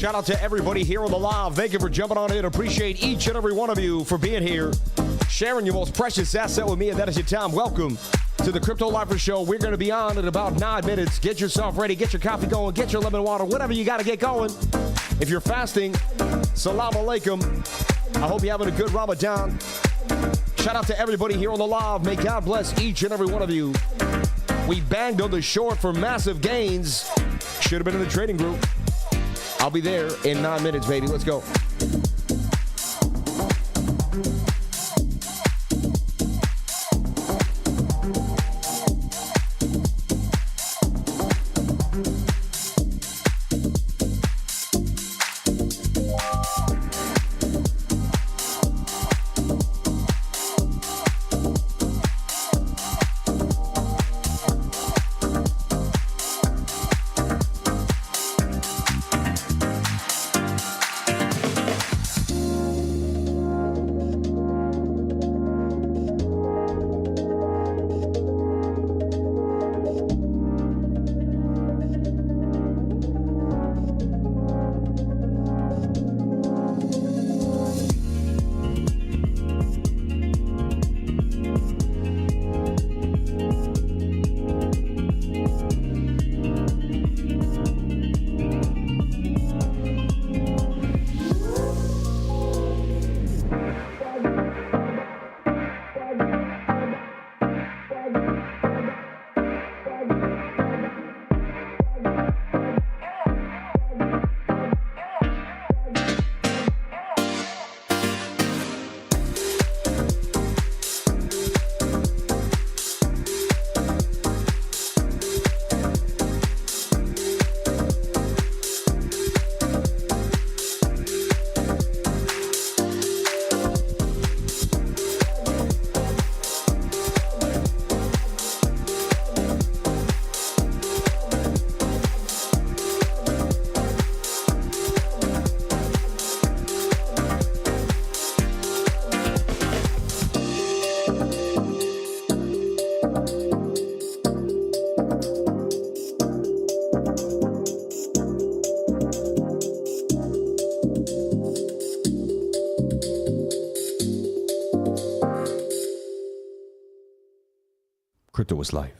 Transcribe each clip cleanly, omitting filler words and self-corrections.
Shout out to everybody here on the live. Thank you for jumping on in. Appreciate each and every one of you for being here, sharing your most precious asset with me, and that is your time. Welcome to the Crypto Lifer Show. We're going to be on in about 9 minutes. Get yourself ready. Get your coffee going. Get your lemon water. Whatever you got to get going. If you're fasting, salam alaikum. I hope you're having a good Ramadan. Shout out to everybody here on the live. May God bless each and every one of you. We banged on the short for massive gains. Should have been in the trading group. I'll be there in 9 minutes, baby. Let's go. Crypto is life.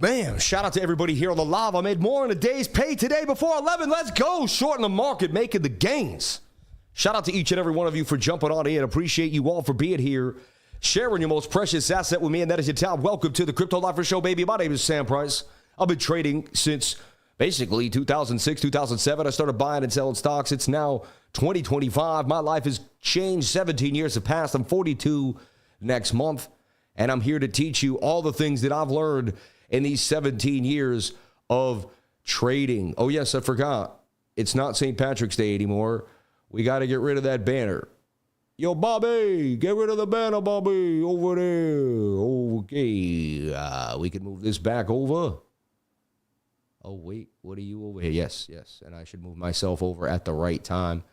Man, shout out to everybody here on the live. I made more in a day's pay today before 11. Let's go. Short in the market, making the gains. Shout out to each and every one of you for jumping on in. Appreciate you all for being here, sharing your most precious asset with me, and that is your time. Welcome to the Crypto Lifer Show, baby. My name is Sam Price. I've been trading since basically 2006, 2007. I started buying and selling stocks. It's now 2025. My life has changed. 17 years have passed. I'm 42 next month, and I'm here to teach you all the things that I've learned in these 17 years of trading. Oh, yes, I forgot. It's not St. Patrick's Day anymore. We got to get rid of that banner. Yo, Bobby, get rid of the banner, Bobby, over there. Okay, we can move this back over. Oh, wait, what are you over here? Yes, and I should move myself over at the right time,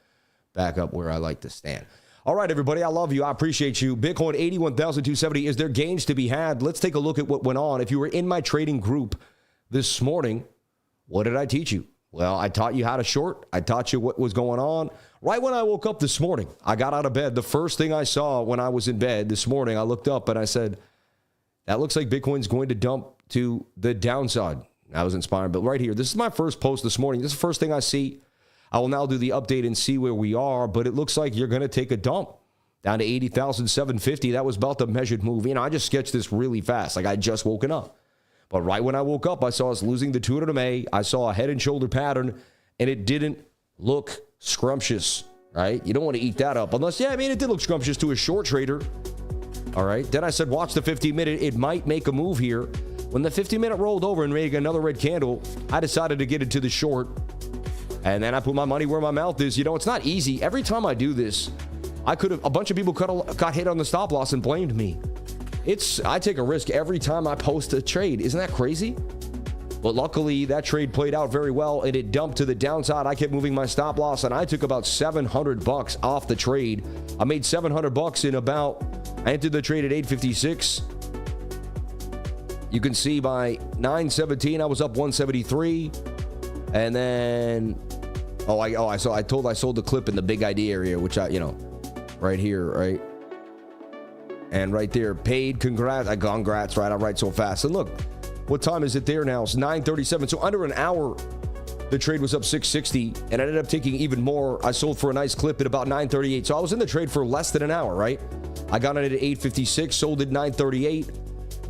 back up where I like to stand. All right, everybody, I love you. I appreciate you. Bitcoin 81,270. Is there gains to be had? Let's take a look at what went on. If you were in my trading group this morning, what did I teach you? Well, I taught you how to short. I taught you what was going on. Right when I woke up this morning, I got out of bed. The first thing I saw when I was in bed this morning, I looked up and I said, that looks like Bitcoin's going to dump to the downside. I was inspired, but right here, this is my first post this morning. This is the first thing I see. I will now do the update and see where we are, but it looks like you're going to take a dump down to 80,750. That was about the measured move. You know, I just sketched this really fast, like I just woken up. But right when I woke up, I saw us losing the 200 MA. I saw a head and shoulder pattern, and it didn't look scrumptious, right? You don't want to eat that up unless, it did look scrumptious to a short trader. All right. Then I said, watch the 15-minute. It might make a move here. When the 15-minute rolled over and made another red candle, I decided to get into the short. And then I put my money where my mouth is. You know, it's not easy. Every time I do this, a bunch of people got hit on the stop loss and blamed me. I take a risk every time I post a trade. Isn't that crazy? But luckily, that trade played out very well, and it dumped to the downside. I kept moving my stop loss, and I took about $700 off the trade. I made $700 I entered the trade at 856. You can see by 9:17, I was up 173. And then, I sold the clip in the big idea area, which right here, right? And right there, paid, congrats, right? I write so fast. And look, what time is it there now? It's 9:37. So under an hour, the trade was up 660, and I ended up taking even more. I sold for a nice clip at about 9:38. So I was in the trade for less than an hour, right? I got on it at 856, sold at 9:38.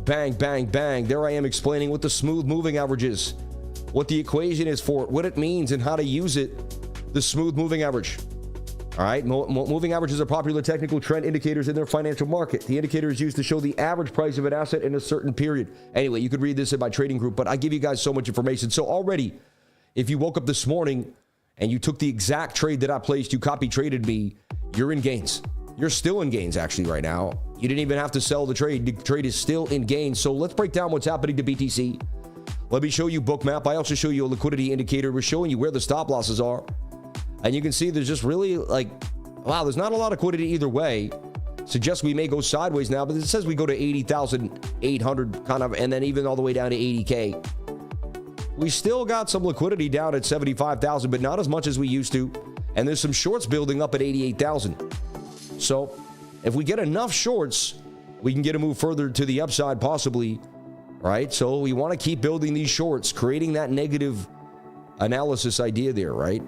Bang, bang, bang. There I am explaining what the smooth moving average is, what the equation is for it, what it means, and how to use it. The smooth moving average. All right, moving averages are popular technical trend indicators in their financial market. The indicator is used to show the average price of an asset in a certain period. Anyway, you could read this in my trading group, but I give you guys so much information. So already, if you woke up this morning and you took the exact trade that I placed, you copy traded me, you're in gains. You're still in gains actually right now. You didn't even have to sell the trade. The trade is still in gains. So let's break down what's happening to BTC. Let me show you BOOKMAP. I also show you a liquidity indicator. We're showing you where the stop losses are. And you can see there's just really there's not a lot of liquidity either way. Suggests we may go sideways now, but it says we go to 80,800 kind of, and then even all the way down to 80K. We still got some liquidity down at 75,000, but not as much as we used to. And there's some shorts building up at 88,000. So if we get enough shorts, we can get a move further to the upside possibly, right? So we want to keep building these shorts, creating that negative analysis idea there, right?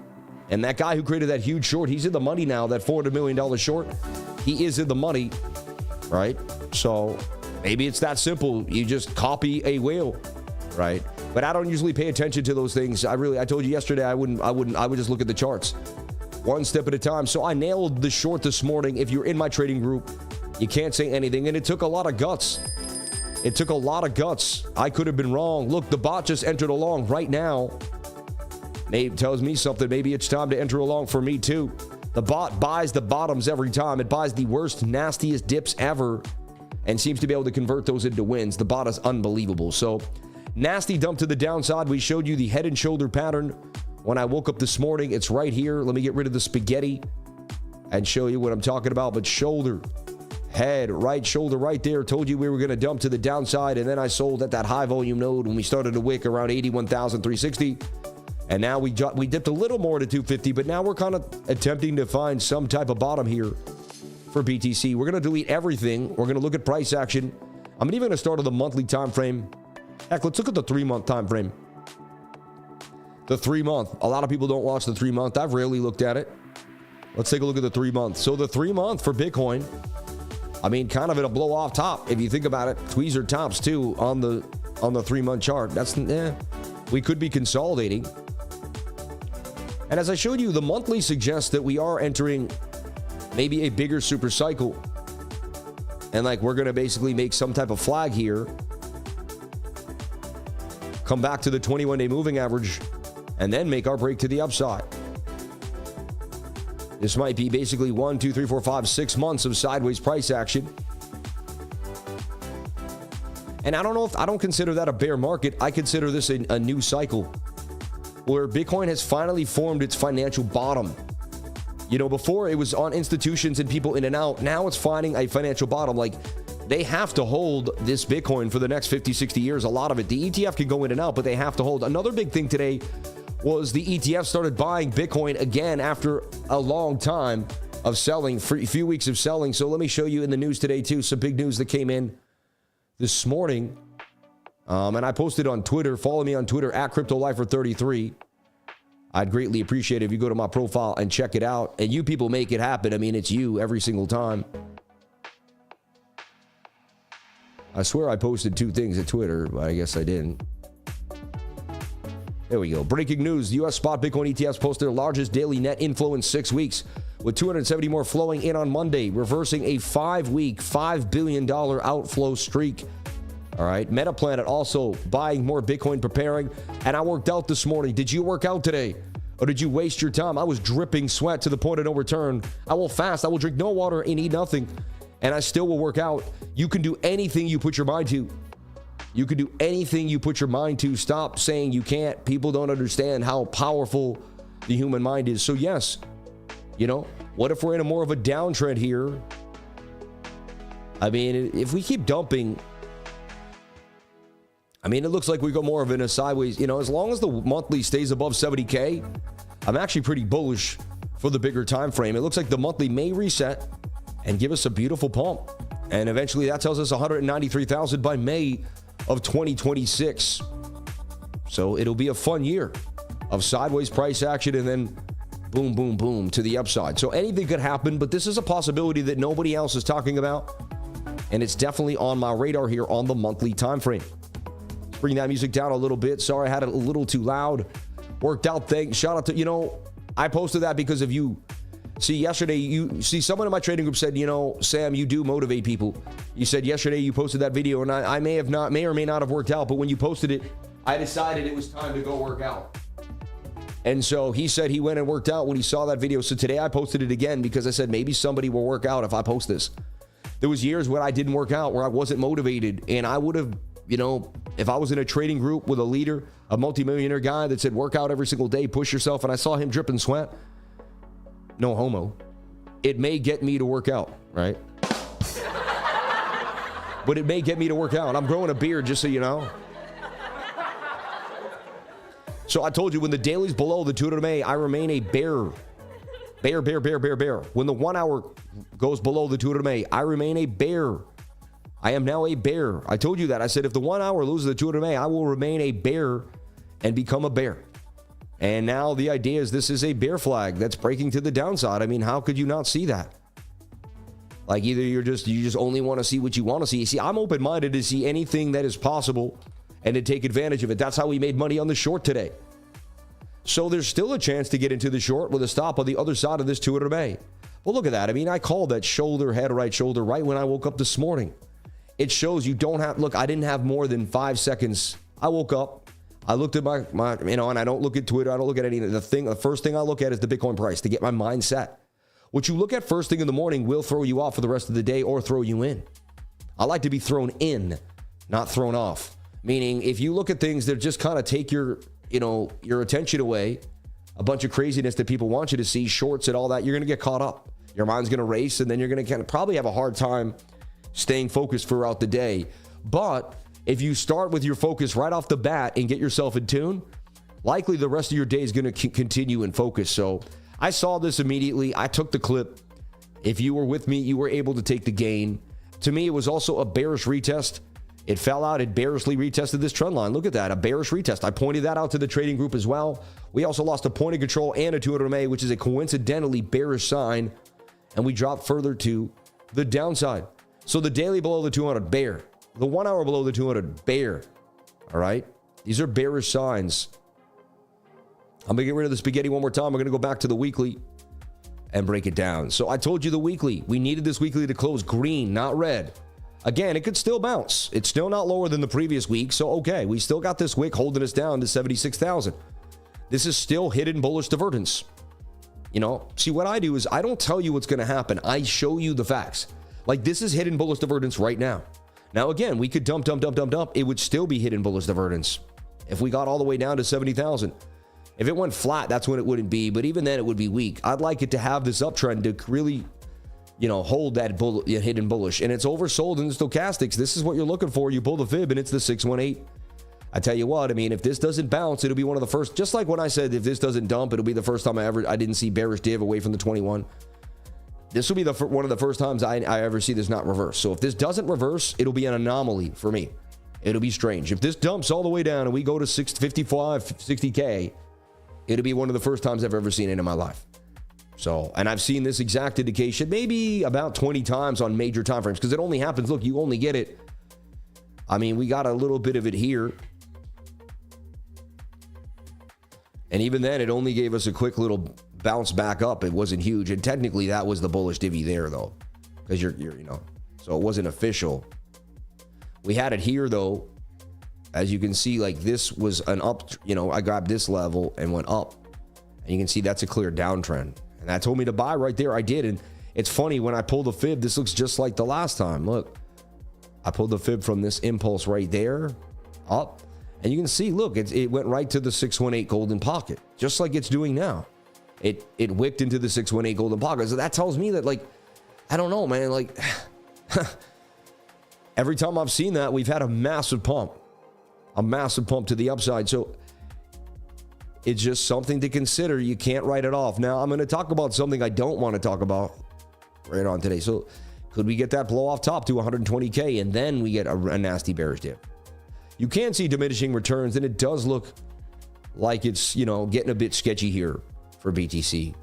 And that guy who created that huge short, he's in the money now, that $400 million short. He is in the money, right? So maybe it's that simple. You just copy a whale, right? But I don't usually pay attention to those things. I told you yesterday I would just look at the charts one step at a time. So I nailed the short this morning. If you're in my trading group, you can't say anything. And it took a lot of guts. I could have been wrong. Look, the bot just entered along right now. Nate tells me something. Maybe it's time to enter along for me too. The bot buys the bottoms every time. It buys the worst, nastiest dips ever and seems to be able to convert those into wins. The bot is unbelievable. So nasty dump to the downside. We showed you the head and shoulder pattern when I woke up this morning. It's right here. Let me get rid of the spaghetti and show you what I'm talking about. But shoulder, head, right shoulder right there. Told you we were going to dump to the downside, and then I sold at that high volume node when we started to wick around 81,360. And now we dipped a little more to 250, but now we're kind of attempting to find some type of bottom here for BTC. We're going to delete everything. We're going to look at price action. I'm even going to start on the monthly time frame. Heck, let's look at the 3-month time frame. The 3-month. A lot of people don't watch the 3-month. I've rarely looked at it. Let's take a look at the 3-month. So the 3-month for Bitcoin, I mean, kind of at a blow off top. If you think about it, tweezer tops too on the 3-month chart. That's, we could be consolidating. And as I showed you, the monthly suggests that we are entering maybe a bigger super cycle. And like, we're going to basically make some type of flag here. Come back to the 21-day moving average and then make our break to the upside. This might be basically 1, 2, 3, 4, 5, 6 months of sideways price action. And I don't consider that a bear market. I consider this a new cycle where Bitcoin has finally formed its financial bottom. You know, before it was on institutions and people in and out. Now it's finding a financial bottom. Like, they have to hold this Bitcoin for the next 50, 60 years. A lot of it. The ETF can go in and out, but they have to hold. Another big thing today was the ETF started buying Bitcoin again after a long time of selling, for a few weeks of selling. So let me show you in the news today too, some big news that came in this morning. And I posted on Twitter. Follow me on Twitter at CryptoLifer33. I'd greatly appreciate it if you go to my profile and check it out. And you people make it happen. I mean, it's you every single time. I swear I posted 2 things at Twitter, but I guess I didn't. There we go. Breaking news. The U.S. spot Bitcoin ETFs posted their largest daily net inflow in 6 weeks, with 270 more flowing in on Monday, reversing a 5-week, $5 billion outflow streak. All right. Metaplanet also buying more Bitcoin, preparing. And I worked out this morning. Did you work out today? Or did you waste your time? I was dripping sweat to the point of no return. I will fast. I will drink no water and eat nothing. And I still will work out. You can do anything you put your mind to. You can do anything you put your mind to. Stop saying you can't. People don't understand how powerful the human mind is. So yes, you know, what if we're in a more of a downtrend here? I mean, if we keep dumping, I mean, it looks like we go more of in a sideways, you know, as long as the monthly stays above 70K, I'm actually pretty bullish for the bigger time frame. It looks like the monthly may reset and give us a beautiful pump. And eventually that tells us 193,000 by May of 2026. So it'll be a fun year of sideways price action and then boom, boom, boom to the upside. So anything could happen, but this is a possibility that nobody else is talking about. And it's definitely on my radar here on the monthly time frame. Bring that music down a little bit. Sorry, I had it a little too loud. Worked out. Thanks. Shout out to, you know, I posted that because of you. See, yesterday, someone in my trading group said, you know, Sam, you do motivate people. You said yesterday you posted that video, and I may or may not have worked out, but when you posted it, I decided it was time to go work out. And so he said he went and worked out when he saw that video. So today I posted it again because I said maybe somebody will work out if I post this. There was years when I didn't work out, where I wasn't motivated, and I would have, you know, if I was in a trading group with a leader, a multimillionaire guy that said work out every single day, push yourself, and I saw him dripping sweat, no homo, it may get me to work out, right? But it may get me to work out. I'm growing a beard, just so you know. So I told you, when the daily's below the 200 MA, I remain a bear. Bear. When the 1 hour goes below the 200 MA, I remain a bear. I am now a bear. I told you that. I said if the 1 hour loses the 200 MA, I will remain a bear and become a bear. And now the idea is this is a bear flag that's breaking to the downside. I mean, how could you not see that? Like, either you just only want to see what you want to see. You see, I'm open-minded to see anything that is possible and to take advantage of it. That's how we made money on the short today. So there's still a chance to get into the short with a stop on the other side of this 200 MA. Well, look at that. I mean, I called that head right shoulder right when I woke up this morning. It shows you don't have, look, I didn't have more than 5 seconds. I woke up. I looked at my, you know, and I don't look at Twitter. I don't look at anything. The first thing I look at is the Bitcoin price to get my mind set. What you look at first thing in the morning will throw you off for the rest of the day or throw you in. I like to be thrown in, not thrown off. Meaning, if you look at things that just kind of take your, you know, your attention away, a bunch of craziness that people want you to see, shorts and all that, you're going to get caught up. Your mind's going to race, and then you're going to kind of probably have a hard time staying focused throughout the day. But if you start with your focus right off the bat and get yourself in tune, likely the rest of your day is going to continue in focus. So I saw this immediately. I took the clip. If you were with me, you were able to take the gain. To me, it was also a bearish retest. It fell out. It bearishly retested this trend line. Look at that, a bearish retest. I pointed that out to the trading group as well. We also lost a point of control and a 200 MA, which is a coincidentally bearish sign. And we dropped further to the downside. So the daily below the 200, bear. The 1 hour below the 200, bear. All right? These are bearish signs. I'm going to get rid of the spaghetti one more time. We're going to go back to the weekly and break it down. So I told you the weekly. We needed this weekly to close green, not red. Again, it could still bounce. It's still not lower than the previous week. So, okay, we still got this wick holding us down to 76,000. This is still hidden bullish divergence. You know, see, what I do is I don't tell you what's going to happen. I show you the facts. Like, this is hidden bullish divergence right now. Now, again, we could dump. It would still be hidden bullish divergence if we got all the way down to 70,000. If it went flat, that's when it wouldn't be. But even then, it would be weak. I'd like it to have this uptrend to really, you know, hold that hidden bullish. And it's oversold in the stochastics. This is what you're looking for. You pull the fib, and it's the 618. I tell you what, I mean, if this doesn't bounce, it'll be one of the first. Just like when I said, if this doesn't dump, it'll be the first time I didn't see bearish div away from the 21. This will be one of the first times I ever see this not reverse. So if this doesn't reverse, it'll be an anomaly for me. It'll be strange. If this dumps all the way down and we go to 55, 60K, it'll be one of the first times I've ever seen it in my life. So, and I've seen this exact indication maybe about 20 times on major time frames because it only happens. Look, you only get it. I mean, we got a little bit of it here. And even then, it only gave us a quick little bounce back up. It wasn't huge. And technically, that was the bullish divvy there, though, because you're, you know, so it wasn't official. We had it here, though. As you can see, like this was an up, you know, I grabbed this level and went up. And you can see that's a clear downtrend. And that told me to buy right there. I did. And it's funny, when I pulled the fib, this looks just like the last time. Look, I pulled the fib from this impulse right there up. And you can see, look, it went right to the 618 golden pocket, just like it's doing now. It wicked into the 618 golden pocket. So that tells me that, like, I don't know, man, like every time I've seen that, we've had a massive pump to the upside. So it's just something to consider. You can't write it off. Now, I'm going to talk about something I don't want to talk about right on today. So could we get that blow off top to 120K and then we get a nasty bearish dip? You can see diminishing returns, and it does look like it's, you know, getting a bit sketchy here for BTC.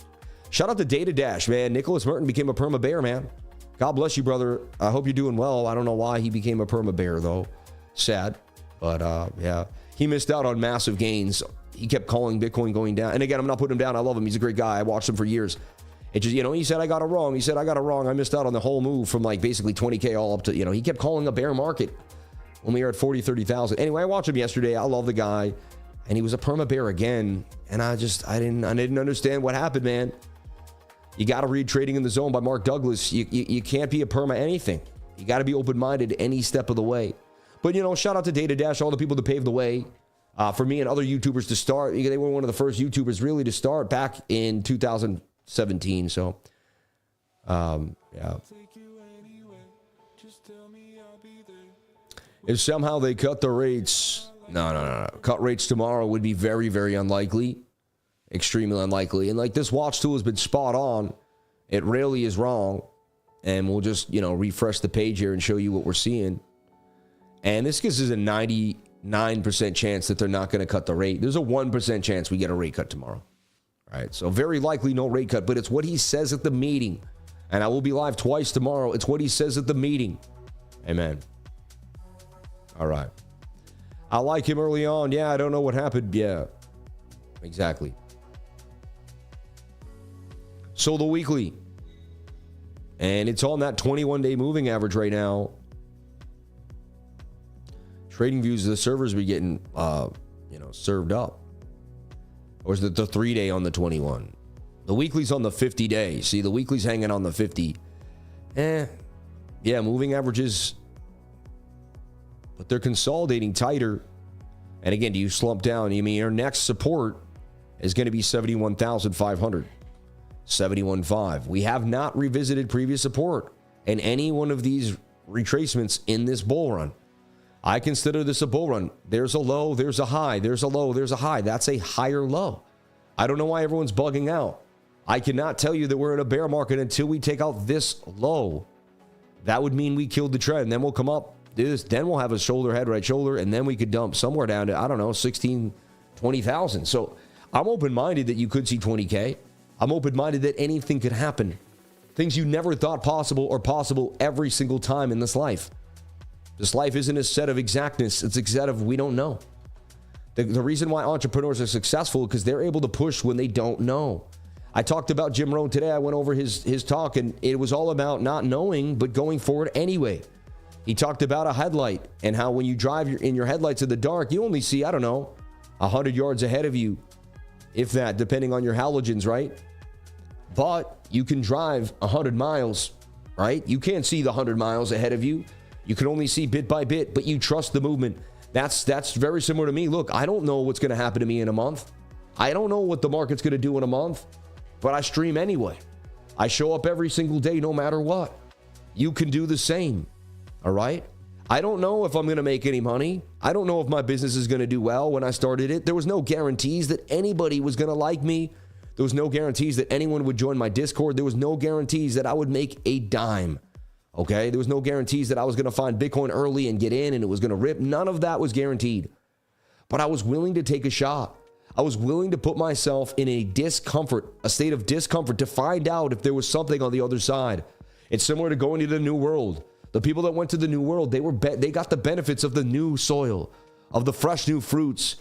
Shout out to Data Dash, man. Nicholas Merton became a perma bear, man. God bless you, brother. I hope you're doing well. I don't know why he became a perma bear, though. Sad. But, yeah, he missed out on massive gains. He kept calling Bitcoin going down. And again, I'm not putting him down. I love him. He's a great guy. I watched him for years. It just, you know, he said, I got it wrong. He said, I got it wrong. I missed out on the whole move from like basically 20K all up to, you know, he kept calling a bear market when we were at 40, 30,000. Anyway, I watched him yesterday. I love the guy. And he was a perma bear again. And I didn't understand what happened, man. You got to read Trading in the Zone by Mark Douglas. You can't be a perma anything. You got to be open-minded any step of the way. But, you know, shout out to Data Dash, all the people that paved the way for me and other YouTubers to start. They were one of the first YouTubers really to start back in 2017. So, yeah. If somehow they cut the rates, no. Cut rates tomorrow would be very, very unlikely. Extremely unlikely. And like this watch tool has been spot on. It rarely is wrong. And we'll just, you know, refresh the page here and show you what we're seeing. And this gives us a 99% chance that they're not going to cut the rate. There's a 1% chance we get a rate cut tomorrow. All right. So very likely no rate cut, but it's what he says at the meeting. And I will be live twice tomorrow. It's what he says at the meeting. Amen. All right. I like him early on. Yeah, I don't know what happened. Yeah, exactly. So the weekly. And it's on that 21-day moving average right now. Trading views, the servers be getting, you know, served up. Or is it the 3-day on the 21? The weekly's on the 50-day. See, the weekly's hanging on the 50. Yeah, moving averages. But they're consolidating tighter. And again, do you slump down? You mean your next support is going to be 71,500. 71.5. We have not revisited previous support in any one of these retracements in this bull run. I consider this a bull run. There's a low, there's a high, there's a low, there's a high. That's a higher low. I don't know why everyone's bugging out. I cannot tell you that we're in a bear market until we take out this low. That would mean we killed the trend. Then we'll come up do this. Then we'll have a shoulder, head, right shoulder, and then we could dump somewhere down to, I don't know, 16, 20,000. So I'm open-minded that you could see 20K. I'm open-minded that anything could happen. Things you never thought possible are possible every single time in this life. This life isn't a set of exactness. It's a set of we don't know. The reason why entrepreneurs are successful is because they're able to push when they don't know. I talked about Jim Rohn today. I went over his talk, and it was all about not knowing, but going forward anyway. He talked about a headlight and how when you drive in your headlights in the dark, you only see, I don't know, 100 yards ahead of you, if that, depending on your halogens, right? But you can drive 100 miles, right? You can't see the 100 miles ahead of you. You can only see bit by bit, but you trust the movement. That's very similar to me. Look, I don't know what's going to happen to me in a month. I don't know what the market's going to do in a month, but I stream anyway. I show up every single day, no matter what. You can do the same, all right? I don't know if I'm going to make any money. I don't know if my business is going to do well. When I started it, there was no guarantees that anybody was going to like me. There was no guarantees that anyone would join my Discord. There was no guarantees that I would make a dime. Okay, there was no guarantees that I was going to find Bitcoin early and get in and it was going to rip. None of that was guaranteed. But I was willing to take a shot. I was willing to put myself in a state of discomfort to find out if there was something on the other side. It's similar to going to the New World. The people that went to the New World, they got the benefits of the new soil, of the fresh new fruits,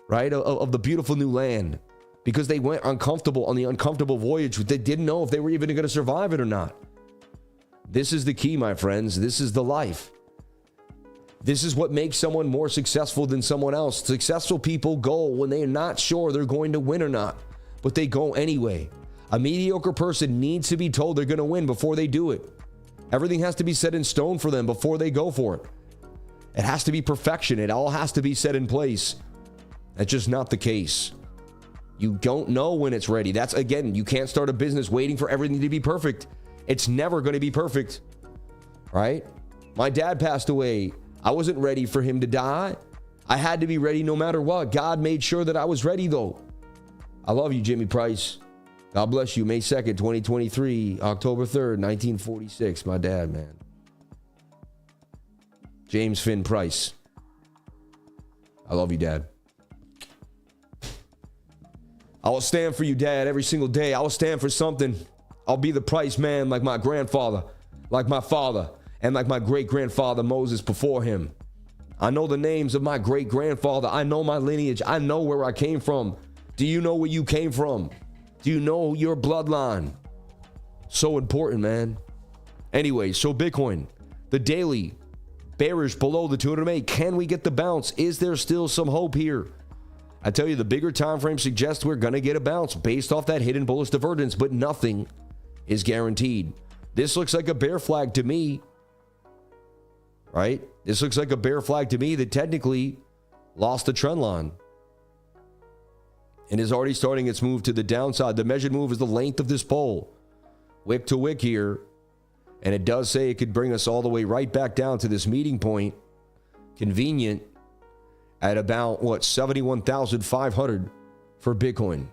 right? Of the beautiful new land, because they went uncomfortable on the uncomfortable voyage. They didn't know if they were even going to survive it or not. This is the key, my friends. This is the life. This is what makes someone more successful than someone else. Successful people go when they are not sure they're going to win or not, but they go anyway. A mediocre person needs to be told they're going to win before they do it. Everything has to be set in stone for them before they go for it. It has to be perfection. It all has to be set in place. That's just not the case. You don't know when it's ready. That's, again, you can't start a business waiting for everything to be perfect. It's never going to be perfect, right? My dad passed away. I wasn't ready for him to die. I had to be ready no matter what. God made sure that I was ready, though. I love you, Jimmy Price. God bless you. May 2nd, 2023, October 3rd, 1946. My dad, man. James Finn Price. I love you, Dad. I will stand for you, Dad, every single day. I will stand for something. I'll be the Price man like my grandfather, like my father, and like my great-grandfather Moses before him. I know the names of my great-grandfather. I know my lineage. I know where I came from. Do you know where you came from? Do you know your bloodline? So important, man. Anyway, so Bitcoin, the daily, bearish below the 200 MA. Can we get the bounce? Is there still some hope here? I tell you, the bigger time frame suggests we're going to get a bounce based off that hidden bullish divergence, but nothing is guaranteed. This looks like a bear flag to me, right? This looks like a bear flag to me that technically lost the trend line and is already starting its move to the downside. The measured move is the length of this pole, wick to wick here, and it does say it could bring us all the way right back down to this meeting point, convenient, at about, what, 71,500 for Bitcoin.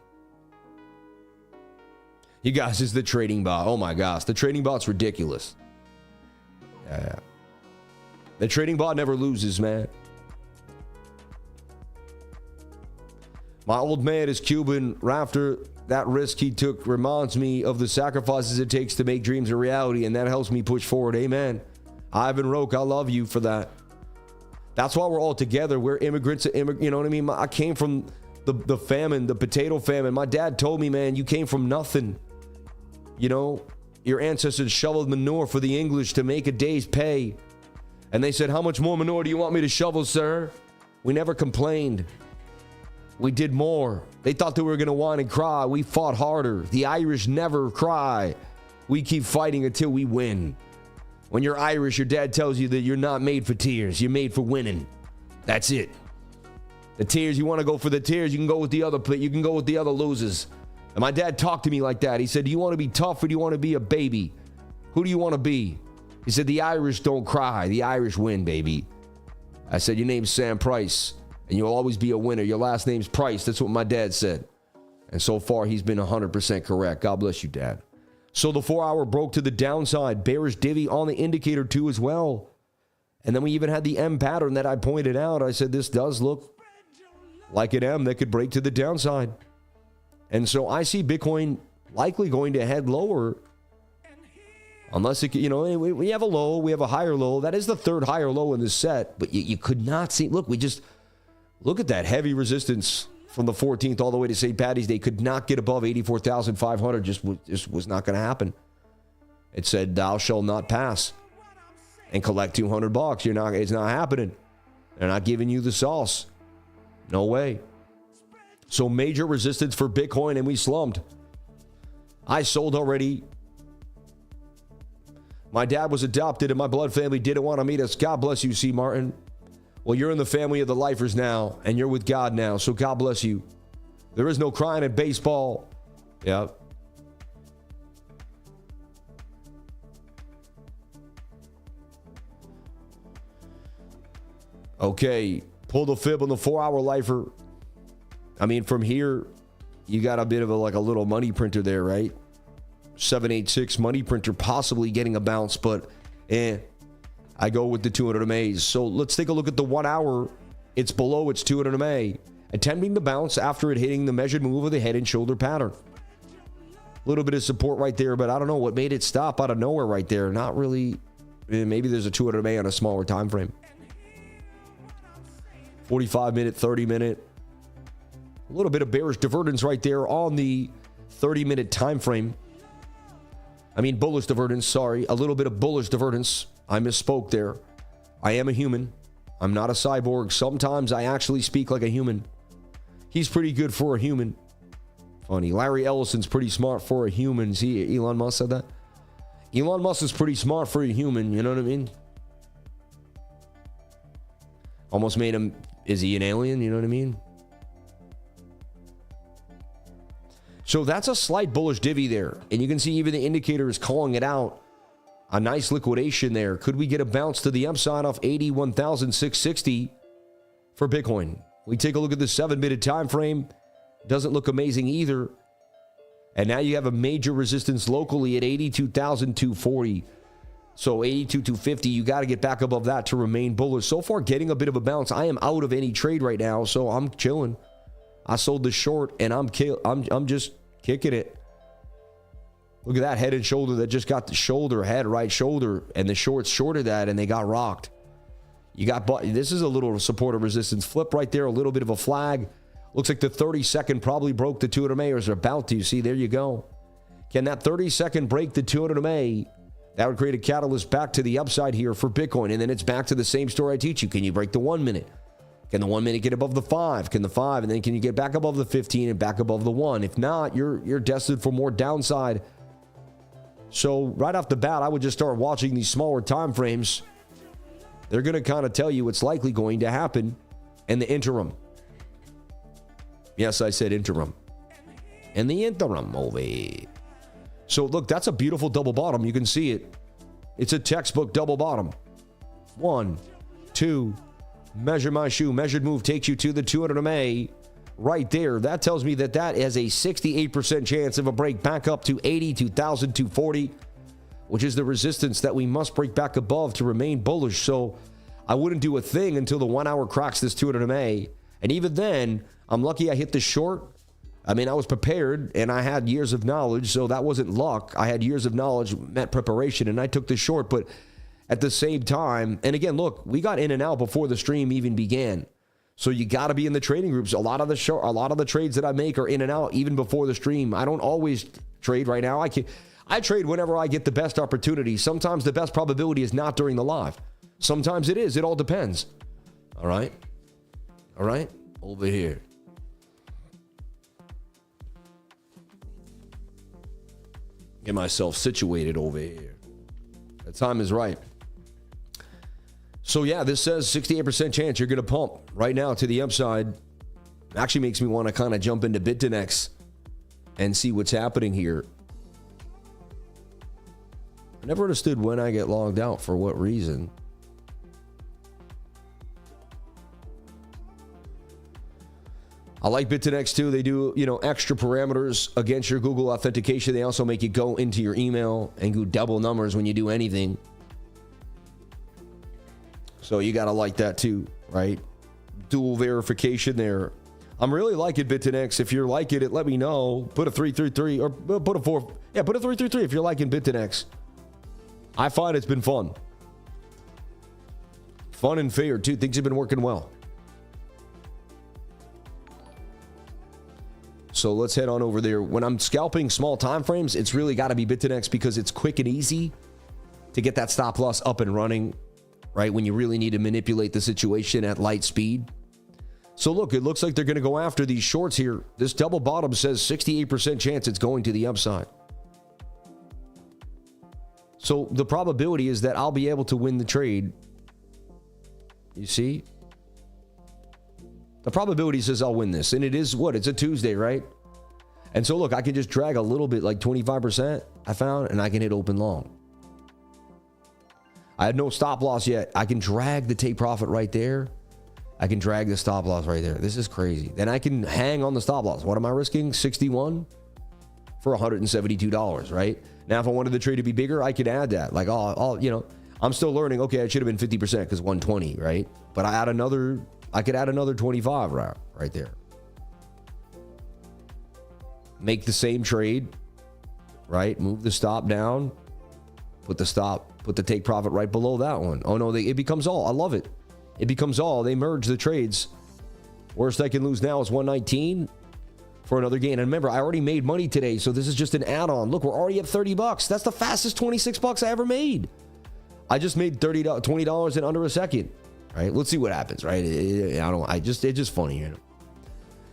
You guys, this is the trading bot. Oh my gosh, the trading bot's ridiculous. Yeah. The trading bot never loses, man. My old man is Cuban. After that risk he took reminds me of the sacrifices it takes to make dreams a reality, and that helps me push forward. Amen. Ivan Roke, I love you for that. That's why we're all together. We're immigrants. You know what I mean? I came from the famine, the potato famine. My dad told me, man, you came from nothing. You know, your ancestors shoveled manure for the English to make a day's pay. And they said, how much more manure do you want me to shovel, sir? We never complained. We did more. They thought they were going to whine and cry. We fought harder. The Irish never cry. We keep fighting until we win. When you're Irish, your dad tells you that you're not made for tears. You're made for winning. That's it. The tears, you want to go for the tears, you can go with the other losers. And my dad talked to me like that. He said, do you want to be tough or do you want to be a baby? Who do you want to be? He said, the Irish don't cry. The Irish win, baby. I said, your name's Sam Price, and you'll always be a winner. Your last name's Price. That's what my dad said. And so far, he's been 100% correct. God bless you, Dad. So the 4 hour broke to the downside. Bearish divvy on the indicator too as well. And then we even had the M pattern that I pointed out. I said, this does look like an M that could break to the downside. And so I see Bitcoin likely going to head lower. Unless it, we have a low, we have a higher low. That is the third higher low in this set. But you could not see, look at that heavy resistance from the 14th all the way to St. Paddy's Day. Could not get above 84,500. Just was not going to happen. It said, thou shalt not pass and collect $200. It's not happening. They're not giving you the sauce. No way. So major resistance for Bitcoin, and we slumped. I sold already. My dad was adopted and my blood family didn't want to meet us. God bless you, C. Martin. Well, you're in the family of the lifers now, and you're with God now, so God bless you. There is no crying in baseball. Yeah. Okay, pull the fib on the 4-hour lifer. I mean, from here, you got a bit of a little money printer there, right? 786 money printer possibly getting a bounce, but I go with the 200 MAs. So let's take a look at the 1 hour. It's below its 200 MA, attempting to bounce after it hitting the measured move of the head and shoulder pattern. A little bit of support right there, but I don't know what made it stop out of nowhere right there. Not really. Maybe there's a 200 MA on a smaller time frame. 45-minute, 30-minute. A little bit of bearish divergence right there on the 30-minute time frame. I mean, bullish divergence, sorry. A little bit of bullish divergence. I misspoke there. I am a human. I'm not a cyborg. Sometimes I actually speak like a human. He's pretty good for a human. Funny. Larry Ellison's pretty smart for a human. See, Elon Musk said that? Elon Musk is pretty smart for a human. You know what I mean? Almost made him... Is he an alien? You know what I mean? So that's a slight bullish divvy there. And you can see even the indicator is calling it out. A nice liquidation there. Could we get a bounce to the upside off 81,660 for Bitcoin? We take a look at the 7-minute time frame. Doesn't look amazing either. And now you have a major resistance locally at 82,240. So 82,250, you got to get back above that to remain bullish. So far, getting a bit of a bounce. I am out of any trade right now, so I'm chilling. I sold the short, and I'm just kicking it. Look at that head and shoulder that just got the shoulder, head, right shoulder, and the shorts shorted that, and they got rocked. This is a little supportive resistance flip right there, a little bit of a flag. Looks like the 30-second probably broke the 200 MA, or is about to. See, there you go. Can that 30-second break the 200 MA? That would create a catalyst back to the upside here for Bitcoin. And then it's back to the same story I teach you. Can you break the 1 minute? Can the 1 minute get above the 5? Can the 5? And then can you get back above the 15 and back above the 1? If not, you're destined for more downside. So right off the bat, I would just start watching these smaller time frames. They're going to kind of tell you what's likely going to happen in the interim. Yes, I said interim. In the interim, over here. So look, that's a beautiful double bottom. You can see it. It's a textbook double bottom. 1, 2, measure my shoe. Measured move takes you to the 200 MA right there. That tells me that has a 68% chance of a break back up to 82,240, which is the resistance that we must break back above to remain bullish. So I wouldn't do a thing until the 1 hour cracks this 200 MA. And even then, I'm lucky I hit the short. I mean, I was prepared and I had years of knowledge, so that wasn't luck. I had years of knowledge, met preparation, and I took the short. But at the same time, and again, look, we got in and out before the stream even began. So you got to be in the trading groups. A lot of the trades that I make are in and out even before the stream. I don't always trade right now. I trade whenever I get the best opportunity. Sometimes the best probability is not during the live. Sometimes it is. It all depends. All right. All right. Over here. Get myself situated over here. The time is right. So yeah, this says 68% chance you're going to pump right now to the upside. Actually makes me want to kind of jump into BITUNIX and see what's happening here. I never understood when I get logged out, for what reason. I like BITUNIX too. They do, extra parameters against your Google authentication. They also make you go into your email and do double numbers when you do anything. So you got to like that too, right? Dual verification there. I'm really liking BITUNIX. If you're liking it, let me know. Put a 333 or put a 4. Yeah, put a 333 if you're liking BITUNIX. I find it's been fun. Fun and fair too. Things have been working well. So let's head on over there. When I'm scalping small time frames, it's really got to be BITUNIX because it's quick and easy to get that stop loss up and running, right? When you really need to manipulate the situation at light speed. So look, it looks like they're going to go after these shorts here. This double bottom says 68% chance it's going to the upside. So the probability is that I'll be able to win the trade. You see? The probability says I'll win this. And it is what? It's a Tuesday, right? And so look, I can just drag a little bit, like 25%, I found, and I can hit open long. I had no stop loss yet. I can drag the take profit right there. I can drag the stop loss right there. This is crazy. Then I can hang on the stop loss. What am I risking? 61 for $172, right? Now, if I wanted the trade to be bigger, I could add that. Like, you know, I'm still learning. Okay, I should have been 50% because 120, right? But I could add another 25 right there. Make the same trade, right? Move the stop down. Put the take profit right below that one. Oh no, it becomes all. I love it. It becomes all. They merge the trades. Worst I can lose now is 119 for another gain. And remember, I already made money today, so this is just an add-on. Look, we're already at $30. That's the fastest 26 bucks I ever made. I just made $20 in under a second. Right? Let's see what happens, right? It's just funny, you know.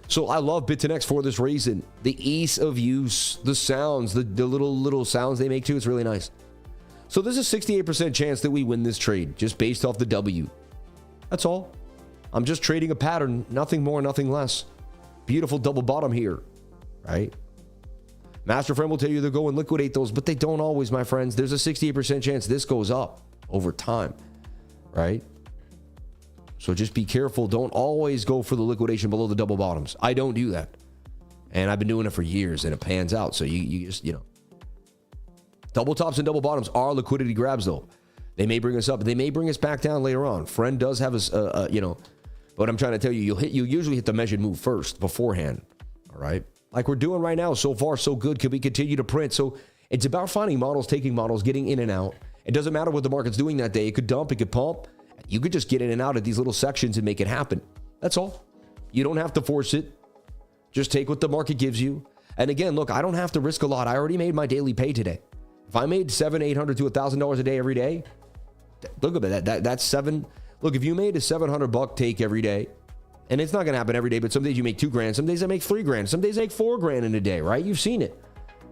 So I love BITUNIX for this reason. The ease of use, the sounds, the little sounds they make too, it's really nice. So there's a 68% chance that we win this trade just based off the W. That's all. I'm just trading a pattern, nothing more, nothing less. Beautiful double bottom here, right? Master Friend will tell you they'll go and liquidate those, but they don't always, my friends. There's a 68% chance this goes up over time, right? So just be careful. Don't always go for the liquidation below the double bottoms. I don't do that. And I've been doing it for years and it pans out. So you just, you know. Double tops and double bottoms are liquidity grabs though. They may bring us up. They may bring us back down later on. Friend does have a, you know, but I'm trying to tell you, you usually hit the measured move first beforehand. All right. Like we're doing right now. So far, so good. Can we continue to print? So it's about finding models, taking models, getting in and out. It doesn't matter what the market's doing that day. It could dump, it could pump. You could just get in and out of these little sections and make it happen. That's all. You don't have to force it. Just take what the market gives you. And again, look, I don't have to risk a lot. I already made my daily pay today. If I made $700, $800 to $1,000 a day every day, look at that. That's seven. Look, if you made a $700 take every day, and it's not going to happen every day, but some days you make $2,000. Some days I make $3,000. Some days I make $4,000 in a day, right? You've seen it.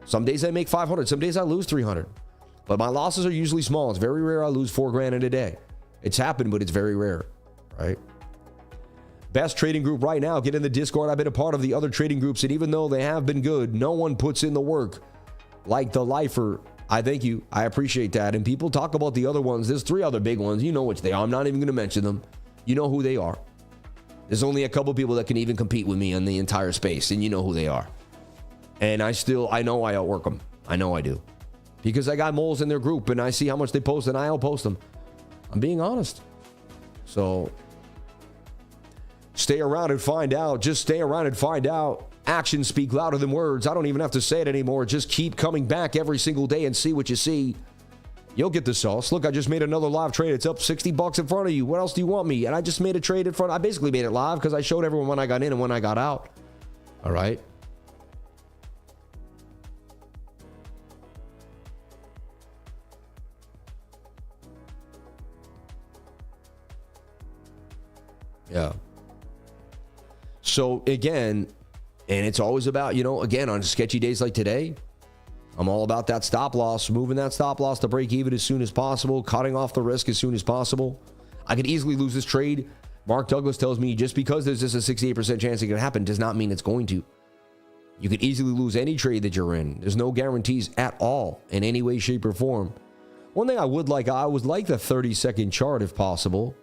Some days I make $500. Some days I lose $300. But my losses are usually small. It's very rare I lose $4,000 in a day. It's happened, but it's very rare, right? Best trading group right now. Get in the Discord. I've been a part of the other trading groups, and even though they have been good, no one puts in the work like the Lifer. I thank you. I appreciate that. And people talk about the other ones. There's 3 other big ones. You know which they are. I'm not even going to mention them. You know who they are. There's only a couple people that can even compete with me in the entire space, and you know who they are. And I know I outwork them. I know I do. Because I got moles in their group, and I see how much they post, and I outpost them. I'm being honest. So stay around and find out. Just stay around and find out. Actions speak louder than words. I don't even have to say it anymore. Just keep coming back every single day and see what you see. You'll get the sauce. Look, I just made another live trade. It's up $60 in front of you. What else do you want me? And I just made a trade in front. I basically made it live because I showed everyone when I got in and when I got out. All right. Yeah. So again, and it's always about, you know, again, on sketchy days like today, I'm all about that stop loss, moving that stop loss to break even as soon as possible, cutting off the risk as soon as possible. I could easily lose this trade. Mark Douglas tells me just because there's just a 68% chance it can happen does not mean it's going to. You could easily lose any trade that you're in. There's no guarantees at all in any way, shape, or form. One thing I would like the 30-second chart if possible.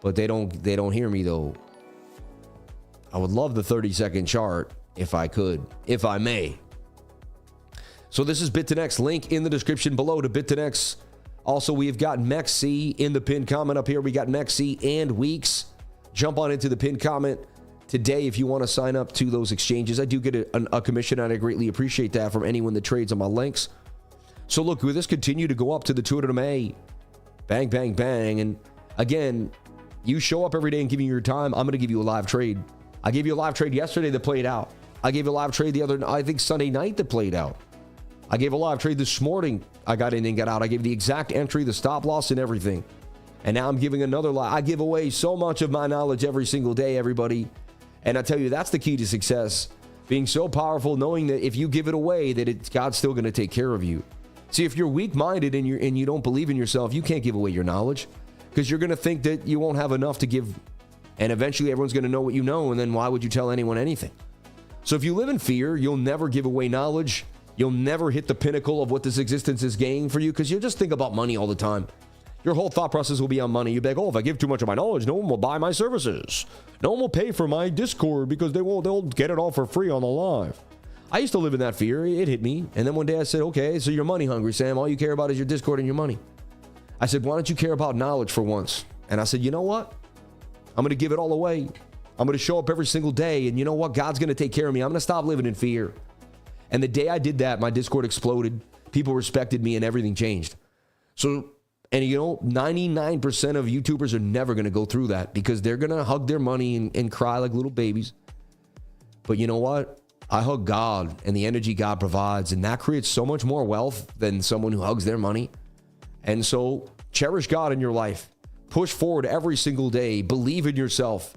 But they don't hear me though. I would love the 30-second chart if I could, if I may. So this is BITUNIX. Link in the description below to BITUNIX. Also, we have got MEXC in the pinned comment up here. We got MEXC and Weeks. Jump on into the pinned comment today if you want to sign up to those exchanges. I do get a commission, and I greatly appreciate that from anyone that trades on my links. So look, will this continue to go up to the 200 MA? Bang, bang, bang. And again, you show up every day and give me your time, I'm going to give you a live trade. I gave you a live trade yesterday that played out. I gave you a live trade the other, I think Sunday night that played out. I gave a live trade this morning. I got in and got out. I gave the exact entry, the stop loss, and everything. And now I'm giving another live. I give away so much of my knowledge every single day, everybody. And I tell you, that's the key to success. Being so powerful, knowing that if you give it away, that God's still going to take care of you. See, if you're weak-minded and you don't believe in yourself, you can't give away your knowledge because you're going to think that you won't have enough to give. And eventually everyone's going to know what you know. And then why would you tell anyone anything? So if you live in fear, you'll never give away knowledge. You'll never hit the pinnacle of what this existence is gaining for you because you'll just think about money all the time. Your whole thought process will be on money. You'll be like, oh, if I give too much of my knowledge, no one will buy my services. No one will pay for my Discord because they'll get it all for free on the live. I used to live in that fear. It hit me. And then one day I said, okay, so you're money hungry, Sam. All you care about is your Discord and your money. I said, why don't you care about knowledge for once? And I said, you know what? I'm going to give it all away. I'm going to show up every single day. And you know what? God's going to take care of me. I'm going to stop living in fear. And the day I did that, my Discord exploded. People respected me and everything changed. So, and you know, 99% of YouTubers are never going to go through that because they're going to hug their money and cry like little babies. But you know what? I hug God and the energy God provides, and that creates so much more wealth than someone who hugs their money. And so cherish God in your life. Push forward every single day. Believe in yourself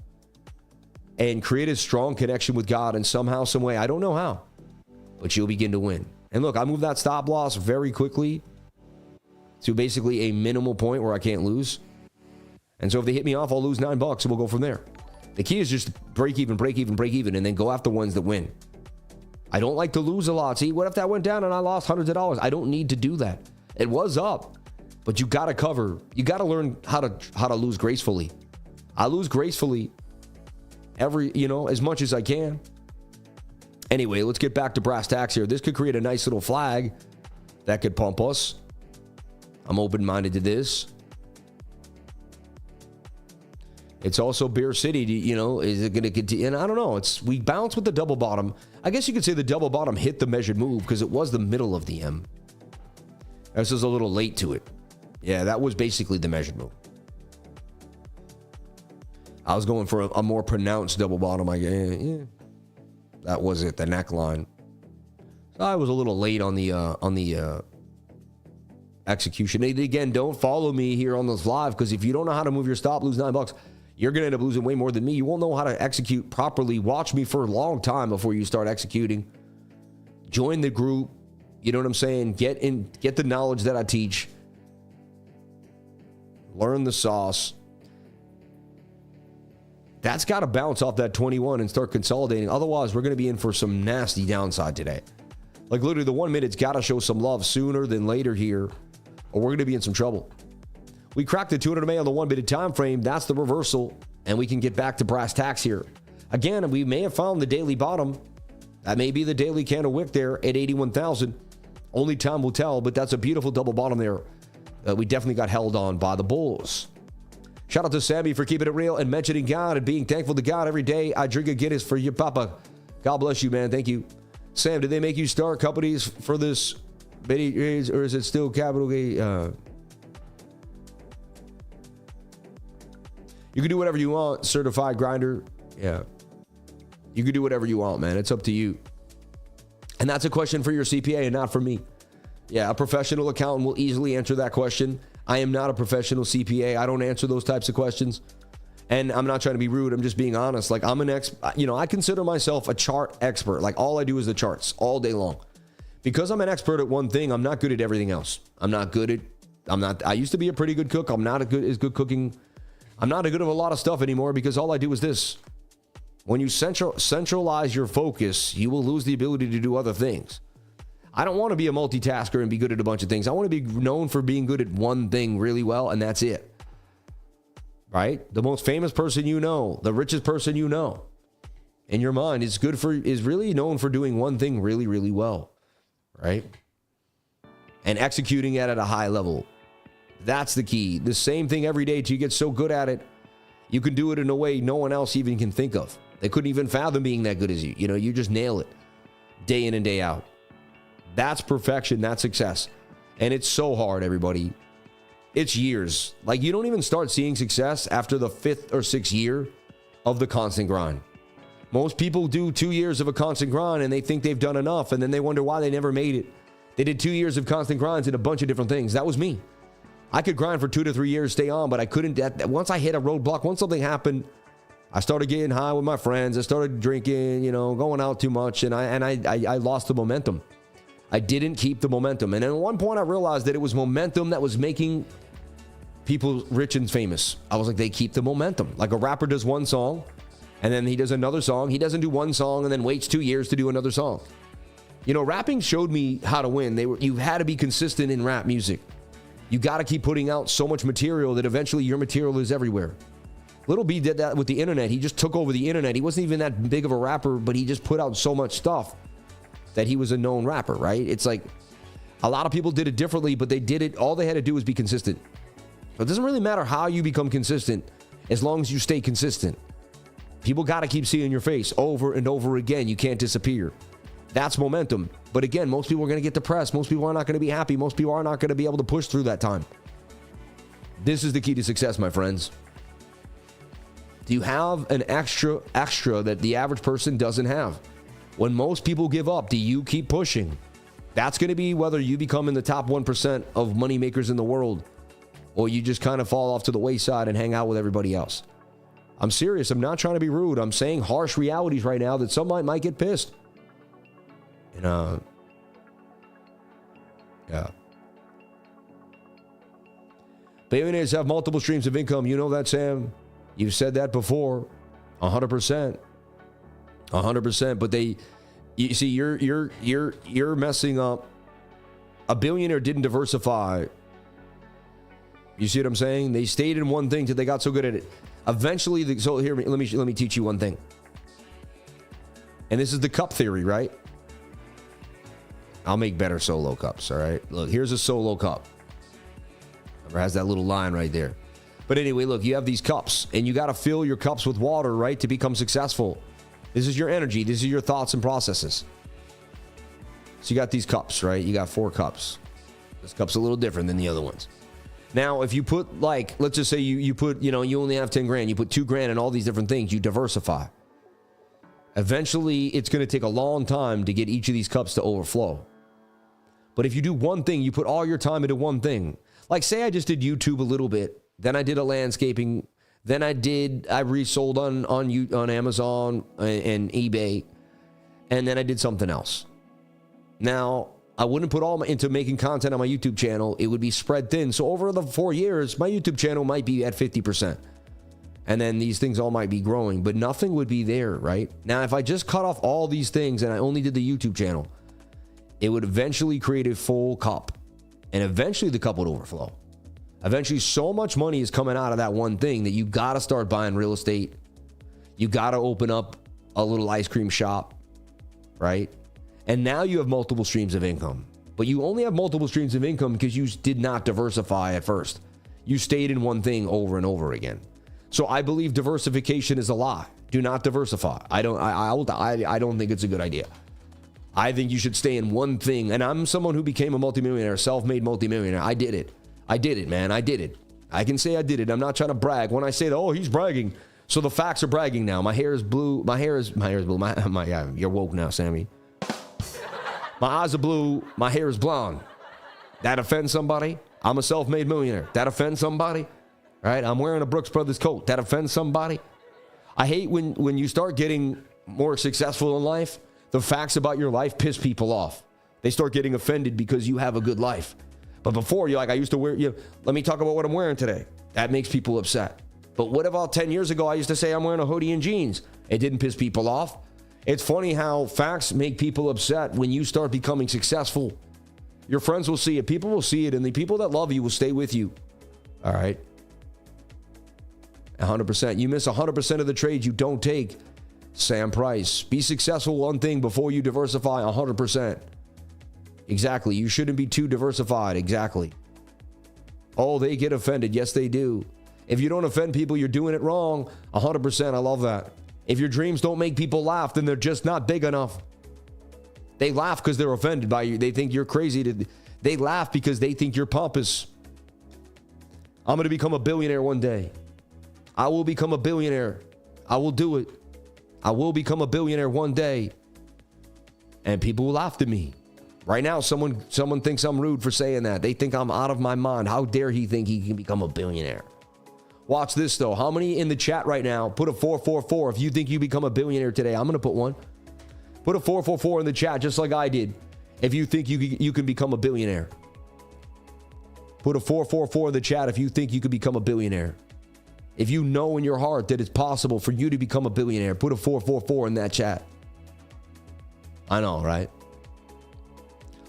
and create a strong connection with God in somehow, some way. I don't know how, but you'll begin to win. And look, I moved that stop loss very quickly to basically a minimal point where I can't lose. And so if they hit me off, I'll lose $9 and we'll go from there. The key is just break even, and then go after ones that win. I don't like to lose a lot. See, what if that went down and I lost hundreds of dollars? I don't need to do that. It was up, but you got to cover. You got to learn how to lose gracefully. I lose gracefully as much as I can. Anyway, let's get back to brass tacks here. This could create a nice little flag that could pump us. I'm open-minded to this. It's also Bear City, is it going to continue? And I don't know. We bounce with the double bottom. I guess you could say the double bottom hit the measured move because it was the middle of the M. This is a little late to it. Yeah, that was basically the measured move. I was going for a more pronounced double bottom. That was it, the neckline. So I was a little late on the execution. And again, don't follow me here on this live because if you don't know how to move your stop, lose $9. You're going to end up losing way more than me. You won't know how to execute properly. Watch me for a long time before you start executing. Join the group. You know what I'm saying? Get the knowledge that I teach. Learn the sauce. That's got to bounce off that 21 and start consolidating. Otherwise, we're going to be in for some nasty downside today. Like literally the 1 minute's got to show some love sooner than later here, or we're going to be in some trouble. We cracked the 200 MA on the 1 minute time frame. That's the reversal, and we can get back to brass tacks here. Again, we may have found the daily bottom. That may be the daily candle wick there at 81,000. Only time will tell, but that's a beautiful double bottom there. We definitely got held on by the bulls. Shout out to Sammy for keeping it real and mentioning God and being thankful to God every day. I drink a Guinness for your papa. God bless you, man. Thank you. Sam, did they make you start companies for this video, or is it still capital A? You can do whatever you want, certified grinder. Yeah. You can do whatever you want, man. It's up to you. And that's a question for your CPA and not for me. Yeah, a professional accountant will easily answer that question. I am not a professional CPA. I don't answer those types of questions. And I'm not trying to be rude. I'm just being honest. Like I'm I consider myself a chart expert. Like all I do is the charts all day long. Because I'm an expert at one thing, I'm not good at everything else. I used to be a pretty good cook. I'm not as good cooking. I'm not a good of a lot of stuff anymore because all I do is this. When you centralize your focus, you will lose the ability to do other things. I don't want to be a multitasker and be good at a bunch of things. I want to be known for being good at one thing really well, and that's it. Right? The most famous person you know, the richest person you know, in your mind is really known for doing one thing really, really well. Right? And executing it at a high level. That's the key. The same thing every day till you get so good at it, you can do it in a way no one else even can think of. They couldn't even fathom being that good as you. You know, you just nail it day in and day out. That's perfection. That's success. And it's so hard, everybody. It's years. Like, you don't even start seeing success after the 5th or 6th year of the constant grind. Most people do 2 years of a constant grind and they think they've done enough, and then they wonder why they never made it. They did 2 years of constant grinds in a bunch of different things. That was me. I could grind for 2 to 3 years, stay on, but I couldn't. Once I hit a roadblock, once something happened, I started getting high with my friends. I started drinking, you know, going out too much, and I lost the momentum. I didn't keep the momentum. And at one point I realized that it was momentum that was making people rich and famous. I was like, they keep the momentum. Like a rapper does one song, and then he does another song. He doesn't do one song and then waits 2 years to do another song. You know, rapping showed me how to win. You had to be consistent in rap music. You got to keep putting out so much material that eventually your material is everywhere. Little B did that with the internet. He just took over the internet. He wasn't even that big of a rapper, but he just put out so much stuff that he was a known rapper, right? It's like a lot of people did it differently, but they did it. All they had to do was be consistent. It doesn't really matter how you become consistent as long as you stay consistent. People got to keep seeing your face over and over again. You can't disappear. That's momentum. But again, most people are going to get depressed. Most people are not going to be happy. Most people are not going to be able to push through that time. This is the key to success, my friends. Do you have an extra that the average person doesn't have? When most people give up, do you keep pushing? That's going to be whether you become in the top 1% of money makers in the world, or you just kind of fall off to the wayside and hang out with everybody else. I'm serious. I'm not trying to be rude. I'm saying harsh realities right now that some might get pissed. And, yeah. Billionaires have multiple streams of income. You know that, Sam. You've said that before. 100%. 100%. But you see, you're messing up. A billionaire didn't diversify. You see what I'm saying? They stayed in one thing till they got so good at it. Eventually, so here, let me teach you one thing. And this is the cup theory, right? I'll make better solo cups, all right? Look, here's a solo cup. It has that little line right there. But anyway, look, you have these cups, and you got to fill your cups with water, right, to become successful. This is your energy. This is your thoughts and processes. So you got these cups, right? You got 4 cups. This cup's a little different than the other ones. Now, if you put, like, let's just say you put, you know, you only have 10 grand. You put 2 grand in all these different things. You diversify. Eventually, it's going to take a long time to get each of these cups to overflow. But if you do one thing, you put all your time into one thing. Like, say I just did YouTube a little bit. Then I did a landscaping. Then I resold on Amazon and eBay. And then I did something else. Now, I wouldn't put all into making content on my YouTube channel. It would be spread thin. So over the 4 years, my YouTube channel might be at 50%. And then these things all might be growing, but nothing would be there, right? Now, if I just cut off all these things and I only did the YouTube channel, it would eventually create a full cup. And eventually the cup would overflow. Eventually, so much money is coming out of that one thing that you got to start buying real estate. You got to open up a little ice cream shop, right? And now you have multiple streams of income. But you only have multiple streams of income because you did not diversify at first. You stayed in one thing over and over again. So I believe diversification is a lie. Do not diversify. I don't think it's a good idea. I think you should stay in one thing. And I'm someone who became a multimillionaire, self-made multimillionaire. I did it. I did it, man. I did it. I can say I did it. I'm not trying to brag. When I say that, oh, he's bragging. So the facts are bragging now. My hair is blue. My hair is blue. You're woke now, Sammy. My eyes are blue. My hair is blonde. That offends somebody? I'm a self-made millionaire. That offends somebody? Right? I'm wearing a Brooks Brothers coat. That offends somebody? I hate when you start getting more successful in life, the facts about your life piss people off. They start getting offended because you have a good life. But before, you're like, I used to wear, let me talk about what I'm wearing today. That makes people upset. But what about 10 years ago, I used to say I'm wearing a hoodie and jeans. It didn't piss people off. It's funny how facts make people upset when you start becoming successful. Your friends will see it. People will see it. And the people that love you will stay with you. All right. 100%. You miss 100% of the trades you don't take. Sam Price. Be successful one thing before you diversify 100%. Exactly. You shouldn't be too diversified. Exactly. Oh, they get offended. Yes, they do. If you don't offend people, you're doing it wrong. 100%. I love that. If your dreams don't make people laugh, then they're just not big enough. They laugh because they're offended by you. They think you're crazy. They laugh because they think you're pompous. I'm going to become a billionaire one day. I will become a billionaire. I will do it. I will become a billionaire one day. And people will laugh at me. Right now, someone thinks I'm rude for saying that. They think I'm out of my mind. How dare he think he can become a billionaire? Watch this, though. How many in the chat right now put a 444 if you think you become a billionaire today? I'm going to put one. Put a 444 in the chat just like I did if you think you can become a billionaire. Put a 444 in the chat if you think you can become a billionaire. If you know in your heart that it's possible for you to become a billionaire, put a 444 in that chat. I know, right?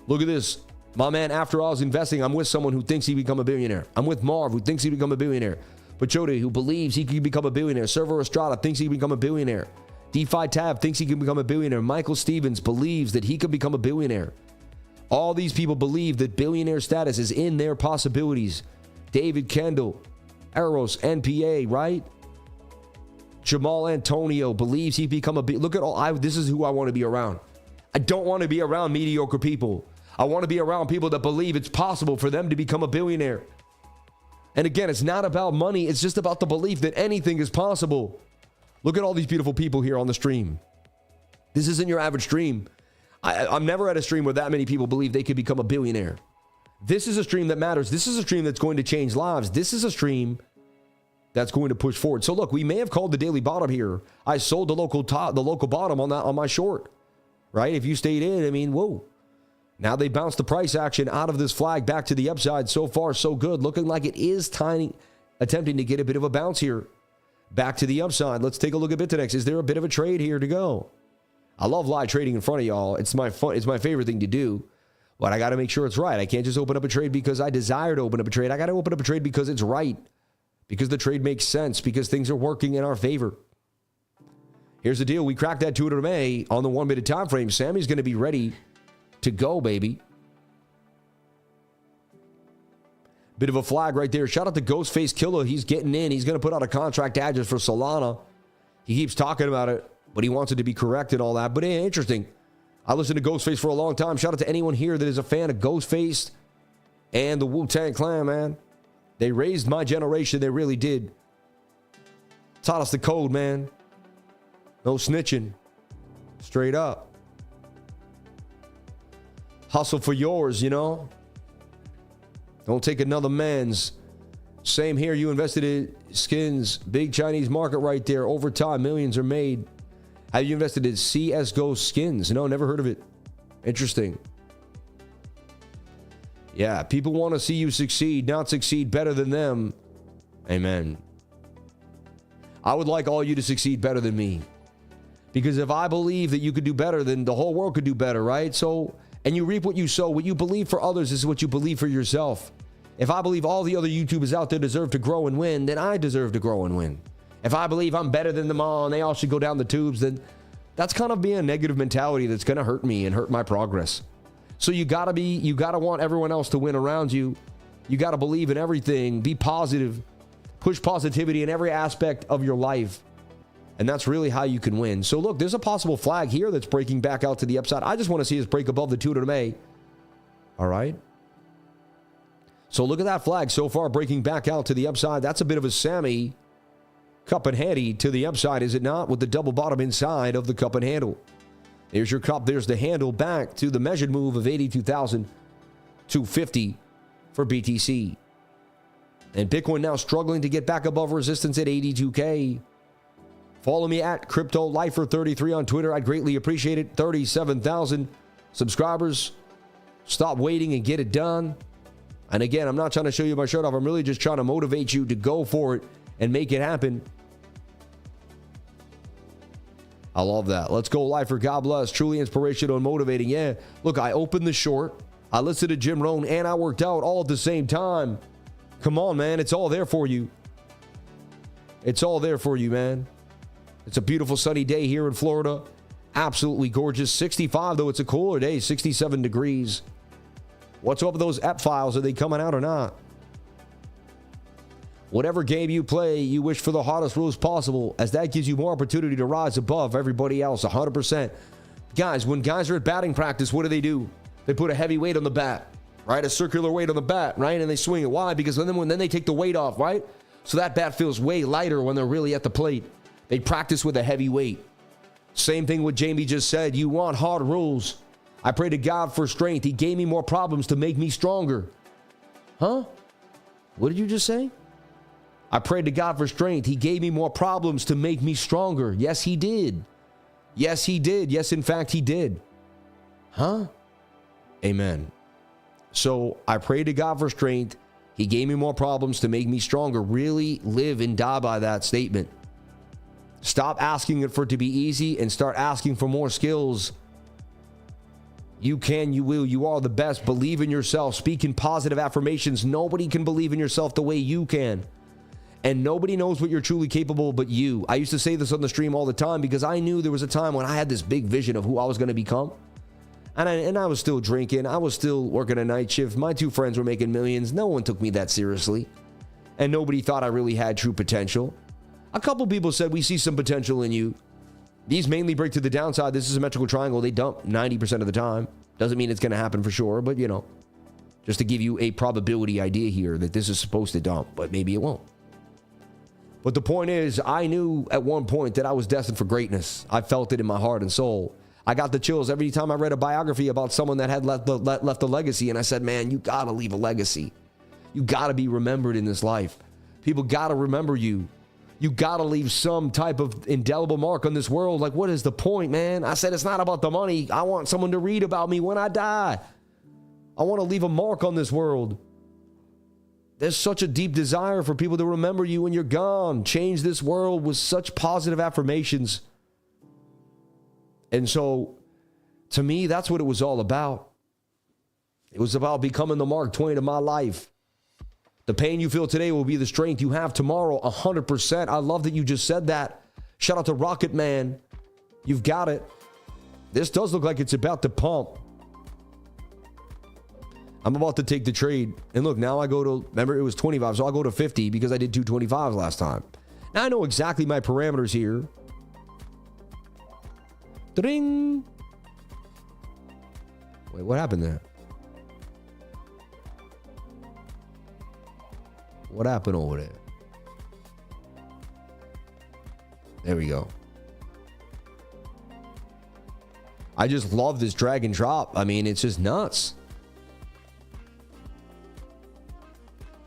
Look at this. My man, after I was investing, I'm with someone who thinks he become a billionaire. I'm with Marv, who thinks he become a billionaire. Pachote, who believes he can become a billionaire. Server Estrada thinks he can become a billionaire. DeFi Tab thinks he can become a billionaire. Michael Stevens believes that he can become a billionaire. All these people believe that billionaire status is in their possibilities. David Kendall, Eros, NPA, right? Jamal Antonio believes he become a look at all. This is who I want to be around. I don't want to be around mediocre people. I want to be around people that believe it's possible for them to become a billionaire. And again, it's not about money. It's just about the belief that anything is possible. Look at all these beautiful people here on the stream. This isn't your average stream. I'm never at a stream where that many people believe they could become a billionaire. This is a stream that matters. This is a stream that's going to change lives. This is a stream that's going to push forward. So look, we may have called the daily bottom here. I sold the local bottom on my short, right? If you stayed in, I mean, whoa. Now they bounced the price action out of this flag back to the upside. So far, so good. Looking like it is attempting to get a bit of a bounce here. Back to the upside. Let's take a look at BITUNIX. Is there a bit of a trade here to go? I love live trading in front of y'all. It's my favorite thing to do. But I got to make sure it's right. I can't just open up a trade because I desire to open up a trade. I got to open up a trade because it's right. Because the trade makes sense. Because things are working in our favor. Here's the deal. We cracked that 200 MA on the 1 minute time frame. Sammy's going to be ready to go, baby. Bit of a flag right there. Shout out to Ghostface Killer. He's getting in. He's going to put out a contract address for Solana. He keeps talking about it, but he wants it to be correct and all that. But interesting. I listened to Ghostface for a long time. Shout out to anyone here that is a fan of Ghostface and the Wu-Tang Clan, man. They raised my generation. They really did. Taught us the code, man. No snitching. Straight up. Hustle for yours, you know. Don't take another man's. Same here. You invested in skins. Big Chinese market right there. Over time, millions are made. Have you invested in CSGO skins? No, never heard of it. Interesting. Yeah, people want to see you succeed, not succeed better than them. Amen. I would like all you to succeed better than me. Because if I believe that you could do better, then the whole world could do better, right? So, and you reap what you sow. What you believe for others is what you believe for yourself. If I believe all the other YouTubers out there deserve to grow and win, then I deserve to grow and win. If I believe I'm better than them all and they all should go down the tubes, then that's kind of being a negative mentality that's going to hurt me and hurt my progress. So you got to want everyone else to win around you. You got to believe in everything, be positive, push positivity in every aspect of your life. And that's really how you can win. So look, there's a possible flag here that's breaking back out to the upside. I just want to see us break above the 200 MA. All right. So look at that flag so far breaking back out to the upside. That's a bit of a Sammy cup and handy to the upside, is it not? With the double bottom inside of the cup and handle. There's your cup. There's the handle back to the measured move of 82,250 for BTC. And Bitcoin now struggling to get back above resistance at 82K. Follow me at CryptoLifer33 on Twitter. I'd greatly appreciate it. 37,000 subscribers. Stop waiting and get it done. And again, I'm not trying to show you my shirt off. I'm really just trying to motivate you to go for it and make it happen. I love that. Let's go, Lifer. God bless. Truly inspirational and motivating. Yeah. Look, I opened the short. I listened to Jim Rohn and I worked out all at the same time. Come on, man. It's all there for you. It's all there for you, man. It's a beautiful sunny day here in Florida. Absolutely gorgeous. 65, though. It's a cooler day. 67 degrees. What's up with those app files? Are they coming out or not? Whatever game you play, you wish for the hardest rules possible, as that gives you more opportunity to rise above everybody else. 100%. Guys, when guys are at batting practice, what do? They put a heavy weight on the bat, right? A circular weight on the bat, right? And they swing it. Why? Because then they take the weight off, right? So that bat feels way lighter when they're really at the plate. They practice with a heavy weight. Same thing what Jamie just said. You want hard rules. I pray to God for strength. He gave me more problems to make me stronger. Huh? What did you just say? I prayed to God for strength. He gave me more problems to make me stronger. Yes, he did. Yes, he did. Yes, in fact, he did. Huh? Amen. So I prayed to God for strength. He gave me more problems to make me stronger. Really live and die by that statement. Stop asking it for it to be easy and start asking for more skills. You can, you will, you are the best. Believe in yourself. Speak in positive affirmations. Nobody can believe in yourself the way you can. And nobody knows what you're truly capable but you. I used to say this on the stream all the time because I knew there was a time when I had this big vision of who I was going to become. And I was still drinking. I was still working a night shift. My two friends were making millions. No one took me that seriously. And nobody thought I really had true potential. A couple people said, we see some potential in you. These mainly break to the downside. This is a symmetrical triangle. They dump 90% of the time. Doesn't mean it's going to happen for sure, but you know, just to give you a probability idea here that this is supposed to dump, but maybe it won't. But the point is, I knew at one point that I was destined for greatness. I felt it in my heart and soul. I got the chills every time I read a biography about someone that had left a legacy. And I said, man, you got to leave a legacy. You got to be remembered in this life. People got to remember you. You got to leave some type of indelible mark on this world. Like, what is the point, man? I said, it's not about the money. I want someone to read about me when I die. I want to leave a mark on this world. There's such a deep desire for people to remember you when you're gone. Change this world with such positive affirmations. And so, to me, that's what it was all about. It was about becoming the Mark Twain of my life. The pain you feel today will be the strength you have tomorrow, 100%. I love that you just said that. Shout out to Rocket Man. You've got it. This does look like it's about to pump. I'm about to take the trade. And look, now I go to, remember it was 25, so I'll go to 50 because I did 225s last time. Now I know exactly my parameters here. Ding. Wait, what happened there? What happened over there? There we go. I just love this drag and drop. I mean, it's just nuts.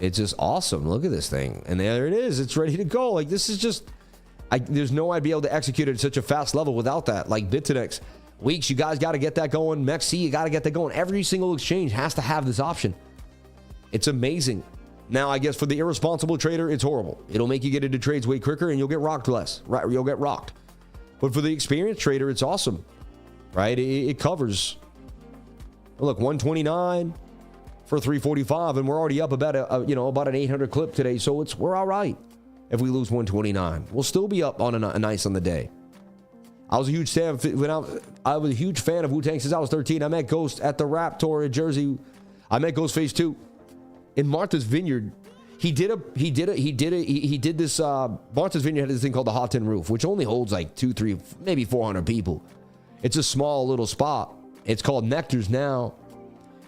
It's just awesome. Look at this thing. And there it is. It's ready to go. Like, this is just... there's no way I'd be able to execute it at such a fast level without that. Like BITUNIX. Weeks, you guys got to get that going. MEXC, you got to get that going. Every single exchange has to have this option. It's amazing. Now, I guess for the irresponsible trader, it's horrible. It'll make you get into trades way quicker and you'll get rocked less. Right? You'll get rocked. But for the experienced trader, it's awesome. Right? It covers. Look, 129 for 345, and we're already up about about an 800 clip today. So we're all right. If we lose 129, we'll still be up on a nice on the day. I was a huge fan I was a huge fan of Wu-Tang since I was 13. I met Ghost at the Rap Tour in Jersey. I met Ghostface too. In Martha's Vineyard, he did this. Martha's Vineyard had this thing called the Hot Tin Roof, which only holds like 200, 300, maybe 400 people. It's a small little spot. It's called Nectar's now,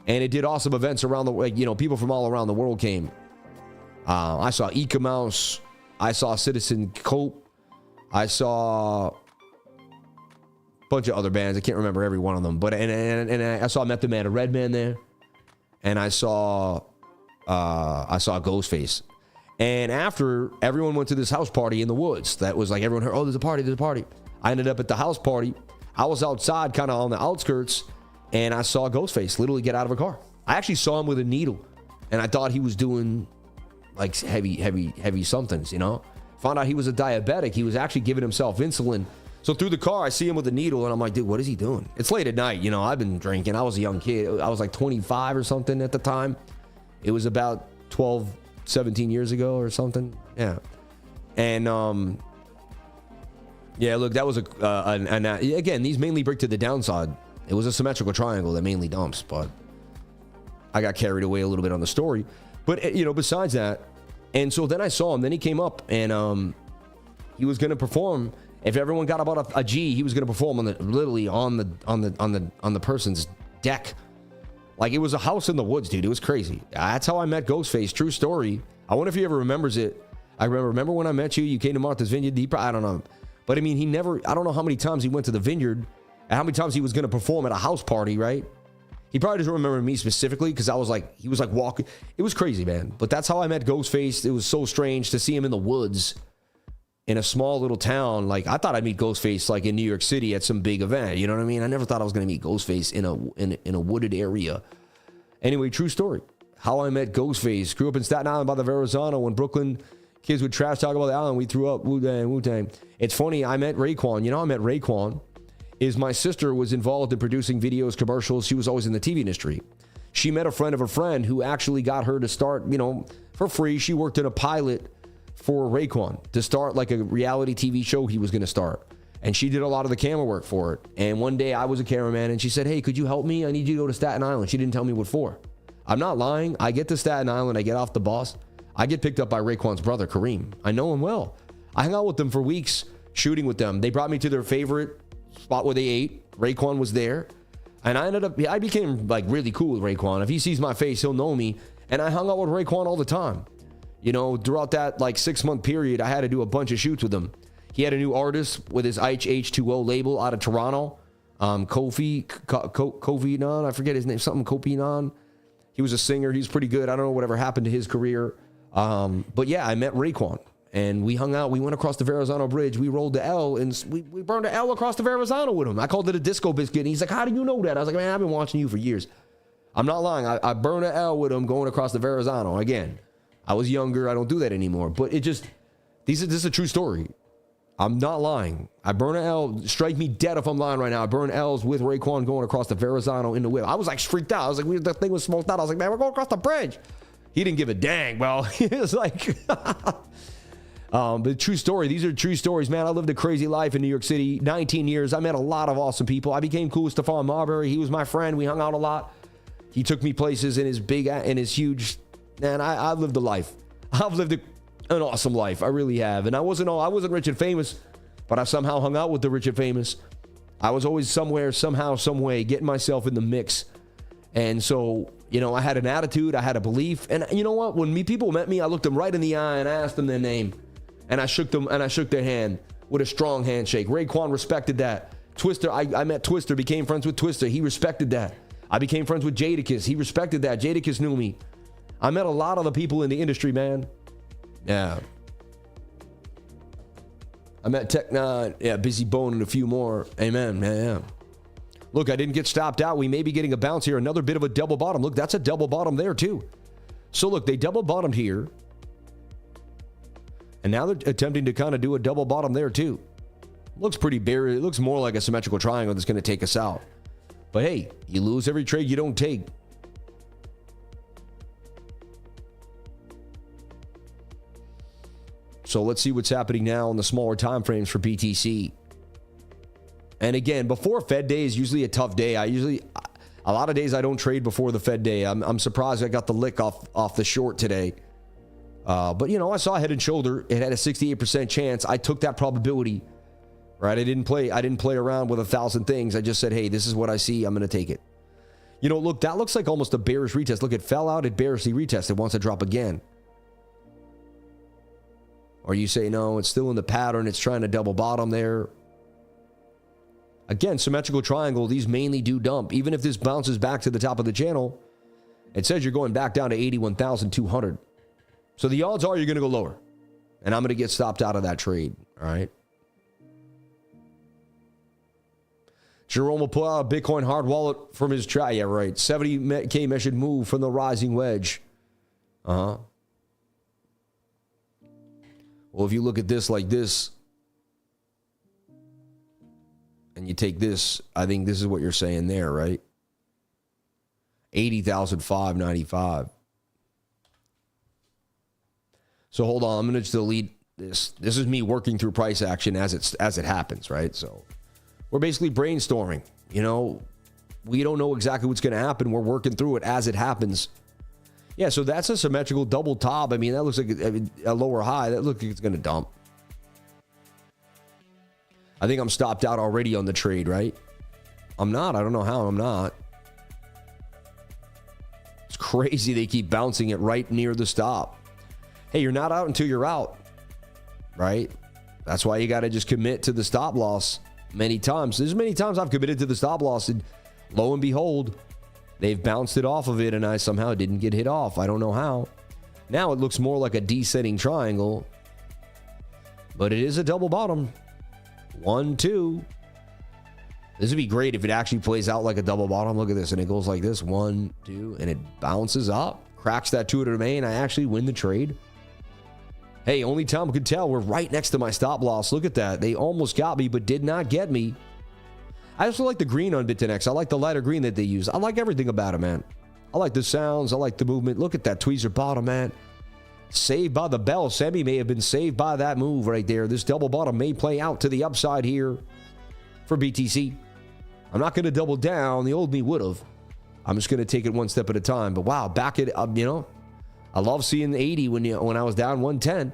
and it did awesome events around the way. People from all around the world came. I saw Eka Mouse. I saw Citizen Cope. I saw a bunch of other bands. I can't remember every one of them, but and I saw Method Man and Redman there, and I saw Ghostface. And after, everyone went to this house party in the woods. That was like everyone heard, oh, there's a party. I ended up at the house party. I was outside, kind of on the outskirts, and I saw Ghostface literally get out of a car. I actually saw him with a needle, and I thought he was doing like heavy somethings, Found out he was a diabetic. He was actually giving himself insulin. So through the car, I see him with a needle, and I'm like, dude, what is he doing? It's late at night. I've been drinking. I was a young kid. I was like 25 or something at the time. It was about 12, 17 years ago or something. Yeah. And, yeah, look, that was again, these mainly break to the downside. It was a symmetrical triangle that mainly dumps, but I got carried away a little bit on the story. But, besides that, And so then I saw him. Then he came up and he was going to perform. If everyone got about a G, he was going to perform literally on the person's deck. Like, it was a house in the woods, dude. It was crazy. That's how I met Ghostface. True story. I wonder if he ever remembers it. I remember when I met you. You came to Martha's Vineyard. I don't know. But I mean, I don't know how many times he went to the vineyard and how many times he was going to perform at a house party, right? He probably doesn't remember me specifically because he was like walking. It was crazy, man. But that's how I met Ghostface. It was so strange to see him in the woods in a small little town. Like, I thought I'd meet Ghostface like in New York City at some big event. You know what I mean? I never thought I was going to meet Ghostface in a wooded area. Anyway, true story. How I met Ghostface. Grew up in Staten Island by the Verrazano. When Brooklyn kids would trash talk about the island, we threw up Wu-Tang. It's funny, I met Raekwon. You know, I met Raekwon. My sister was involved in producing videos, commercials. She was always in the TV industry. She met a friend of a friend who actually got her to start, you know, for free. She worked in a pilot for Raekwon to start like a reality TV show he was going to start. And she did a lot of the camera work for it. And one day I was a cameraman and she said, hey, could you help me? I need you to go to Staten Island. She didn't tell me what for. I'm not lying. I get to Staten Island. I get off the bus. I get picked up by Raekwon's brother, Kareem. I know him well. I hung out with them for weeks, shooting with them. They brought me to their favorite spot where they ate. Raekwon was there. And I became like really cool with Raekwon. If he sees my face, he'll know me. And I hung out with Raekwon all the time. You know, throughout that like 6-month period, I had to do a bunch of shoots with him. He had a new artist with his H2O label out of Toronto. Kofi Nan, I forget his name, something Kofi Nan. He was a singer. He's pretty good. I don't know whatever happened to his career. But yeah, I met Raekwon and we hung out. We went across the Verrazano Bridge. We rolled the L and we burned the L across the Verrazano with him. I called it a disco biscuit. And he's like, how do you know that? I was like, man, I've been watching you for years. I'm not lying. I burned an L with him going across the Verrazano. Again, I was younger. I don't do that anymore. But this is a true story. I'm not lying. I burn an L. Strike me dead if I'm lying right now. I burn L's with Raekwon going across the Verrazano in the whip. I was like freaked out. I was like, the thing was smoked out. I was like, man, we're going across the bridge. He didn't give a dang. Well, he was like, but true story. These are true stories, man. I lived a crazy life in New York City, 19 years. I met a lot of awesome people. I became cool with Stephon Marbury. He was my friend. We hung out a lot. He took me places in his huge, man, I lived a life. I've lived an awesome life. I really have. And I wasn't rich and famous, but I somehow hung out with the rich and famous. I was always somewhere, somehow, some way, getting myself in the mix. And so, you know, I had an attitude, I had a belief. And you know what? When people met me, I looked them right in the eye and I asked them their name. And I shook their hand with a strong handshake. Raekwon respected that. Twister, I met Twister, became friends with Twister. He respected that. I became friends with Jadakiss. He respected that. Jadakiss knew me. I met a lot of the people in the industry, man. Yeah. I met Tech Nine. Yeah, Busy Bone and a few more. Amen. Yeah. Look, I didn't get stopped out. We may be getting a bounce here. Another bit of a double bottom. Look, that's a double bottom there too. So look, they double bottomed here. And now they're attempting to kind of do a double bottom there too. Looks pretty bare. It looks more like a symmetrical triangle that's going to take us out. But hey, you lose every trade you don't take. So let's see what's happening now in the smaller time frames for BTC. And again, before Fed day is usually a tough day. A lot of days I don't trade before the Fed day. I'm surprised I got the lick off the short today. But you know, I saw head and shoulder. It had a 68% chance. I took that probability, right? I didn't play around with 1,000 things. I just said, hey, this is what I see. I'm going to take it. You know, look, that looks like almost a bearish retest. Look, it fell out. It bearishly retested. Wants to drop again. Or you say, no, it's still in the pattern. It's trying to double bottom there. Again, symmetrical triangle, these mainly do dump. Even if this bounces back to the top of the channel, it says you're going back down to 81,200. So the odds are you're going to go lower. And I'm going to get stopped out of that trade. All right. Jerome will pull out a Bitcoin hard wallet from his try. Yeah, right. 70K measured move from the rising wedge. Uh-huh. Well, if you look at this like this, and you take this, I think this is what you're saying there, right? 80,595. So hold on, I'm going to just delete this. This is me working through price action as it happens, right? So we're basically brainstorming. You know, we don't know exactly what's going to happen. We're working through it as it happens. Yeah, so that's a symmetrical double top. I mean, that looks like a lower high. That looks like it's going to dump. I think I'm stopped out already on the trade, right? I'm not. I don't know how I'm not. It's crazy they keep bouncing it right near the stop. Hey, you're not out until you're out, right? That's why you got to just commit to the stop loss many times. There's many times I've committed to the stop loss, and lo and behold, they've bounced it off of it, and I somehow didn't get hit off. I don't know how. Now it looks more like a descending triangle, but it is a double bottom. 1, 2. This would be great if it actually plays out like a double bottom. Look at this, and it goes like this. 1, 2, and it bounces up, cracks that 2 to the main. I actually win the trade. Hey, only Tom could tell we're right next to my stop loss. Look at that. They almost got me, but did not get me. I also like the green on BITUNIX. I like the lighter green that they use. I like everything about it, man. I like the sounds. I like the movement. Look at that tweezer bottom, man. Saved by the bell. Semi may have been saved by that move right there. This double bottom may play out to the upside here for BTC. I'm not going to double down. The old me would have. I'm just going to take it one step at a time. But wow, back it up, you know. I love seeing the 80 when I was down 110.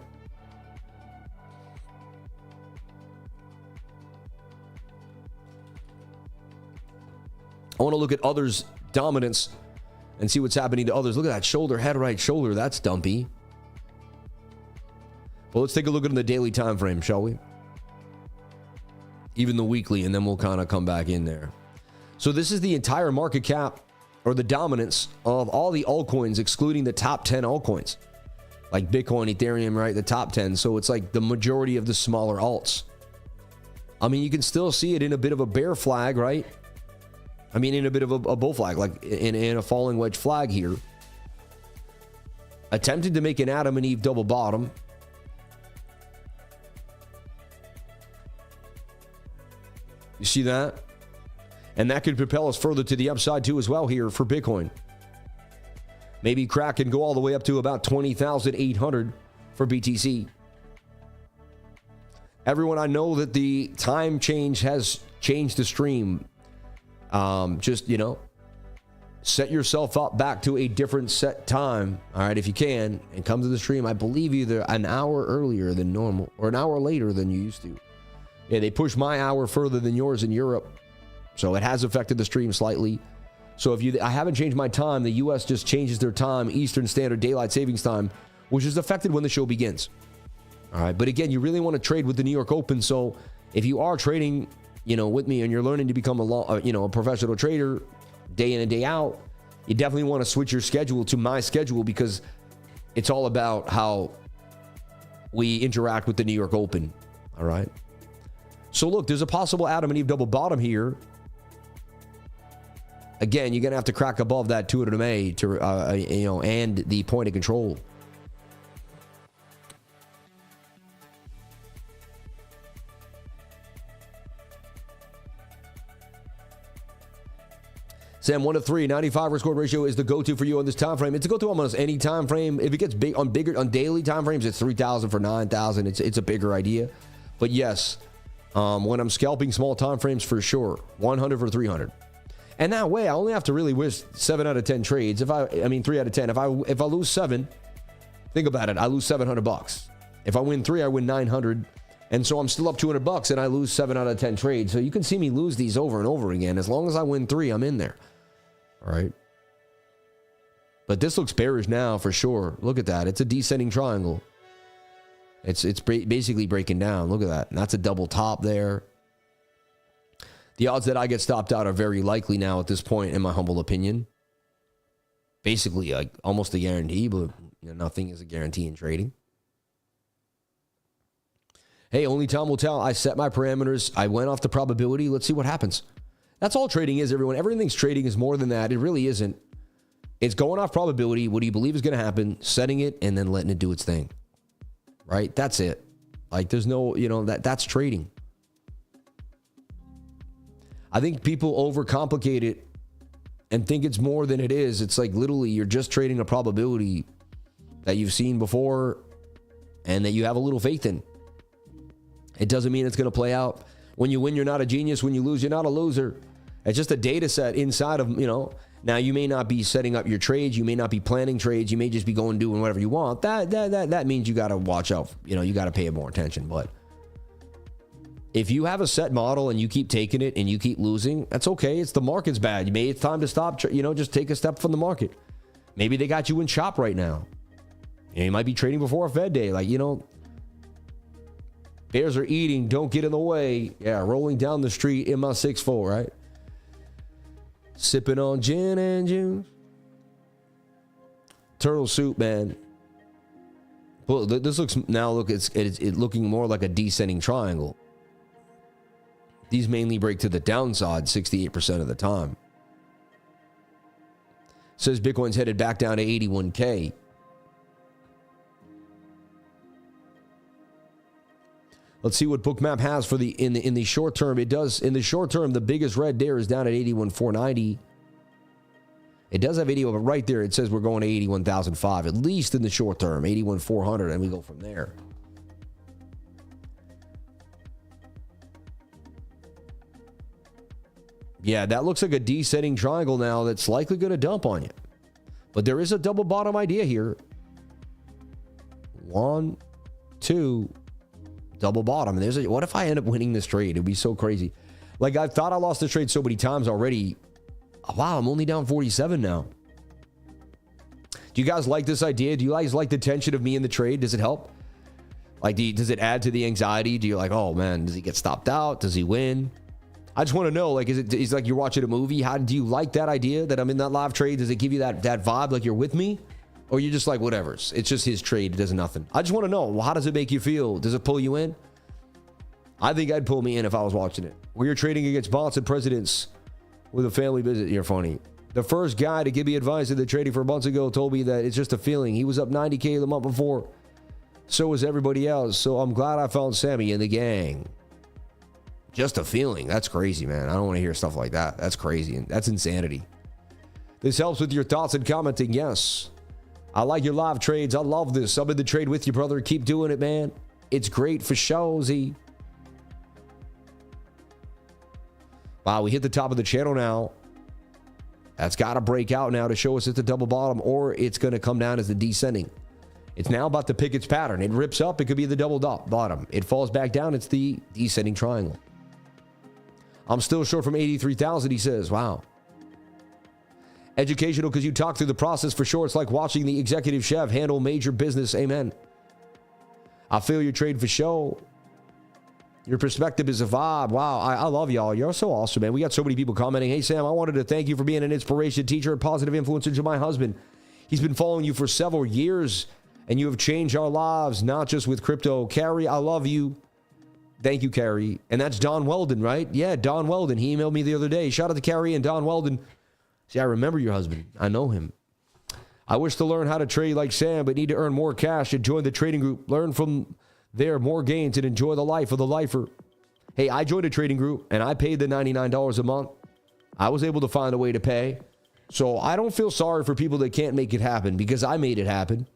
I want to look at others' dominance and see what's happening to others. Look at that shoulder, head, right shoulder. That's dumpy. Well, let's take a look at the daily time frame, shall we? Even the weekly, and then we'll kind of come back in there. So this is the entire market cap, or the dominance of all the altcoins, excluding the top 10 altcoins, like Bitcoin, Ethereum, right? The top 10. So it's like the majority of the smaller alts. I mean, you can still see it in a bit of a bear flag, right? I mean, in a bit of a bull flag, like in a falling wedge flag here. Attempted to make an Adam and Eve double bottom. You see that? And that could propel us further to the upside too as well here for Bitcoin. Maybe crack and go all the way up to about 20,800 for BTC. Everyone, I know that the time change has changed the stream. Just, you know, set yourself up back to a different set time, all right, if you can, and come to the stream. I believe either an hour earlier than normal or an hour later than you used to. Yeah, they push my hour further than yours in Europe. So it has affected the stream slightly. So if I haven't changed my time, the US just changes their time, Eastern Standard Daylight Savings Time, which is affected when the show begins. All right. But again, you really want to trade with the New York Open. So if you are trading, you know, with me and you're learning to become a professional trader day in and day out, you definitely want to switch your schedule to my schedule, because it's all about how we interact with the New York Open. All right. So look, there's a possible Adam and Eve double bottom here. Again, you're going to have to crack above that 200 MA to, and the point of control. Sam, 1 to 3, 95 risk reward ratio is the go-to for you on this time frame. It's a go-to almost any time frame. If it gets big on daily time frames, it's 3,000 for 9,000. It's a bigger idea. But yes, when I'm scalping small time frames, for sure, 100 for 300. And that way, I only have to really wish 7 out of 10 trades. 3 out of 10. If I lose 7, think about it. I lose $700. If I win 3, I win 900. And so I'm still up $200 and I lose 7 out of 10 trades. So you can see me lose these over and over again. As long as I win 3, I'm in there. All right. But this looks bearish now for sure. Look at that. It's a descending triangle. It's basically breaking down. Look at that. And that's a double top there. The odds that I get stopped out are very likely now at this point, in my humble opinion. Basically, like almost a guarantee, but nothing is a guarantee in trading. Hey, only time will tell. I set my parameters. I went off the probability. Let's see what happens. That's all trading is, everyone. Everything's trading is more than that. It really isn't. It's going off probability. What do you believe is going to happen? Setting it and then letting it do its thing. Right? That's it. Like there's no, that's trading. I think people overcomplicate it and think it's more than it is. It's like literally you're just trading a probability that you've seen before and that you have a little faith in. It doesn't mean it's going to play out. When you win, you're not a genius. When you lose, you're not a loser. It's just a data set inside of, Now, you may not be setting up your trades. You may not be planning trades. You may just be going doing whatever you want. That means you got to watch out. You got to pay more attention. But if you have a set model and you keep taking it and you keep losing, that's okay. It's the market's bad. Maybe it's time to stop. Just take a step from the market. Maybe they got you in chop right now. You might be trading before a Fed day. Bears are eating. Don't get in the way. Yeah, rolling down the street in my 6'4", right? Sipping on gin and juice. Turtle soup, man. Well, this looks now. Look, it's looking more like a descending triangle. These mainly break to the downside 68% of the time. Says Bitcoin's headed back down to 81K. Let's see what BOOKMAP has for in the short term. It does in the short term. The biggest red there is down at 81,490. It does have video, but right there it says we're going to 81,005 at least in the short term, 81,400, and we go from there. Yeah, that looks like a descending triangle now that's likely going to dump on you. But there is a double bottom idea here. 1, 2. Double bottom. And what if I end up winning this trade? It'd be so crazy. I thought I lost the trade so many times already. Wow, I'm only down 47 now. Do you guys like this idea? Do you guys like the tension of me in the trade? Does it help? Does it add to the anxiety? Do you oh man, does he get stopped out? Does he win? I just want to know, is it like you're watching a movie? How do you like that idea that I'm in that live trade? Does it give you that vibe like you're with me? Or you're just whatever. It's just his trade. It does nothing. I just want to know, how does it make you feel? Does it pull you in? I think I'd pull me in if I was watching it. Where you're trading against bots and presidents with a family visit. You're funny. The first guy to give me advice in the trading for months ago told me that it's just a feeling. He was up 90K the month before. So was everybody else. So I'm glad I found Sammy in the gang. Just a feeling. That's crazy, man. I don't want to hear stuff like that. That's crazy. That's insanity. This helps with your thoughts and commenting. Yes. I like your live trades. I love this. I'm in the trade with you, brother. Keep doing it, man. It's great for showsy. Wow, we hit the top of the channel now. That's got to break out now to show us it's a double bottom, or it's going to come down as the descending. It's now about to pick its pattern. It rips up. It could be the double bottom. It falls back down. It's the descending triangle. I'm still short from 83,000, he says. Wow. Educational because you talk through the process for sure. It's like watching the executive chef handle major business. Amen. I feel your trade for show. Your perspective is a vibe. Wow. I love y'all. You're so awesome, man. We got so many people commenting. Hey, Sam, I wanted to thank you for being an inspiration, teacher, and positive influencer to my husband. He's been following you for several years, and you have changed our lives, not just with crypto. Carrie, I love you. Thank you, Carrie. And that's Don Weldon, right? Yeah, Don Weldon. He emailed me the other day. Shout out to Carrie and Don Weldon. See, I remember your husband. I know him. I wish to learn how to trade like Sam, but need to earn more cash and join the trading group. Learn from there more gains and enjoy the life of the lifer. Hey, I joined a trading group and I paid the $99 a month. I was able to find a way to pay. So I don't feel sorry for people that can't make it happen because I made it happen.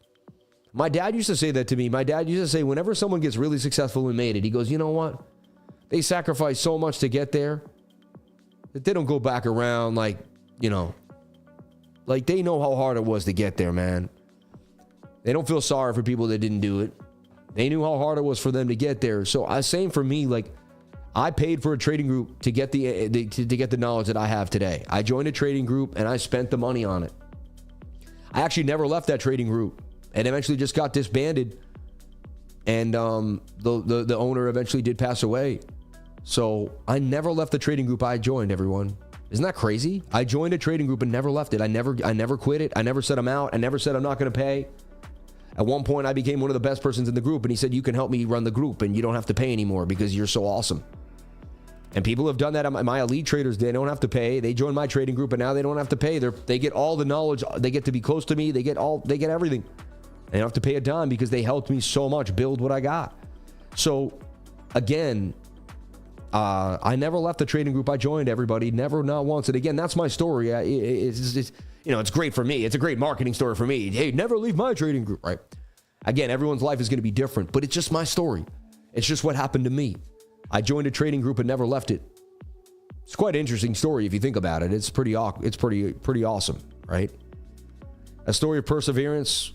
My dad used to say that to me. My dad used to say whenever someone gets really successful and made it, he goes, you know what? They sacrifice so much to get there that they don't go back around like they know how hard it was to get there, man. They don't feel sorry for people that didn't do it. They knew how hard it was for them to get there. So I same for me, I paid for a trading group to get the knowledge that I have today. I joined a trading group and I spent the money on it. I actually never left that trading group and eventually just got disbanded. And the owner eventually did pass away. So I never left the trading group I joined, everyone. Isn't that crazy? I joined a trading group and never left it. I never quit it. I never said I'm out. I never said I'm not going to pay. At one point, I became one of the best persons in the group, and he said, you can help me run the group, and you don't have to pay anymore because you're so awesome. And people have done that. My elite traders, they don't have to pay. They joined my trading group, and now they don't have to pay. They get all the knowledge. They get to be close to me. They get everything. They don't have to pay a dime because they helped me so much build what I got. So, again, I never left the trading group I joined, everybody. Never, not once. And again, that's my story. It's great for me. It's a great marketing story for me. Hey, never leave my trading group, right? Again, everyone's life is going to be different, but it's just my story. It's just what happened to me. I joined a trading group and never left it. It's quite an interesting story if you think about it. It's pretty awesome, right? A story of perseverance.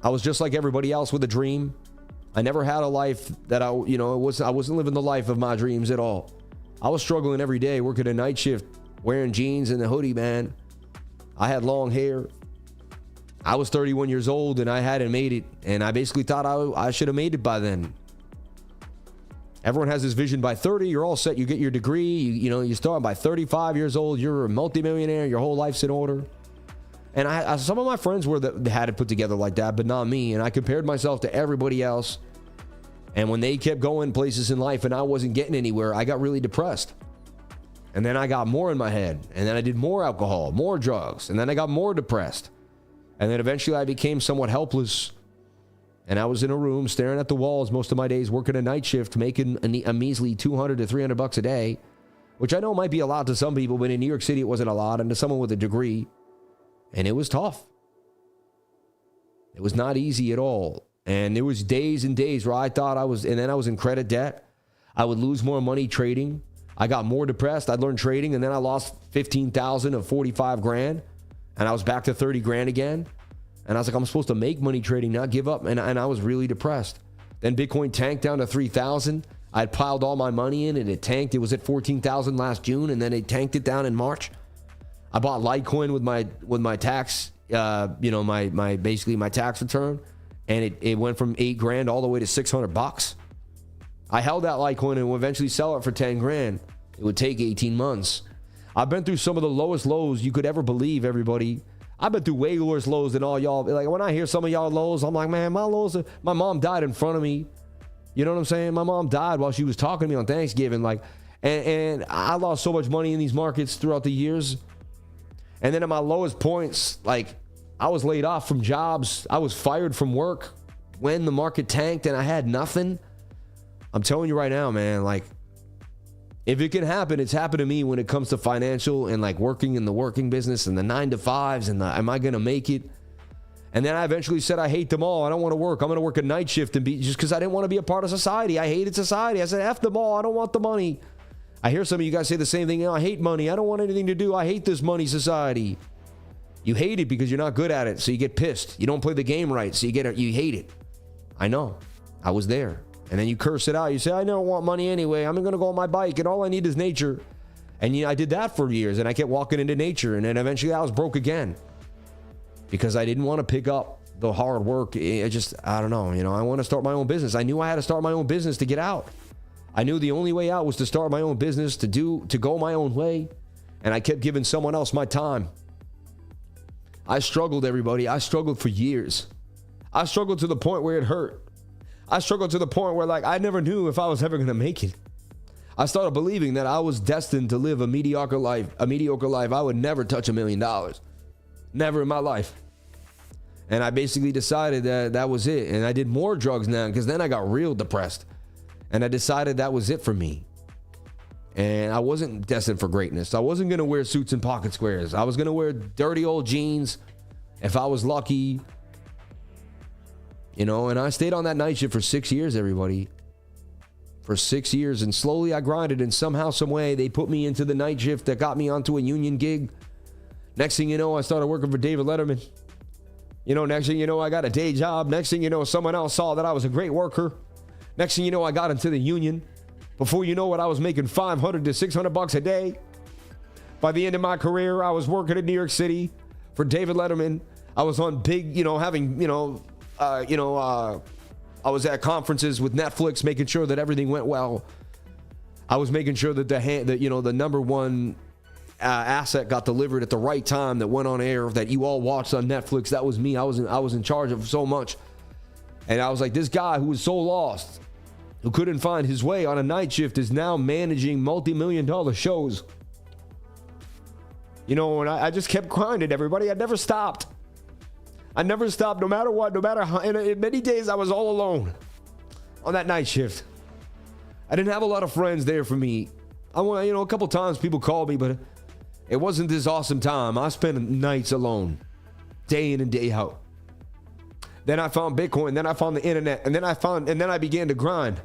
I was just like everybody else with a dream. I never had a life that I wasn't living the life of my dreams at all. I was struggling every day, working a night shift, wearing jeans and a hoodie, man. I had long hair. I was 31 years old and I hadn't made it. And I basically thought I should have made it by then. Everyone has this vision by 30, you're all set. You get your degree, you start by 35 years old, you're a multimillionaire, your whole life's in order. And some of my friends they had it put together like that, but not me. And I compared myself to everybody else. And when they kept going places in life and I wasn't getting anywhere, I got really depressed. And then I got more in my head. And then I did more alcohol, more drugs. And then I got more depressed. And then eventually I became somewhat helpless. And I was in a room staring at the walls most of my days, working a night shift, making a measly $200 to $300 a day, which I know might be a lot to some people, but in New York City, it wasn't a lot. And to someone with a degree, and it was tough. It was not easy at all. And there was days and days where I thought and then I was in credit debt. I would lose more money trading. I got more depressed. I learned trading, and then I lost 15,000 of 45 grand, and I was back to 30 grand again. And I was like, I'm supposed to make money trading, not give up. And I was really depressed. Then Bitcoin tanked down to 3,000. I had piled all my money in and it tanked. It was at 14,000 last June, and then it tanked it down in March. I bought Litecoin with my tax, my tax return, and it went from 8 grand all the way to $600. I held that Litecoin and would eventually sell it for 10 grand. It would take 18 months. I've been through some of the lowest lows you could ever believe, everybody. I've been through way worse lows than all y'all. Like, when I hear some of y'all lows, I'm like, man, my mom died in front of me. You know what I'm saying? My mom died while she was talking to me on Thanksgiving. Like, and I lost so much money in these markets throughout the years. And then at my lowest points, like, I was laid off from jobs. I was fired from work when the market tanked and I had nothing. I'm telling you right now, man, like, if it can happen, it's happened to me when it comes to financial and like working in the working business and the 9-to-5s and am I going to make it? And then I eventually said, I hate them all. I don't want to work. I'm going to work a night shift and be just because I didn't want to be a part of society. I hated society. I said, F them all. I don't want the money. I hear some of you guys say the same thing. I hate money. I don't want anything to do. I hate this money society. You hate it because you're not good at it. So you get pissed. You don't play the game right. So you hate it. I know. I was there. And then you curse it out. You say, I don't want money anyway. I'm going to go on my bike and all I need is nature. And I did that for years and I kept walking into nature. And then eventually I was broke again because I didn't want to pick up the hard work. I don't know. I want to start my own business. I knew I had to start my own business to get out. I knew the only way out was to start my own business, to go my own way. And I kept giving someone else my time. I struggled, everybody. I struggled for years. I struggled to the point where it hurt. I struggled to the point where, like, I never knew if I was ever going to make it. I started believing that I was destined to live a mediocre life. I would never touch $1 million. Never in my life. And I basically decided that was it. And I did more drugs now because then I got real depressed. And I decided that was it for me. And I wasn't destined for greatness. I wasn't going to wear suits and pocket squares. I was going to wear dirty old jeans if I was lucky. And I stayed on that night shift for 6 years, everybody. For 6 years. And slowly I grinded. And somehow, some way, they put me into the night shift that got me onto a union gig. Next thing you know, I started working for David Letterman. Next thing you know, I got a day job. Next thing you know, someone else saw that I was a great worker. Next thing you know, I got into the union. Before you know it, I was making $500 to $600 a day. By the end of my career, I was working in New York City for David Letterman. I was on big, I was at conferences with Netflix, making sure that everything went well. I was making sure that the number one asset got delivered at the right time, that went on air, that you all watched on Netflix. That was me. I was in charge of so much. And I was like, this guy who was so lost, who couldn't find his way on a night shift, is now managing multi-million-dollar shows. And I just kept grinding, everybody. I never stopped. No matter what, no matter how. And many days I was all alone on that night shift. I didn't have a lot of friends there for me. A couple times people called me, but it wasn't this awesome time. I spent nights alone, day in and day out. Then I found Bitcoin. Then I found the internet. And then I began to grind.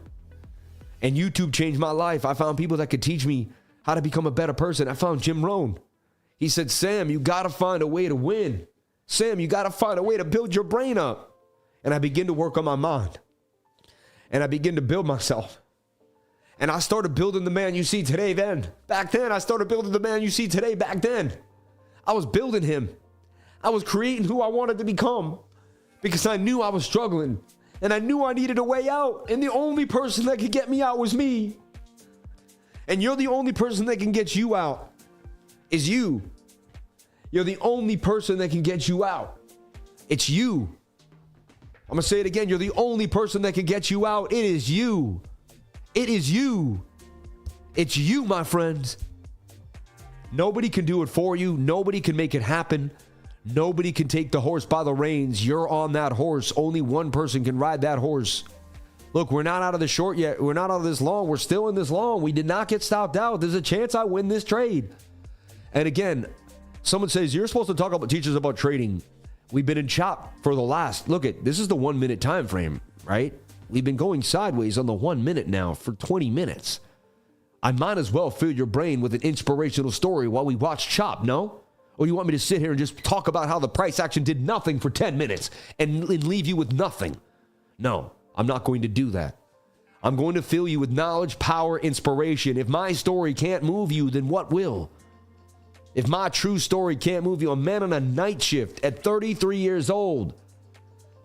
And YouTube changed my life. I found people that could teach me how to become a better person, I found Jim Rohn. He said, Sam, you got to find a way to win. Sam, you got to find a way to build your brain up. And I begin to work on my mind. And I begin to build myself. And I started building the man you see today then. Back then, I started building the man you see today back then. I was building him. I was creating who I wanted to become because I knew I was struggling. And I knew I needed a way out. And the only person that could get me out was me. And you're the only person that can get you out is you. You're the only person that can get you out. It's you. I'm going to say it again. You're the only person that can get you out. It is you. It is you. It's you, my friends. Nobody can do it for you. Nobody can make it happen. Nobody can take the horse by the reins. You're on that horse. Only one person can ride that horse. Look, we're not out of the short yet. We're not out of this long. We're still in this long. We did not get stopped out. There's a chance I win this trade. And again, someone says, you're supposed to talk about teachers about trading. We've been in chop for the last, look at, this is the 1 minute time frame, right? We've been going sideways on the 1 minute now for 20 minutes. I might as well fill your brain with an inspirational story while we watch chop, no? Or you want me to sit here and just talk about how the price action did nothing for 10 minutes and leave you with nothing? No, I'm not going to do that. I'm going to fill you with knowledge, power, inspiration. If my story can't move you, then what will? If my true story can't move you, a man on a night shift at 33 years old,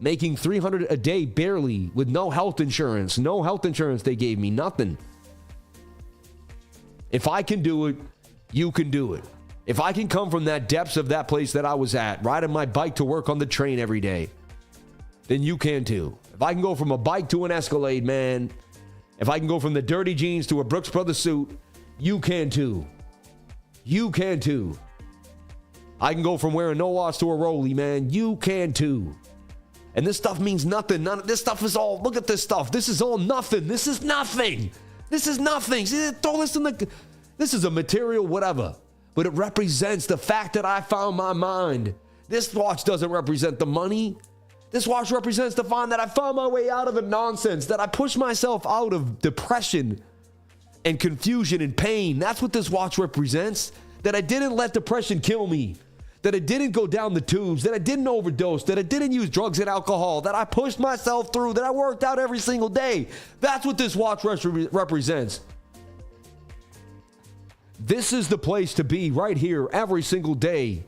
making $300 a day barely with no health insurance they gave me, nothing. If I can do it, you can do it. If I can come from that depths of that place that I was at, riding my bike to work on the train every day, then you can too. If I can go from a bike to an Escalade, man, if I can go from the dirty jeans to a Brooks Brothers suit, you can too. You can too. I can go from wearing no watch to a Rollie, man. You can too. And this stuff means nothing. None of this stuff is all, look at this stuff. This is all nothing. This is nothing. This is nothing. See, throw this in the, this is a material whatever, but it represents the fact that I found my mind. This watch doesn't represent the money. This watch represents the fact that I found my way out of the nonsense, that I pushed myself out of depression and confusion and pain. That's what this watch represents. That I didn't let depression kill me. That I didn't go down the tubes. That I didn't overdose. That I didn't use drugs and alcohol. That I pushed myself through. That I worked out every single day. That's what this watch represents. This is the place to be right here every single day.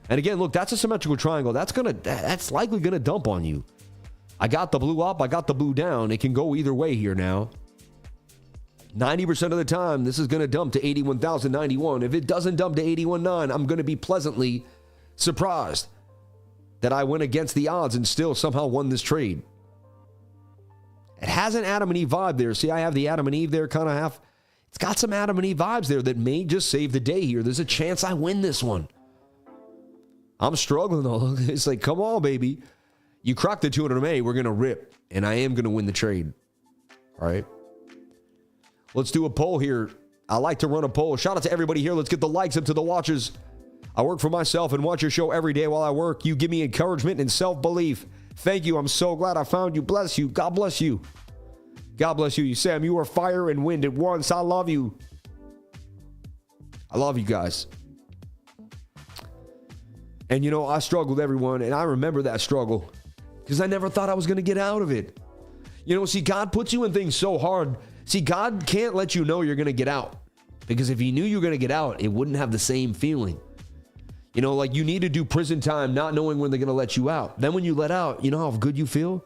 And again, look, that's a symmetrical triangle. That's likely gonna dump on you. I got the blue up. I got the blue down. It can go either way here now. 90% of the time, this is going to dump to 81,091. If it doesn't dump to 81.9, I'm going to be pleasantly surprised that I went against the odds and still somehow won this trade. It has an Adam and Eve vibe there. See, I have the Adam and Eve there kind of half. It's got some Adam and Eve vibes there that may just save the day here. There's a chance I win this one. I'm struggling though. It's like, come on, baby. You cracked the 200 MA, we're going to rip. And I am going to win the trade. All right. Let's do a poll here. I like to run a poll. Shout out to everybody here. Let's get the likes up to the watchers. I work for myself and watch your show every day while I work. You give me encouragement and self-belief. Thank you. I'm so glad I found you. Bless you. God bless you. God bless you. Sam, you are fire and wind at once. I love you. I love you guys. And you know, I struggled, everyone, and I remember that struggle because I never thought I was going to get out of it. You know, see, God puts you in things so hard. See, God can't let you know you're going to get out, because if he knew you were going to get out, it wouldn't have the same feeling. You know, like you need to do prison time not knowing when they're going to let you out. Then when you let out, you know how good you feel?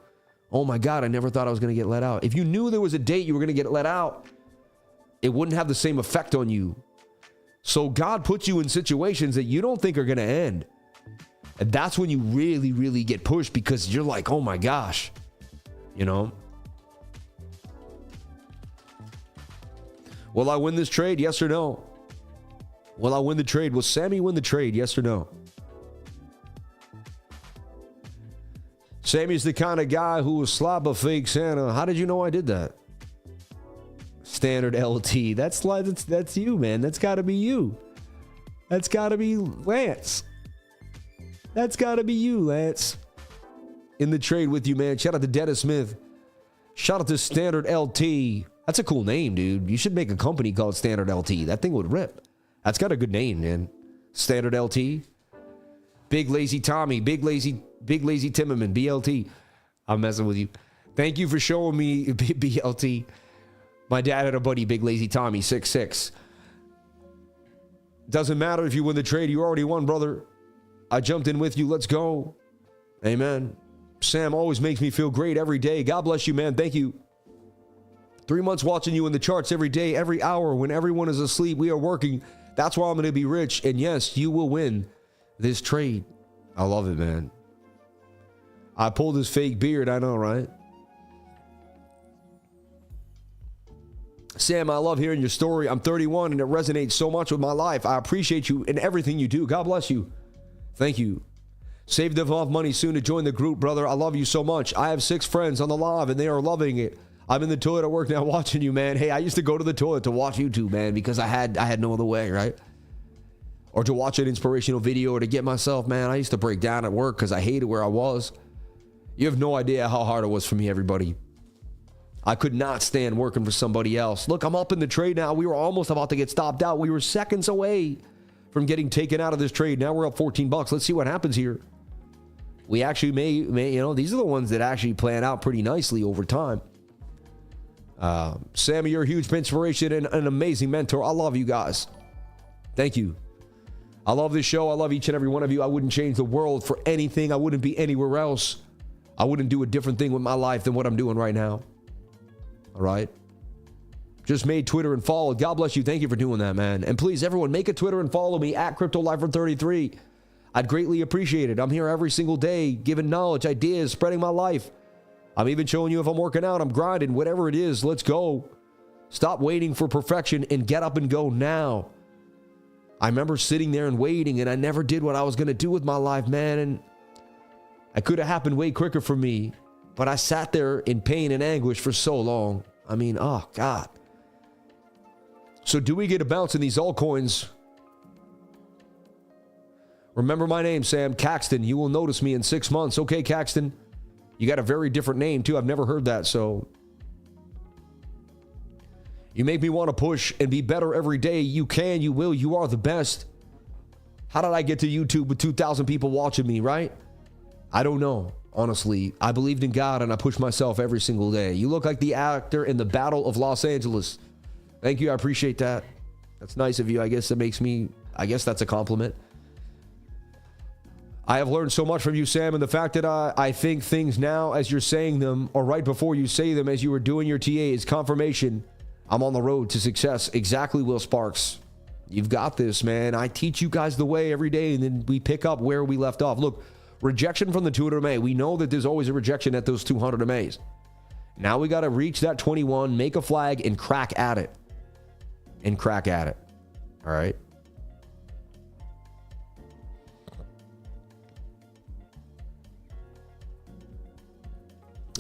Oh my God, I never thought I was going to get let out. If you knew there was a date you were going to get let out, it wouldn't have the same effect on you. So God puts you in situations that you don't think are going to end. And that's when you really, really get pushed, because you're like, oh my gosh, you know? Will I win this trade? Yes or no? Will I win the trade? Will Sammy win the trade? Yes or no? Sammy's the kind of guy who will slap a fake Santa. How did you know I did that? Standard LT. That's you, man. That's got to be you. That's got to be Lance. That's got to be you, Lance. In the trade with you, man. Shout out to Dennis Smith. Shout out to Standard LT. That's a cool name, dude. You should make a company called Standard LT. That thing would rip. That's got a good name, man. Standard LT. Big Lazy Tommy. Big Lazy Timmerman. BLT. I'm messing with you. Thank you for showing me BLT. My dad had a buddy, Big Lazy Tommy, 6'6". Doesn't matter if you win the trade. You already won, brother. I jumped in with you. Let's go. Amen. Sam always makes me feel great every day. God bless you, man. Thank you. 3 months watching you in the charts every day, every hour. When everyone is asleep, we are working. That's why I'm going to be rich. And yes, you will win this trade. I love it, man. I pulled this fake beard. I know, right? Sam, I love hearing your story. I'm 31 and it resonates so much with my life. I appreciate you and everything you do. God bless you. Thank you. Save enough money soon to join the group, brother. I love you so much. I have 6 friends on the live and they are loving it. I'm in the toilet at work now watching you, man. Hey, I used to go to the toilet to watch YouTube, man, because I had no other way, right? Or to watch an inspirational video or to get myself, man. I used to break down at work because I hated where I was. You have no idea how hard it was for me, everybody. I could not stand working for somebody else. Look, I'm up in the trade now. We were almost about to get stopped out. We were seconds away from getting taken out of this trade. Now we're up 14 bucks. Let's see what happens here. We actually may, you know, these are the ones that actually plan out pretty nicely over time. Sammy, you're a huge inspiration and an amazing mentor. I love you guys. Thank you. I love this show. I love each and every one of you. I wouldn't change the world for anything. I wouldn't be anywhere else. I wouldn't do a different thing with my life than what I'm doing right now. All right. Just made Twitter and followed. God bless you. Thank you for doing that, man. And please, everyone, make a Twitter and follow me at CryptoLifer33. I'd greatly appreciate it. I'm here every single day, giving knowledge, ideas, spreading my life. I'm even showing you if I'm working out, I'm grinding, whatever it is, let's go. Stop waiting for perfection and get up and go now. I remember sitting there and waiting, and I never did what I was going to do with my life, man. And it could have happened way quicker for me, but I sat there in pain and anguish for so long. I mean, oh, God. So do we get a bounce in these altcoins? Remember my name, Sam, Caxton. You will notice me in 6 months. Okay, Caxton. You got a very different name, too. I've never heard that, so. You make me want to push and be better every day. You can, you will, you are the best. How did I get to YouTube with 2,000 people watching me, right? I don't know, honestly. I believed in God and I pushed myself every single day. You look like the actor in the Battle of Los Angeles. Thank you, I appreciate that. That's nice of you. I guess that makes me, I guess that's a compliment. I have learned so much from you, Sam, and the fact that I think things now as you're saying them, or right before you say them as you were doing your TA, is confirmation I'm on the road to success. Exactly, Will Sparks. You've got this, man. I teach you guys the way every day, and then we pick up where we left off. Look, rejection from the 200 MA. We know that there's always a rejection at those 200 MAs. Now we got to reach that 21, make a flag, and crack at it. And crack at it. All right?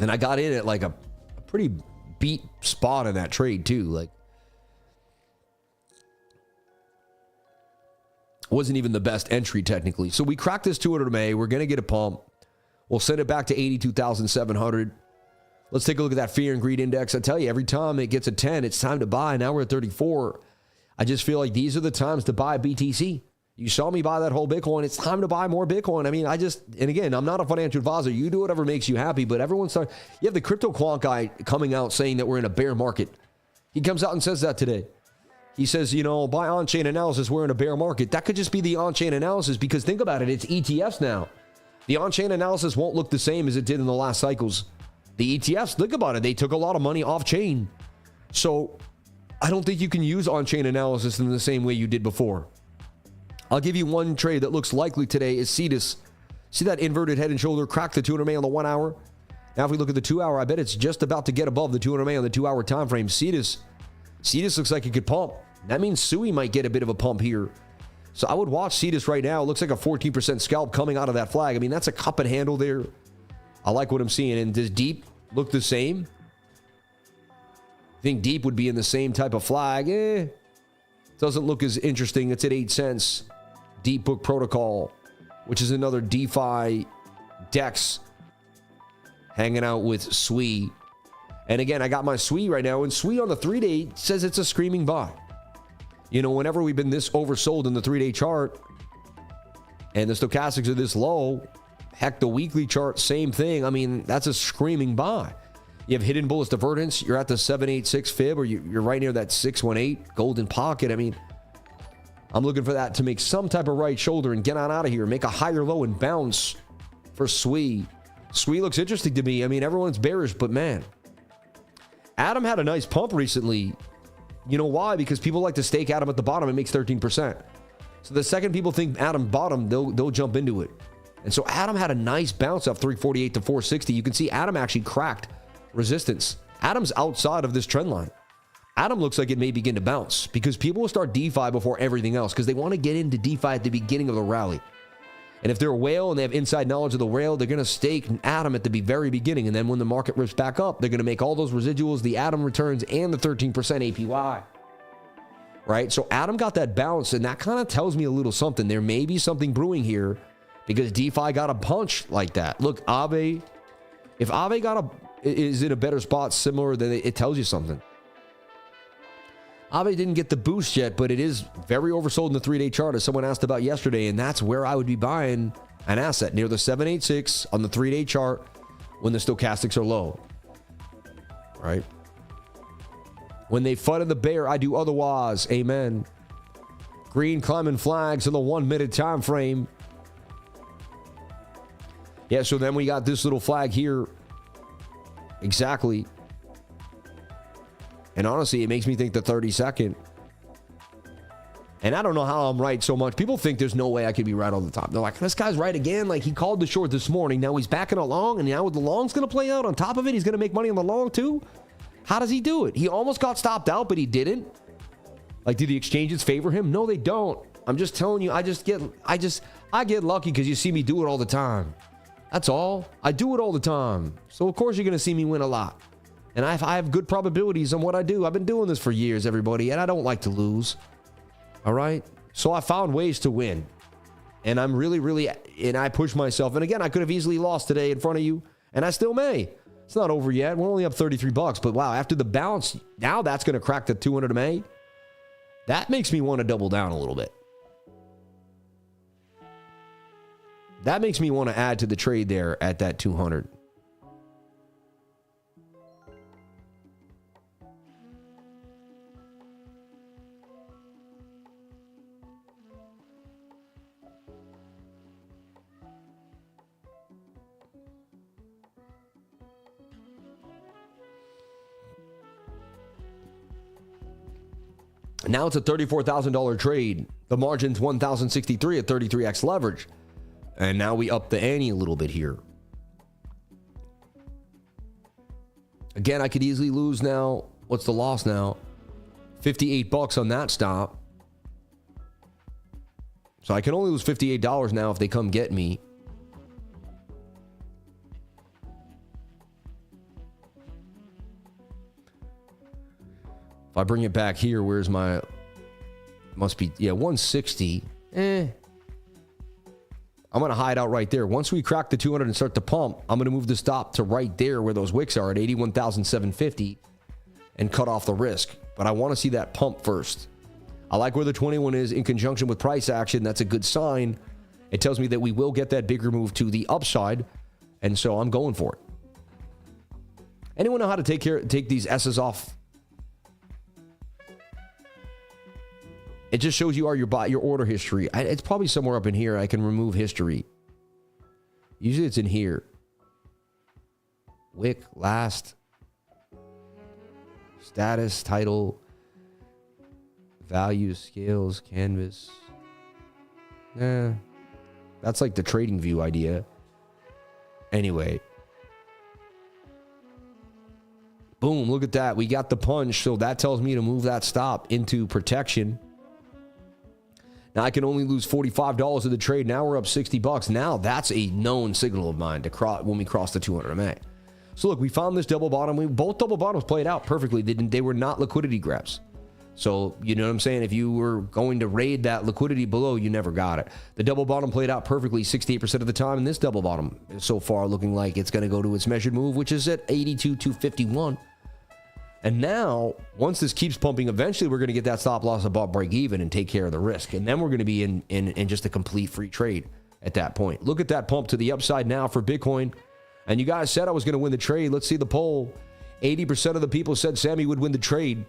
And I got in at like a pretty beat spot in that trade too. Like, wasn't even the best entry technically. So we cracked this 200 MA. We're going to get a pump. We'll send it back to 82,700. Let's take a look at that fear and greed index. I tell you, every time it gets a 10, it's time to buy. Now we're at 34. I just feel like these are the times to buy BTC. You saw me buy that whole Bitcoin. It's time to buy more Bitcoin. I mean, and again, I'm not a financial advisor. You do whatever makes you happy, but everyone's starting. You have the crypto quant guy coming out saying that we're in a bear market. He comes out and says that today. He says, you know, by on-chain analysis, we're in a bear market. That could just be the on-chain analysis because think about it. It's ETFs now. The on-chain analysis won't look the same as it did in the last cycles. The ETFs, think about it. They took a lot of money off-chain. So I don't think you can use on-chain analysis in the same way you did before. I'll give you one trade that looks likely today is Cetus. See that inverted head and shoulder crack the 200 MA on the 1 hour? Now if we look at the 2 hour, I bet it's just about to get above the 200 MA on the 2 hour time frame. Cetus looks like it could pump. That means Sui might get a bit of a pump here. So I would watch Cetus right now. It looks like a 14% scalp coming out of that flag. I mean, that's a cup and handle there. I like what I'm seeing. And does Deep look the same? I think Deep would be in the same type of flag. Doesn't look as interesting. It's at 8 cents. Deep Book Protocol, which is another DeFi DEX hanging out with Sui. And again, I got my SWE right now, and SWE on the 3-day says it's a screaming buy. You know, whenever we've been this oversold in the 3-day chart and the stochastics are this low, heck, the weekly chart, same thing. I mean, that's a screaming buy. You have hidden bullish divergence. You're at the 786 fib, or you're right near that 618 golden pocket. I mean, I'm looking for that to make some type of right shoulder and get on out of here, make a higher low and bounce for SWE. SWE looks interesting to me. I mean, everyone's bearish, but man, Adam had a nice pump recently. You know why? Because people like to stake Adam at the bottom. It makes 13%. So the second people think Adam bottom, they'll jump into it. And so Adam had a nice bounce off 348 to 460. You can see Adam actually cracked resistance. Adam's outside of this trend line. Adam looks like it may begin to bounce because people will start DeFi before everything else because they want to get into DeFi at the beginning of the rally. And if they're a whale and they have inside knowledge of the whale, they're going to stake Adam at the very beginning. And then when the market rips back up, they're going to make all those residuals, the Adam returns, and the 13% APY. Right? So Adam got that bounce, and that kind of tells me a little something. There may be something brewing here because DeFi got a punch like that. Look, AAVE, if AAVE is in a better spot, similar, then it tells you something. AAVE didn't get the boost yet, but it is very oversold in the 3-day chart, as someone asked about yesterday, and that's where I would be buying an asset, near the 786 on the 3-day chart when the stochastics are low. Right? When they FUD in the bear, I do otherwise. Amen. Green climbing flags in the 1-minute time frame. Yeah, so then we got this little flag here. Exactly. And honestly, it makes me think the 30-second. And I don't know how I'm right so much. People think there's no way I could be right all the time. They're like, this guy's right again. Like, he called the short this morning. Now he's backing a long, and now the long's going to play out. On top of it, he's going to make money on the long, too. How does he do it? He almost got stopped out, but he didn't. Like, do the exchanges favor him? No, they don't. I'm just telling you, I get lucky because you see me do it all the time. That's all. I do it all the time. So, of course, you're going to see me win a lot. And I have good probabilities on what I do. I've been doing this for years, everybody, and I don't like to lose. All right? So I found ways to win. And I'm really, and I push myself. And again, I could have easily lost today in front of you, and I still may. It's not over yet. We're only up $33. But wow, after the bounce, now that's going to crack the 200 MA. That makes me want to double down a little bit. That makes me want to add to the trade there at that 200. Now it's a $34,000 trade. The margin's 1,063 at 33x leverage. And now we up the ante a little bit here. Again, I could easily lose now. What's the loss now? $58 on that stop. So I can only lose $58 now if they come get me. If I bring it back here, where's my... Must be... Yeah, 160. I'm going to hide out right there. Once we crack the 200 and start to pump, I'm going to move the stop to right there where those wicks are at 81,750 and cut off the risk. But I want to see that pump first. I like where the 21 is in conjunction with price action. That's a good sign. It tells me that we will get that bigger move to the upside. And so I'm going for it. Anyone know how to take these S's off? It just shows you your order history. It's probably somewhere up in here. I can remove history. Usually it's in here. Wick, last, status, title, values, scales, canvas. That's like the trading view idea. Anyway. Boom, look at that. We got the punch. So that tells me to move that stop into protection. Now I can only lose $45 of the trade. Now we're up $60. Now that's a known signal of mine to when we cross the 200 MA. So look, we found this double bottom. Both double bottoms played out perfectly. They were not liquidity grabs. So you know what I'm saying? If you were going to raid that liquidity below, you never got it. The double bottom played out perfectly 68% of the time. And this double bottom is so far looking like it's going to go to its measured move, which is at 82,251. And now, once this keeps pumping, eventually we're going to get that stop loss above break even and take care of the risk. And then we're going to be in just a complete free trade at that point. Look at that pump to the upside now for Bitcoin. And you guys said I was going to win the trade. Let's see the poll. 80% of the people said Sammy would win the trade.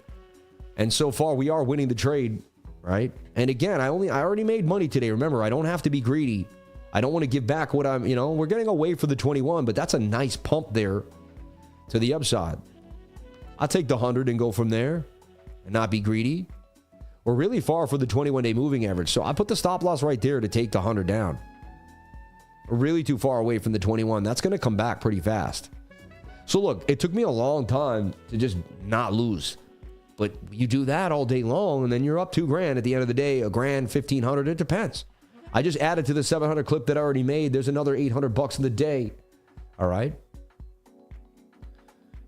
And so far, we are winning the trade, right? And again, I already made money today. Remember, I don't have to be greedy. I don't want to give back what we're getting away for the 21, but that's a nice pump there to the upside. I'll take the 100 and go from there and not be greedy. We're really far for the 21-day moving average. So I put the stop loss right there to take the 100 down. We're really too far away from the 21. That's going to come back pretty fast. So look, it took me a long time to just not lose. But you do that all day long, and then you're up $2,000 at the end of the day, $1,000, $1,500, it depends. I just added to the 700 clip that I already made. There's another $800 in the day. All right.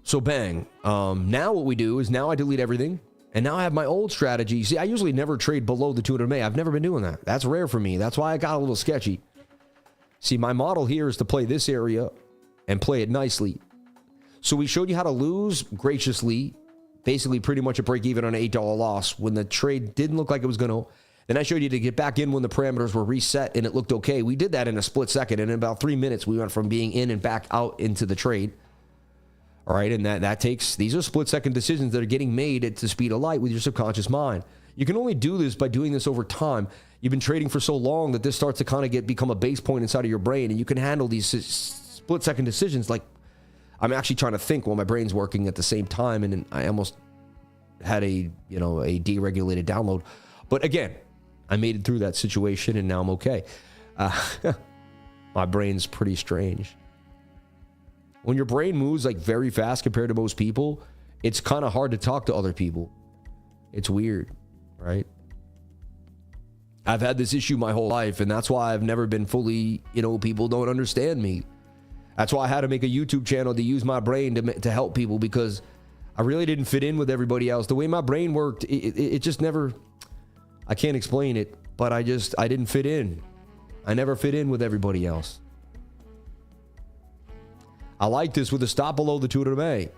So bang. Now what we do is now I delete everything, and now I have my old strategy. See, I usually never trade below the 200 MA. I've never been doing that. That's rare for me. That's why I got a little sketchy. See, my model here is to play this area and play it nicely. So we showed you how to lose graciously, basically pretty much a break even on an $8 loss when the trade didn't look like it was going to. Then I showed you to get back in when the parameters were reset and it looked okay. We did that in a split second, and in about 3 minutes, we went from being in and back out into the trade. All right, and that takes, these are split-second decisions that are getting made at the speed of light with your subconscious mind. You can only do this by doing this over time. You've been trading for so long that this starts to kind of become a base point inside of your brain, and you can handle these split-second decisions. Like, I'm actually trying to think while my brain's working at the same time, and I almost had a deregulated download. But again, I made it through that situation, and now I'm okay. My brain's pretty strange. When your brain moves like very fast compared to most people, it's kind of hard to talk to other people. It's weird, right? I've had this issue my whole life, and that's why I've never been fully, people don't understand me. That's why I had to make a YouTube channel to use my brain to help people, because I really didn't fit in with everybody else. The way my brain worked, it just never, I can't explain it, but I didn't fit in. I never fit in with everybody else. I like this with a stop below the 200 MA.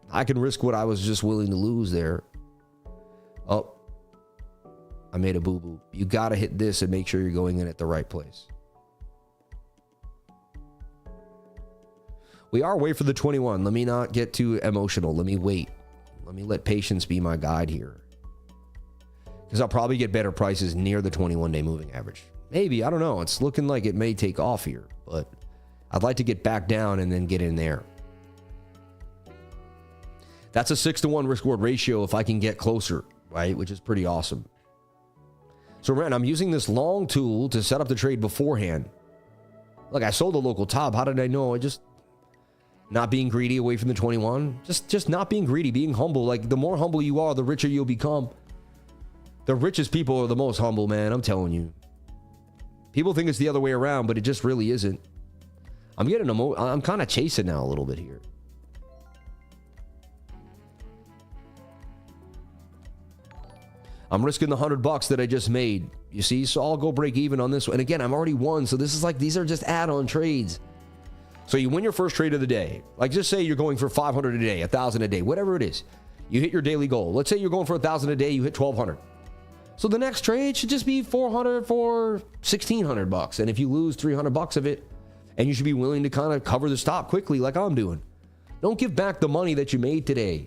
I can risk what I was just willing to lose there. Oh, I made a boo-boo. You got to hit this and make sure you're going in at the right place. We are way for the 21. Let me not get too emotional. Let me wait. Let me let patience be my guide here. Because I'll probably get better prices near the 21-day moving average. Maybe, I don't know. It's looking like it may take off here, but I'd like to get back down and then get in there. That's a 6-to-1 risk-reward ratio if I can get closer, right? Which is pretty awesome. So, Ren, I'm using this long tool to set up the trade beforehand. Look, I sold the local top. How did I know? I just not being greedy away from the 21. Just not being greedy, being humble. Like, the more humble you are, the richer you'll become. The richest people are the most humble, man. I'm telling you. People think it's the other way around, but it just really isn't. I'm getting I'm kind of chasing now a little bit here. I'm risking the $100 that I just made. You see, so I'll go break even on this one. And again, I'm already won, so this is like, these are just add-on trades. So you win your first trade of the day. Like, just say you're going for 500 a day, 1,000 a day, whatever it is. You hit your daily goal. Let's say you're going for 1,000 a day, you hit 1,200. So the next trade should just be 400 for $1,600. And if you lose $300 of it, and you should be willing to kind of cover the stop quickly like I'm doing. Don't give back the money that you made today.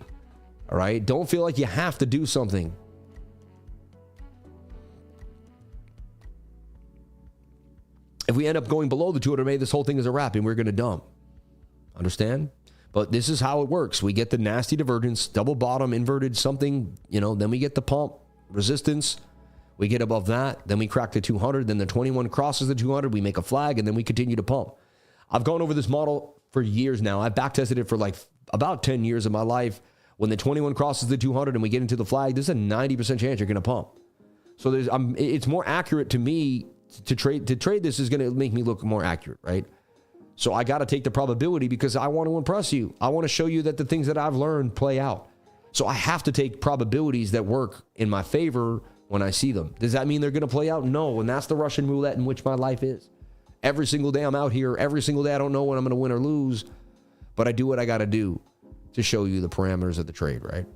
All right? Don't feel like you have to do something. If we end up going below the 200 MA, this whole thing is a wrap and we're going to dump. Understand? But this is how it works. We get the nasty divergence, double bottom, inverted something, then we get the pump, resistance. We get above that, then we crack the 200, then the 21 crosses the 200, we make a flag, and then we continue to pump. I've gone over this model for years now. I've backtested it for like about 10 years of my life. When the 21 crosses the 200 and we get into the flag, there's a 90% chance you're going to pump. So it's more accurate to me to trade this is going to make me look more accurate, right? So I got to take the probability because I want to impress you. I want to show you that the things that I've learned play out. So I have to take probabilities that work in my favor when I see them. Does that mean they're going to play out? No. And that's the Russian roulette in which my life is. Every single day I'm out here. Every single day I don't know when I'm going to win or lose, but I do what I got to do. to show you the parameters of the trade, right?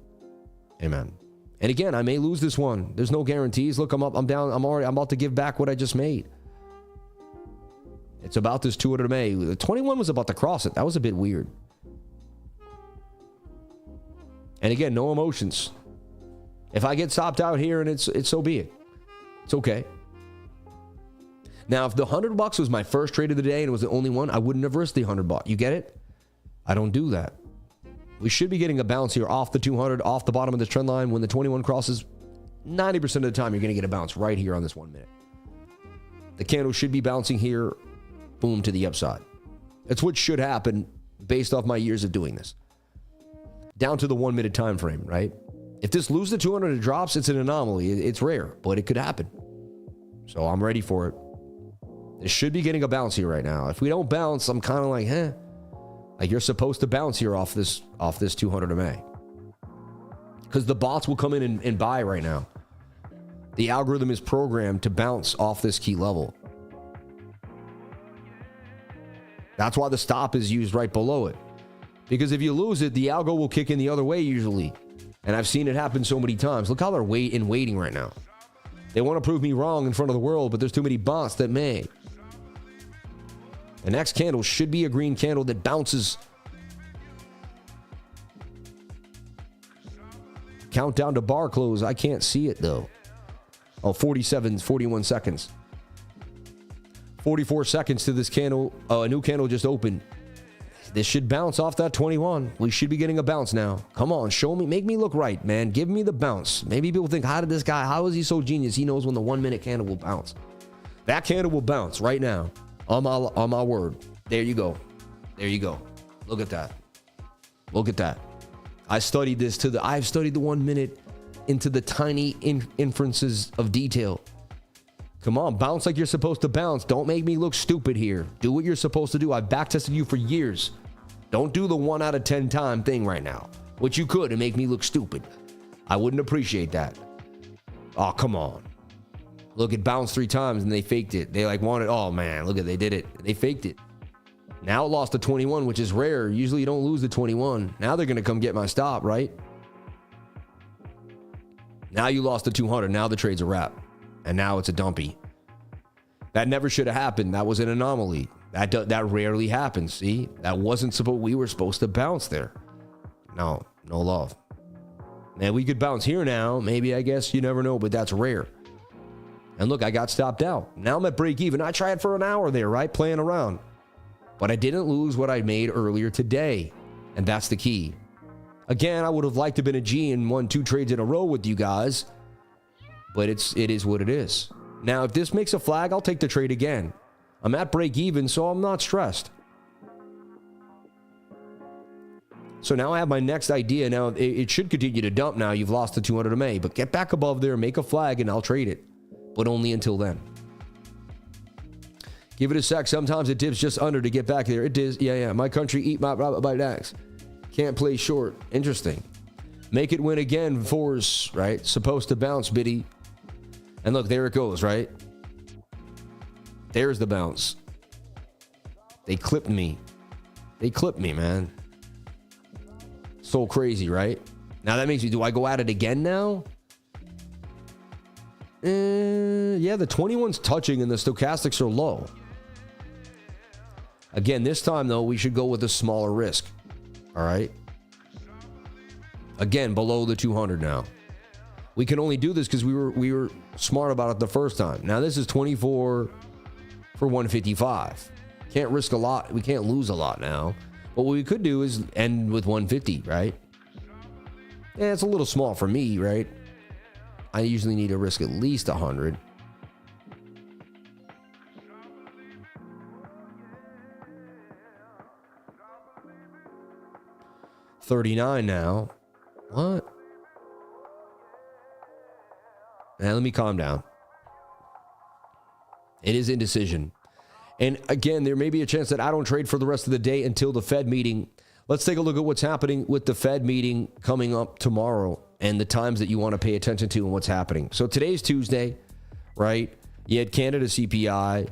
Amen. And again, I may lose this one. There's no guarantees. Look, I'm up, I'm down. I'm about to give back what I just made. It's about this 200 MA. The 21 was about to cross it. That was a bit weird. And again, no emotions. If I get stopped out here and it's so be it. It's okay. Now, if the $100 was my first trade of the day and it was the only one, I wouldn't have risked the $100. You get it? I don't do that. We should be getting a bounce here off the 200, off the bottom of the trend line. When the 21 crosses, 90% of the time, you're going to get a bounce right here on this 1 minute. The candle should be bouncing here, boom, to the upside. That's what should happen based off my years of doing this. Down to the 1 minute time frame, right? If this loses the 200 and it drops, it's an anomaly. It's rare, but it could happen. So I'm ready for it. This should be getting a bounce here right now. If we don't bounce, I'm kind of like, like you're supposed to bounce here off this 200 MA. Because the bots will come in and buy right now. The algorithm is programmed to bounce off this key level. That's why the stop is used right below it. Because if you lose it, the algo will kick in the other way usually. And I've seen it happen so many times. Look how they're waiting right now. They want to prove me wrong in front of the world, but there's too many bots that may. The next candle should be a green candle that bounces. Countdown to bar close. I can't see it though. Oh, 41 seconds. 44 seconds to this candle. Oh, a new candle just opened. This should bounce off that 21. We should be getting a bounce now. Come on, show me, make me look right, man. Give me the bounce. Maybe people think, how is he so genius? He knows when the 1 minute candle will bounce. That candle will bounce right now. On my word. There you go. There you go. Look at that. Look at that. I've studied the 1 minute into the tiny inferences of detail. Come on, bounce like you're supposed to bounce. Don't make me look stupid here. Do what you're supposed to do. I've backtested you for years. Don't do the 1 out of 10 time thing right now, which you could and make me look stupid. I wouldn't appreciate that. Oh, come on. Look, it bounced 3 times and they faked it. They wanted, oh man, look at, they did it. They faked it. Now it lost the 21, which is rare. Usually you don't lose the 21. Now they're going to come get my stop, right? Now you lost the 200. Now the trade's a wrap. And now it's a dumpy. That never should have happened. That was an anomaly. That rarely happens. See, that wasn't we were supposed to bounce there. No love. Man, we could bounce here now. Maybe, I guess, you never know, but that's rare. And look, I got stopped out. Now I'm at break even. I tried for an hour there, right? Playing around. But I didn't lose what I made earlier today. And that's the key. Again, I would have liked to have been a G and won 2 trades in a row with you guys. But it is what it is. Now, if this makes a flag, I'll take the trade again. I'm at break even, so I'm not stressed. So now I have my next idea. Now, it should continue to dump now. You've lost the 200 MA, but get back above there, make a flag, and I'll trade it. But only until then. Give it a sec. Sometimes it dips just under to get back there. It is. Yeah. My country eat my BITUNIX. Can't play short. Interesting. Make it win again. Force, right? Supposed to bounce, Biddy. And look, there it goes, right? There's the bounce. They clipped me. They clipped me, man. So crazy, right? Now that makes me, do I go at it again now? Yeah, the 21's touching and the stochastics are low. Again, this time though, we should go with a smaller risk. All right. Again, below the 200 now. We can only do this because we were smart about it the first time. Now this is 24 for 155. Can't risk a lot. We can't lose a lot now. But what we could do is end with 150, right? Yeah, it's a little small for me, right? I usually need to risk at least 100. $39 now. What? Now let me calm down. It is indecision. And again, there may be a chance that I don't trade for the rest of the day until the Fed meeting. Let's take a look at what's happening with the Fed meeting coming up tomorrow and the times that you want to pay attention to and what's happening. So today's Tuesday, right? You had Canada CPI.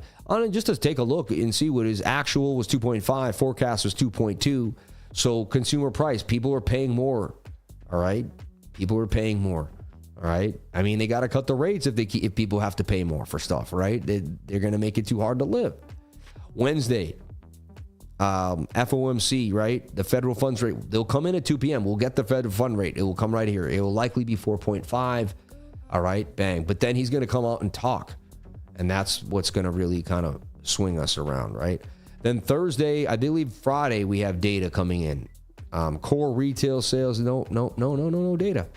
Just to take a look and see what his actual was 2.5, forecast was 2.2. So consumer price, people are paying more. All right. People are paying more. All right. I mean, they got to cut the rates if people have to pay more for stuff, right? They're going to make it too hard to live. Wednesday, FOMC, right? The federal funds rate, they'll come in at 2 p.m. We'll get the federal fund rate. It will come right here. It will likely be 4.5. All right. Bang. But then he's going to come out and talk. And that's what's going to really kind of swing us around, right? Then Thursday, I believe Friday, we have data coming in. Core retail sales, no data.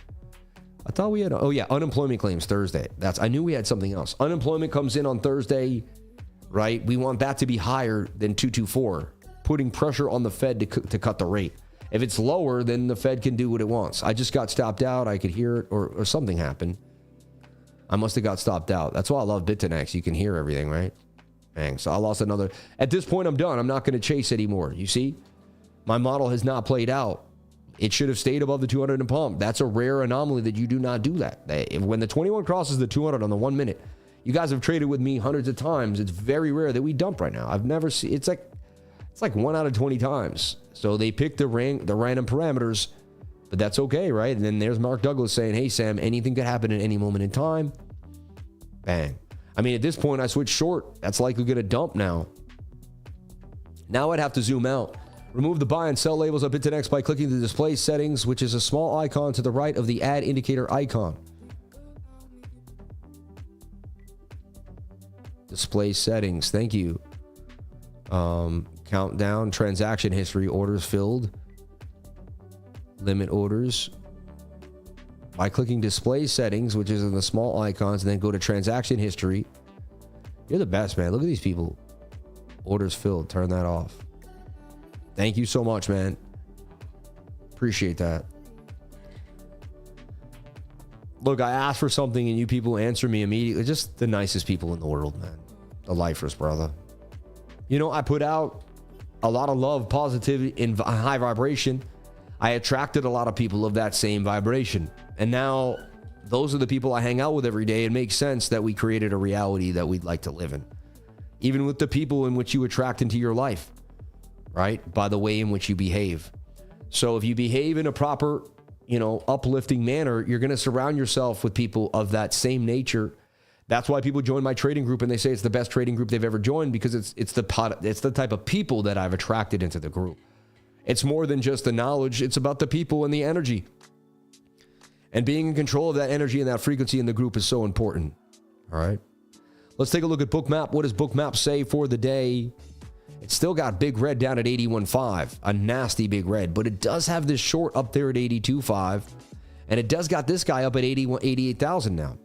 I thought we had, unemployment claims Thursday. I knew we had something else. Unemployment comes in on Thursday, right? We want that to be higher than 224, putting pressure on the Fed to cut the rate. If it's lower, then the Fed can do what it wants. I just got stopped out. I could hear it, or something happened. I must have got stopped out. That's why I love BITUNIX. You can hear everything, right? Dang, so I lost another. At this point, I'm done. I'm not going to chase anymore. You see? My model has not played out. It should have stayed above the 200 and pump. That's a rare anomaly that you do not do that. When the 21 crosses the 200 on the 1 minute, you guys have traded with me hundreds of times. It's very rare that we dump right now. I've never seen. It's like 1 out of 20 times. So they pick the random parameters, but that's okay, right? And then there's Mark Douglas saying, "Hey Sam, anything could happen at any moment in time." Bang. I mean, at this point, I switched short. That's likely going to dump now. Now I'd have to zoom out. Remove the buy and sell labels on BITUNIX by clicking the display settings, which is a small icon to the right of the ad indicator icon. Display settings. Thank you. Countdown, transaction history, orders filled, limit orders. By clicking display settings, which is in the small icons, and then go to transaction history. You're the best, man. Look at these people. Orders filled. Turn that off. Thank you so much, man. Appreciate that. Look, I asked for something and you people answer me immediately. Just the nicest people in the world, man. The lifers, brother. You know, I put out a lot of love, positivity, and high vibration. I attracted a lot of people of that same vibration. And now those are the people I hang out with every day. It makes sense that we created a reality that we'd like to live in. Even with the people in which you attract into your life, right? By the way in which you behave. So if you behave in a proper, uplifting manner, you're going to surround yourself with people of that same nature. That's why people join my trading group and they say it's the best trading group they've ever joined, because it's the type of people that I've attracted into the group. It's more than just the knowledge. It's about the people and the energy. And being in control of that energy and that frequency in the group is so important. All right. Let's take a look at BOOKMAP. What does BOOKMAP say for the day? It's still got big red down at 81.5, a nasty big red, but it does have this short up there at 82.5, and it does got this guy up at 88,000 now.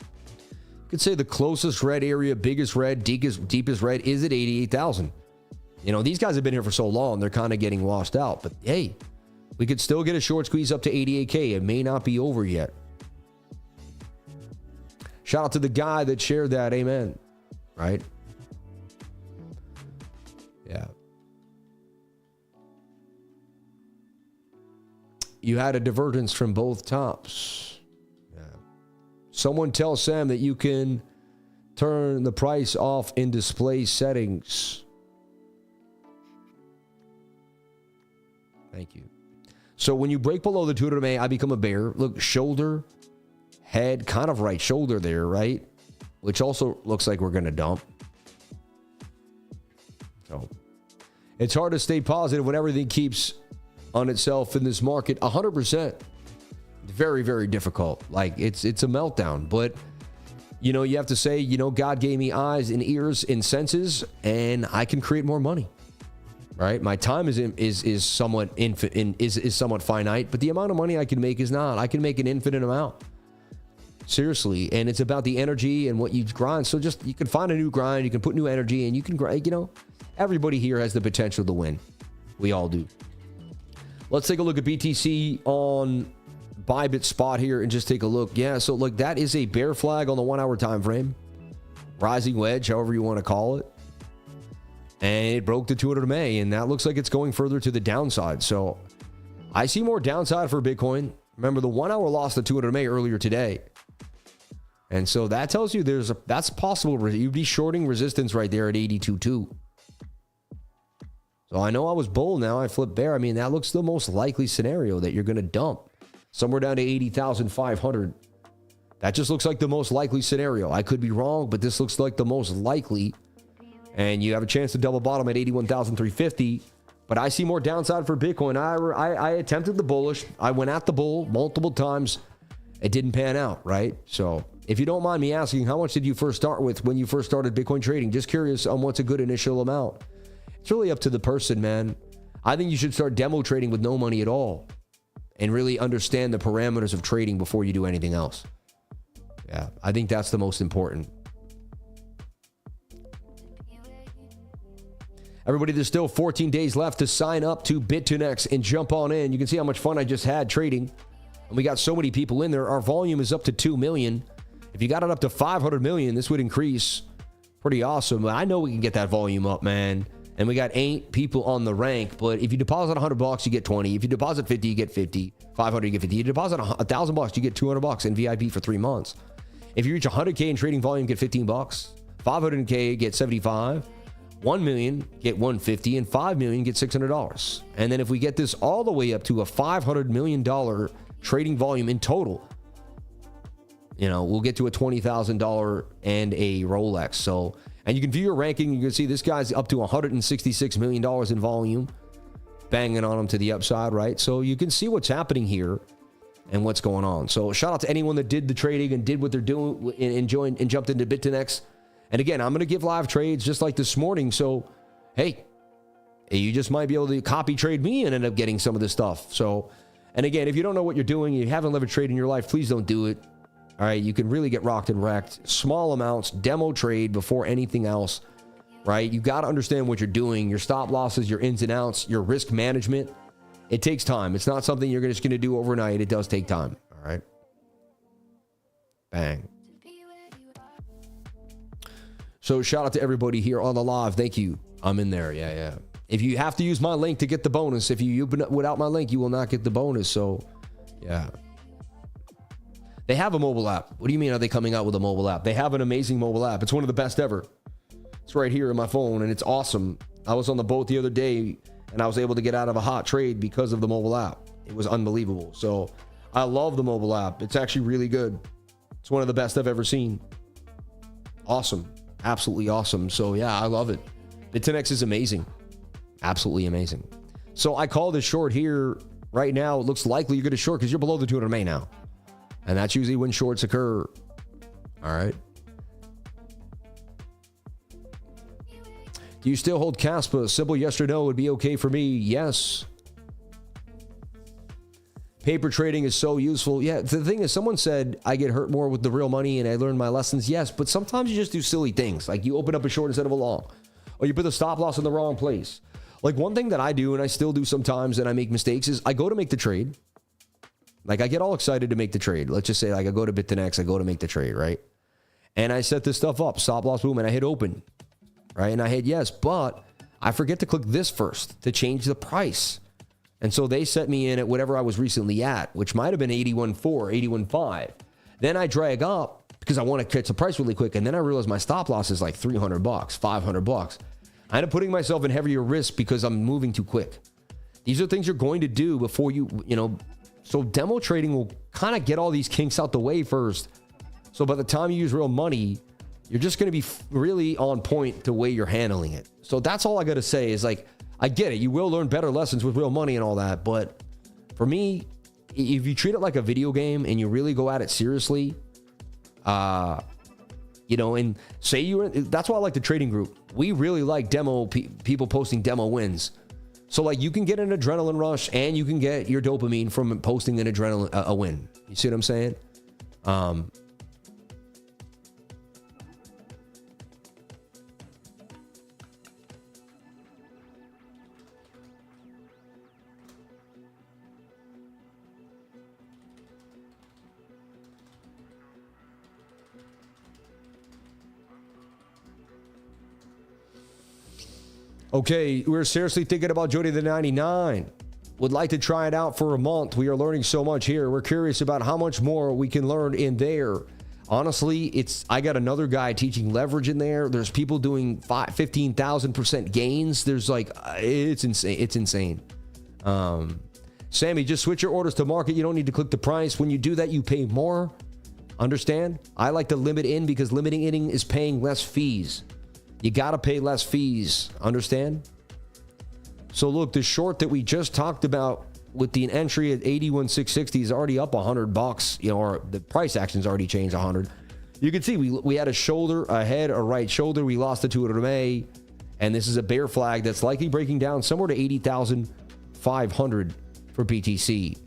You could say the closest red area, biggest red, deepest red is at 88,000. These guys have been here for so long, they're kind of getting washed out, but hey, we could still get a short squeeze up to 88K. It may not be over yet. Shout out to the guy that shared that. Amen. Right? Yeah. You had a divergence from both tops. Yeah. Someone tell Sam that you can turn the price off in display settings. Thank you. So when you break below the 200 MA, I become a bear. Look, shoulder, head, kind of right shoulder there, right? Which also looks like we're going to dump. So it's hard to stay positive when everything keeps on itself in this market. 100%. Very, very difficult. Like it's a meltdown. But you have to say, God gave me eyes and ears and senses, and I can create more money. Right? My time is somewhat is somewhat finite, but the amount of money I can make is not. I can make an infinite amount. Seriously, and it's about the energy and what you grind. So just you can find a new grind, you can put new energy, and you can grind. Everybody here has the potential to win. We all do. Let's take a look at BTC on Bybit spot here and just take a look. Yeah, so look, that is a bear flag on the 1 hour time frame. Rising wedge, however you want to call it. And it broke the 200 MA, and that looks like it's going further to the downside. So I see more downside for Bitcoin. Remember, the 1 hour lost the 200 MA earlier today. And so that tells you that's possible. You'd be shorting resistance right there at 82.2. So So I know I was bull, now I flip bear. I mean, that looks the most likely scenario that you're going to dump somewhere down to 80,500. That just looks like the most likely scenario. I could be wrong, but this looks like the most likely. And you have a chance to double bottom at 81,350. But I see more downside for Bitcoin. I attempted the bullish. I went at the bull multiple times. It didn't pan out, right? So if you don't mind me asking, how much did you first start with when you first started Bitcoin trading? Just curious on what's a good initial amount. It's really up to the person, man. I think you should start demo trading with no money at all and really understand the parameters of trading before you do anything else. Yeah, I think that's the most important. Everybody, there's still 14 days left to sign up to BITUNIX and jump on in. You can see how much fun I just had trading. And we got so many people in there. Our volume is up to 2 million. If you got it up to 500 million, this would increase. Pretty awesome. I know we can get that volume up, man. And we got 8 people on the rank. But if you deposit $100, you get 20. If you deposit 50, you get 50. 500, you get 50. You deposit $1,000, you get $200 in VIP for 3 months. If you reach 100K in trading volume, get $15. 500K, get 75. 1 million, get 150, and 5 million, get $600. And then if we get this all the way up to a $500 million trading volume in total, you know, we'll get to a $20,000 and a Rolex. So, and you can view your ranking. You can see this guy's up to $166 million in volume, banging on him to the upside, right? So you can see what's happening here and what's going on. So shout out to anyone that did the trading and did what they're doing and joined and jumped into BITUNIX. And again, I'm going to give live trades just like this morning. So, hey, you just might be able to copy trade me and end up getting some of this stuff. So, and again, if you don't know what you're doing, you haven't lived a trade in your life, please don't do it. All right, you can really get rocked and wrecked. Small amounts, demo trade before anything else, right? You got to understand what you're doing, your stop losses, your ins and outs, your risk management. It takes time. It's not something you're just going to do overnight. It does take time. All right. Bang. So shout out to everybody here on the live. Thank you. I'm in there. Yeah. If you have to use my link to get the bonus, if you open it without my link, you will not get the bonus. So, yeah. They have a mobile app. What do you mean are they coming out with a mobile app? They have an amazing mobile app. It's one of the best ever. It's right here in my phone, and it's awesome. I was on the boat the other day, and I was able to get out of a hot trade because of the mobile app. It was unbelievable. So I love the mobile app. It's actually really good. It's one of the best I've ever seen. Awesome. Absolutely awesome. So yeah, I love it. BITUNIX is amazing. Absolutely amazing. So I call this short here right now. It looks likely you're going to short because you're below the 200 MA now. And that's usually when shorts occur. All right. Do you still hold Caspa? Simple yes or no would be okay for me. Yes. Paper trading is so useful. Yeah, the thing is, someone said I get hurt more with the real money and I learned my lessons. Yes, but sometimes you just do silly things. Like you open up a short instead of a long. Or you put the stop loss in the wrong place. Like one thing that I do, and I still do sometimes, and I make mistakes, is I go to make the trade. Like I get all excited to make the trade. Let's just say like I go to BITUNIX, I go to make the trade, right? And I set this stuff up, stop loss, boom, and I hit open, right? And I hit yes, but I forget to click this first to change the price. And so they set me in at whatever I was recently at, which might have been 81.4, 81.5. Then I drag up because I want to catch the price really quick. And then I realize my stop loss is like $300, $500. I end up putting myself in heavier risk because I'm moving too quick. These are things you're going to do before you know, so demo trading will kind of get all these kinks out the way first. So by the time you use real money, you're just going to be really on point the way you're handling it. So that's all I got to say is like, I get it. You will learn better lessons with real money and all that. But for me, if you treat it like a video game and you really go at it seriously, you know, and say that's why I like the trading group. We really like demo people posting demo wins. So like you can get an adrenaline rush and you can get your dopamine from posting an adrenaline, a win. You see what I'm saying? Okay, we're seriously thinking about joining the 99. Would like to try it out for a month. We are learning so much here. We're curious about how much more we can learn in there. Honestly, I got another guy teaching leverage in there. There's people doing 15,000% gains. There's like, it's insane. It's insane. Sammy, just switch your orders to market. You don't need to click the price. When you do that, you pay more. Understand? I like to limit in because limiting in is paying less fees. You got to pay less fees. Understand? So look, the short that we just talked about with the entry at 81,660 is already up $100. You know, or the price action's already changed 100. You can see we had a shoulder, a head, a right shoulder. We lost the 200 MA, and this is a bear flag that's likely breaking down somewhere to 80,500 for BTC.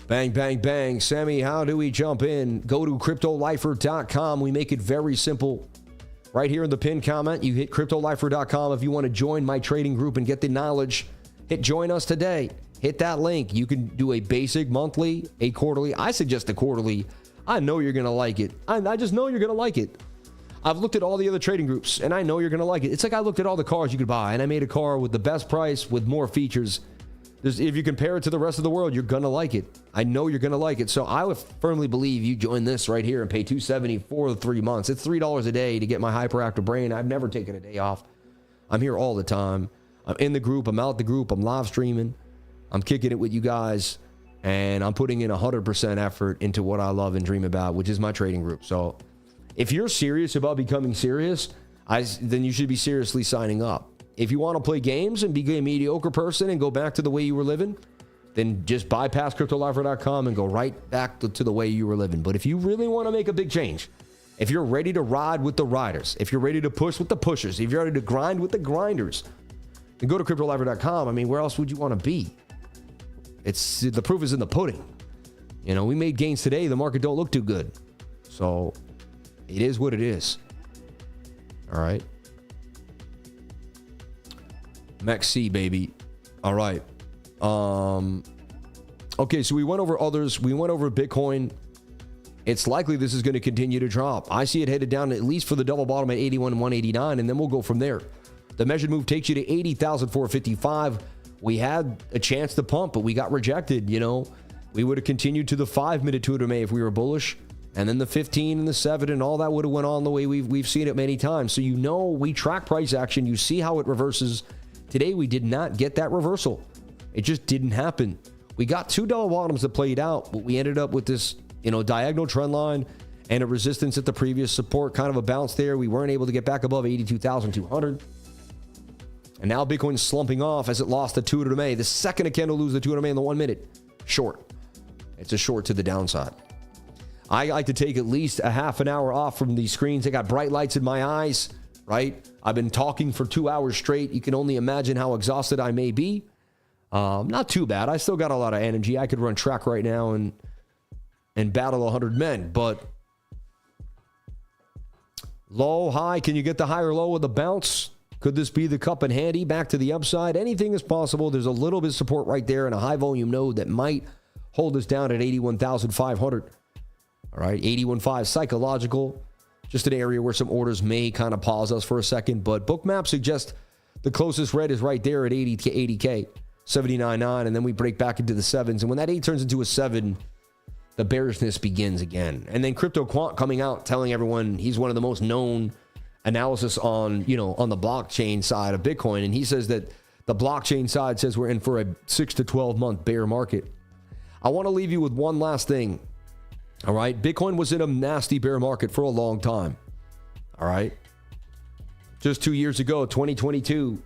Bang, bang, bang. Sammy, how do we jump in? Go to cryptolifer.com. We make it very simple. Right here in the pinned comment, you hit cryptolifer.com if you want to join my trading group and get the knowledge. Hit join us today. Hit that link. You can do a basic monthly, a quarterly. I suggest a quarterly. I know you're going to like it. I just know you're going to like it. I've looked at all the other trading groups, and I know you're going to like it. It's like I looked at all the cars you could buy, and I made a car with the best price with more features. If you compare it to the rest of the world, you're going to like it. I know you're going to like it. So I would firmly believe you join this right here and pay $270 for the 3 months. It's $3 a day to get my hyperactive brain. I've never taken a day off. I'm here all the time. I'm in the group. I'm out the group. I'm live streaming. I'm kicking it with you guys. And I'm putting in 100% effort into what I love and dream about, which is my trading group. So if you're serious about becoming serious, then you should be seriously signing up. If you want to play games and be a mediocre person and go back to the way you were living, then just bypass cryptolifer.com and go right back to the way you were living. But if you really want to make a big change, if you're ready to ride with the riders, if you're ready to push with the pushers, if you're ready to grind with the grinders, then go to cryptolifer.com. I mean, where else would you want to be? The proof is in the pudding. You know, we made gains today. The market don't look too good. So it is what it is. All right. Maxi, baby. All right. Okay, so we went over others. We went over Bitcoin. It's likely this is going to continue to drop. I see it headed down at least for the double bottom at 81,189, and then we'll go from there. The measured move takes you to 80,455. We had a chance to pump, but we got rejected. You know, we would have continued to the 5-minute 200 MA if we were bullish, and then the 15 and the 7 and all that would have went on the way we've seen it many times. So you know, we track price action. You see how it reverses. Today, we did not get that reversal. It just didn't happen. We got $2 bottoms that played out, but we ended up with this, you know, diagonal trend line and a resistance at the previous support, kind of a bounce there. We weren't able to get back above 82,200. And now Bitcoin's slumping off as it lost the 200 MA. The second it can lose the 200 MA in the 1 minute, short. It's a short to the downside. I like to take at least a half an hour off from these screens. I got bright lights in my eyes, right? I've been talking for 2 hours straight. You can only imagine how exhausted I may be. Not too bad. I still got a lot of energy. I could run track right now and battle 100 men. But low, high, can you get the higher low with a bounce? Could this be the cup in handy back to the upside? Anything is possible. There's a little bit of support right there in a high volume node that might hold us down at 81,500. All right, 81.5 psychological. Just an area where some orders may kind of pause us for a second, but BOOKMAP suggests the closest red is right there at 80K, 79.9, and then we break back into the 7s. And when that 8 turns into a 7, the bearishness begins again. And then Crypto Quant coming out telling everyone he's one of the most known analysis on, you know, on the blockchain side of Bitcoin. And he says that the blockchain side says we're in for a 6 to 12 month bear market. I want to leave you with one last thing. All right. Bitcoin was in a nasty bear market for a long time. All right. Just 2 years ago, 2022,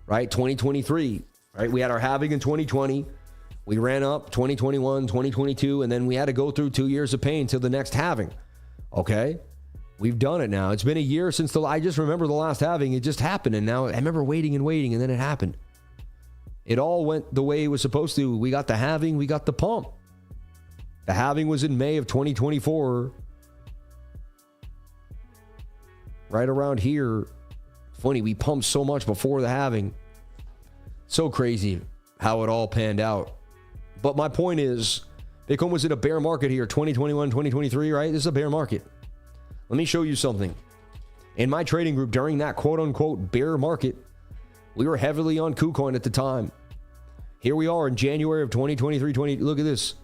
right? 2023, right? We had our halving in 2020. We ran up 2021, 2022, and then we had to go through 2 years of pain till the next halving. Okay. We've done it now. It's been a year since I just remember the last halving. It just happened. And now I remember waiting, and then it happened. It all went the way it was supposed to. We got the halving. We got the pump. The halving was in May of 2024. Right around here. Funny, we pumped so much before the halving. So crazy how it all panned out. But my point is, Bitcoin was in a bear market here, 2021, 2023, right? This is a bear market. Let me show you something. In my trading group during that quote-unquote bear market, we were heavily on KuCoin at the time. Here we are in January of 2023. Look at this.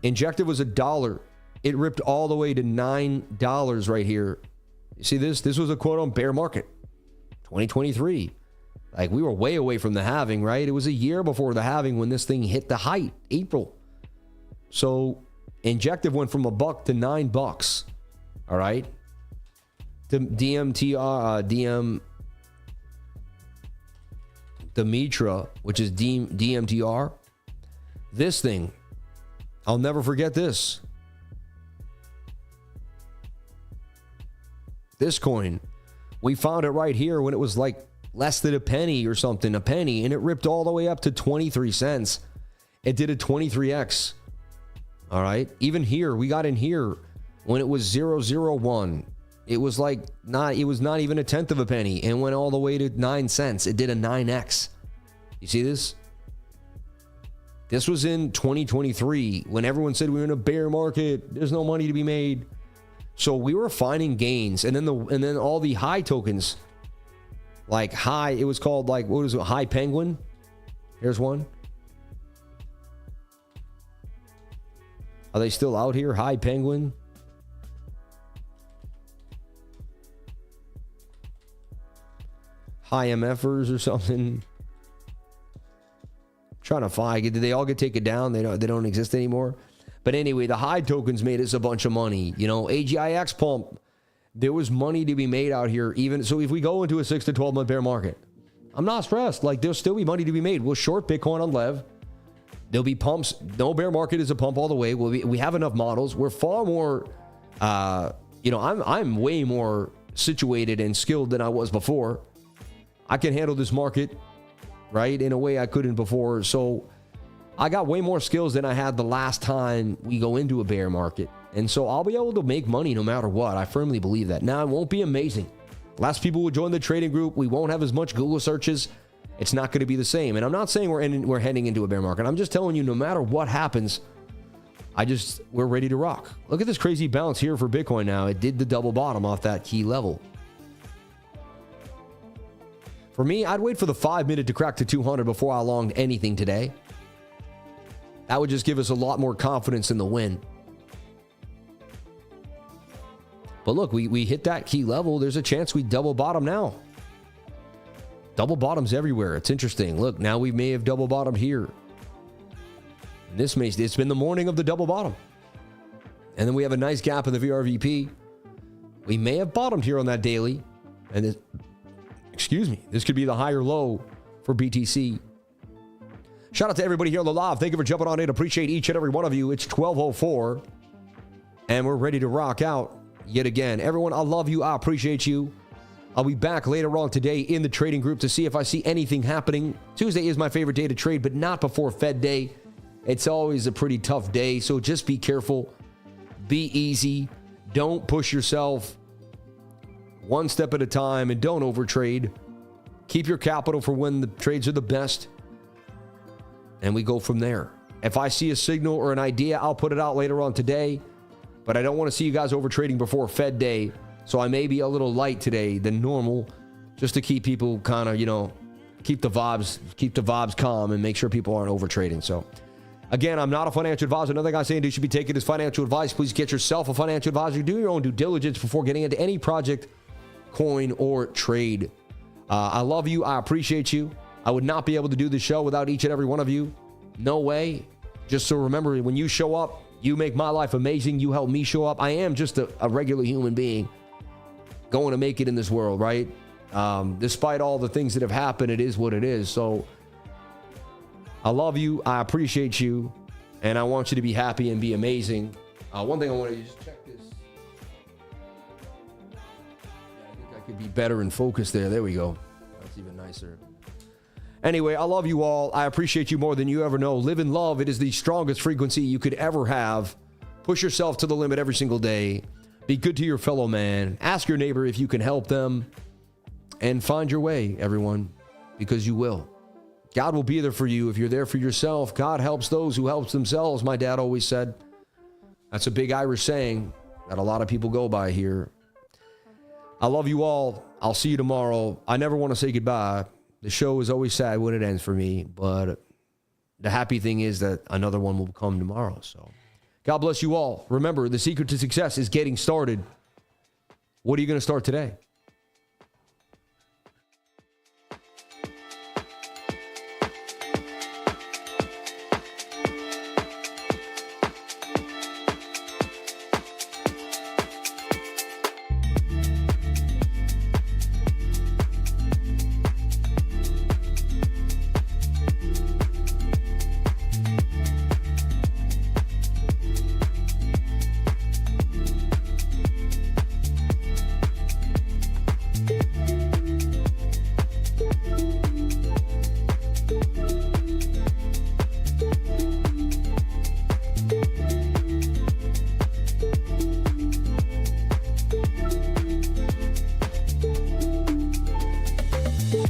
Injective was $1. It ripped all the way to $9 right here. You see this? This was a quote-unquote bear market. 2023. Like, we were way away from the halving, right? It was a year before the halving when this thing hit the height, April. So Injective went from $1 to $9. All right. The DMTR, the Mitra, which is DMTR. This thing, I'll never forget this. This coin, we found it right here when it was like less than a penny or something, a penny, and it ripped all the way up to 23 cents. It did a 23x. All right. Even here, we got in here when it was 001. It was like not even a tenth of a penny and went all the way to 9 cents. It did a 9x. You see this? This was in 2023 when everyone said we were in a bear market. There's no money to be made. So we were finding gains, and then all the high tokens, like high, it was called like, what is it? High Penguin. Here's one. Are they still out here? High Penguin. High MFers or something. Trying to find. Did they all get taken down? They don't exist anymore. But anyway, the high tokens made us a bunch of money. You know, AGIX pump. There was money to be made out here. Even so, if we go into a 6 to 12 month bear market, I'm not stressed. Like, there'll still be money to be made. We'll short Bitcoin on Lev. There'll be pumps. No bear market is a pump all the way. We have enough models. We're far more. You know, I'm way more situated and skilled than I was before. I can handle this market, right, in a way I couldn't before. So I got way more skills than I had the last time we go into a bear market. And so I'll be able to make money no matter what. I firmly believe that. Now, it won't be amazing. Less people will join the trading group. We won't have as much Google searches. It's not going to be the same. And I'm not saying we're heading into a bear market. I'm just telling you, no matter what happens, we're ready to rock. Look at this crazy bounce here for Bitcoin now. It did the double bottom off that key level. For me, I'd wait for the 5 minute to crack to 200 before I longed anything today. That would just give us a lot more confidence in the win. But look, we hit that key level. There's a chance we double bottom now. Double bottoms everywhere. It's interesting. Look, now we may have double bottomed here. It's been the morning of the double bottom. And then we have a nice gap in the VRVP. We may have bottomed here on that daily. And this could be the higher low for BTC. Shout out to everybody here on the live. Thank you for jumping on in. Appreciate each and every one of you. It's 12:04 and we're ready to rock out yet again. Everyone, I love you. I appreciate you. I'll be back later on today in the trading group to see if I see anything happening. Tuesday is my favorite day to trade, but not before Fed Day. It's always a pretty tough day, so just be careful. Be easy. Don't push yourself. One step at a time, and don't overtrade. Keep your capital for when the trades are the best, and we go from there. If I see a signal or an idea, I'll put it out later on today, but I don't want to see you guys overtrading before Fed Day, so I may be a little light today than normal, just to keep people kind of, keep the vibes calm and make sure people aren't overtrading. So again, I'm not a financial advisor. Another guy saying you should be taking his financial advice. Please get yourself a financial advisor. Do your own due diligence before getting into any project, coin, or trade. I love you. I appreciate you. I would not be able to do this show without each and every one of you. No way. Just so remember, when you show up, you make my life amazing. You help me show up. I am just a regular human being going to make it in this world, right? Despite all the things that have happened, it is what it is. So I love you. I appreciate you. And I want you to be happy and be amazing. One thing I want to just check this. I think I could be better in focus there. There we go. That's even nicer. Anyway, I love you all. I appreciate you more than you ever know. Live in love. It is the strongest frequency you could ever have. Push yourself to the limit every single day. Be good to your fellow man. Ask your neighbor if you can help them. And find your way, everyone, because you will. God will be there for you if you're there for yourself. God helps those who help themselves, my dad always said. That's a big Irish saying. that a lot of people go by here. I love you all. I'll see you tomorrow. I never want to say goodbye. The show is always sad when it ends for me, but the happy thing is that another one will come tomorrow. So God bless you all. Remember, the secret to success is getting started. What are you going to start today?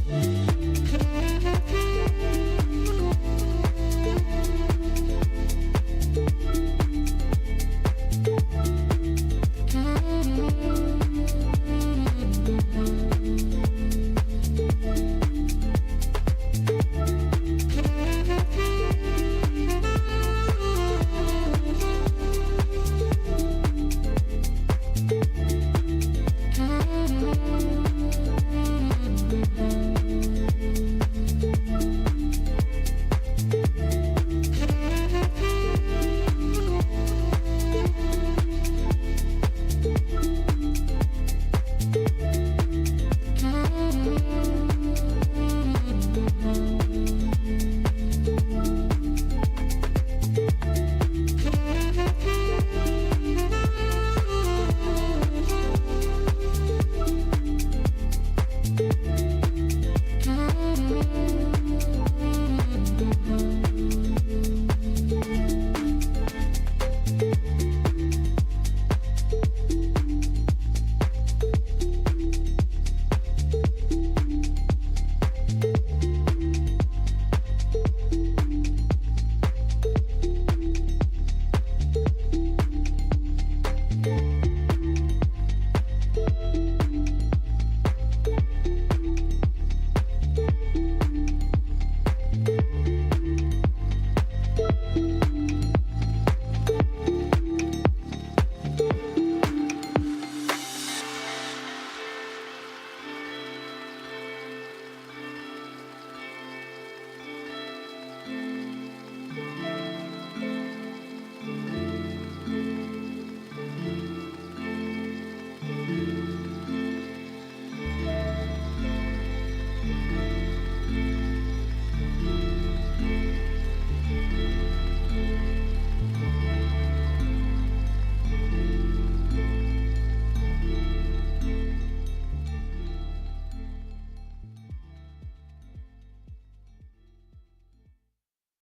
Thank you.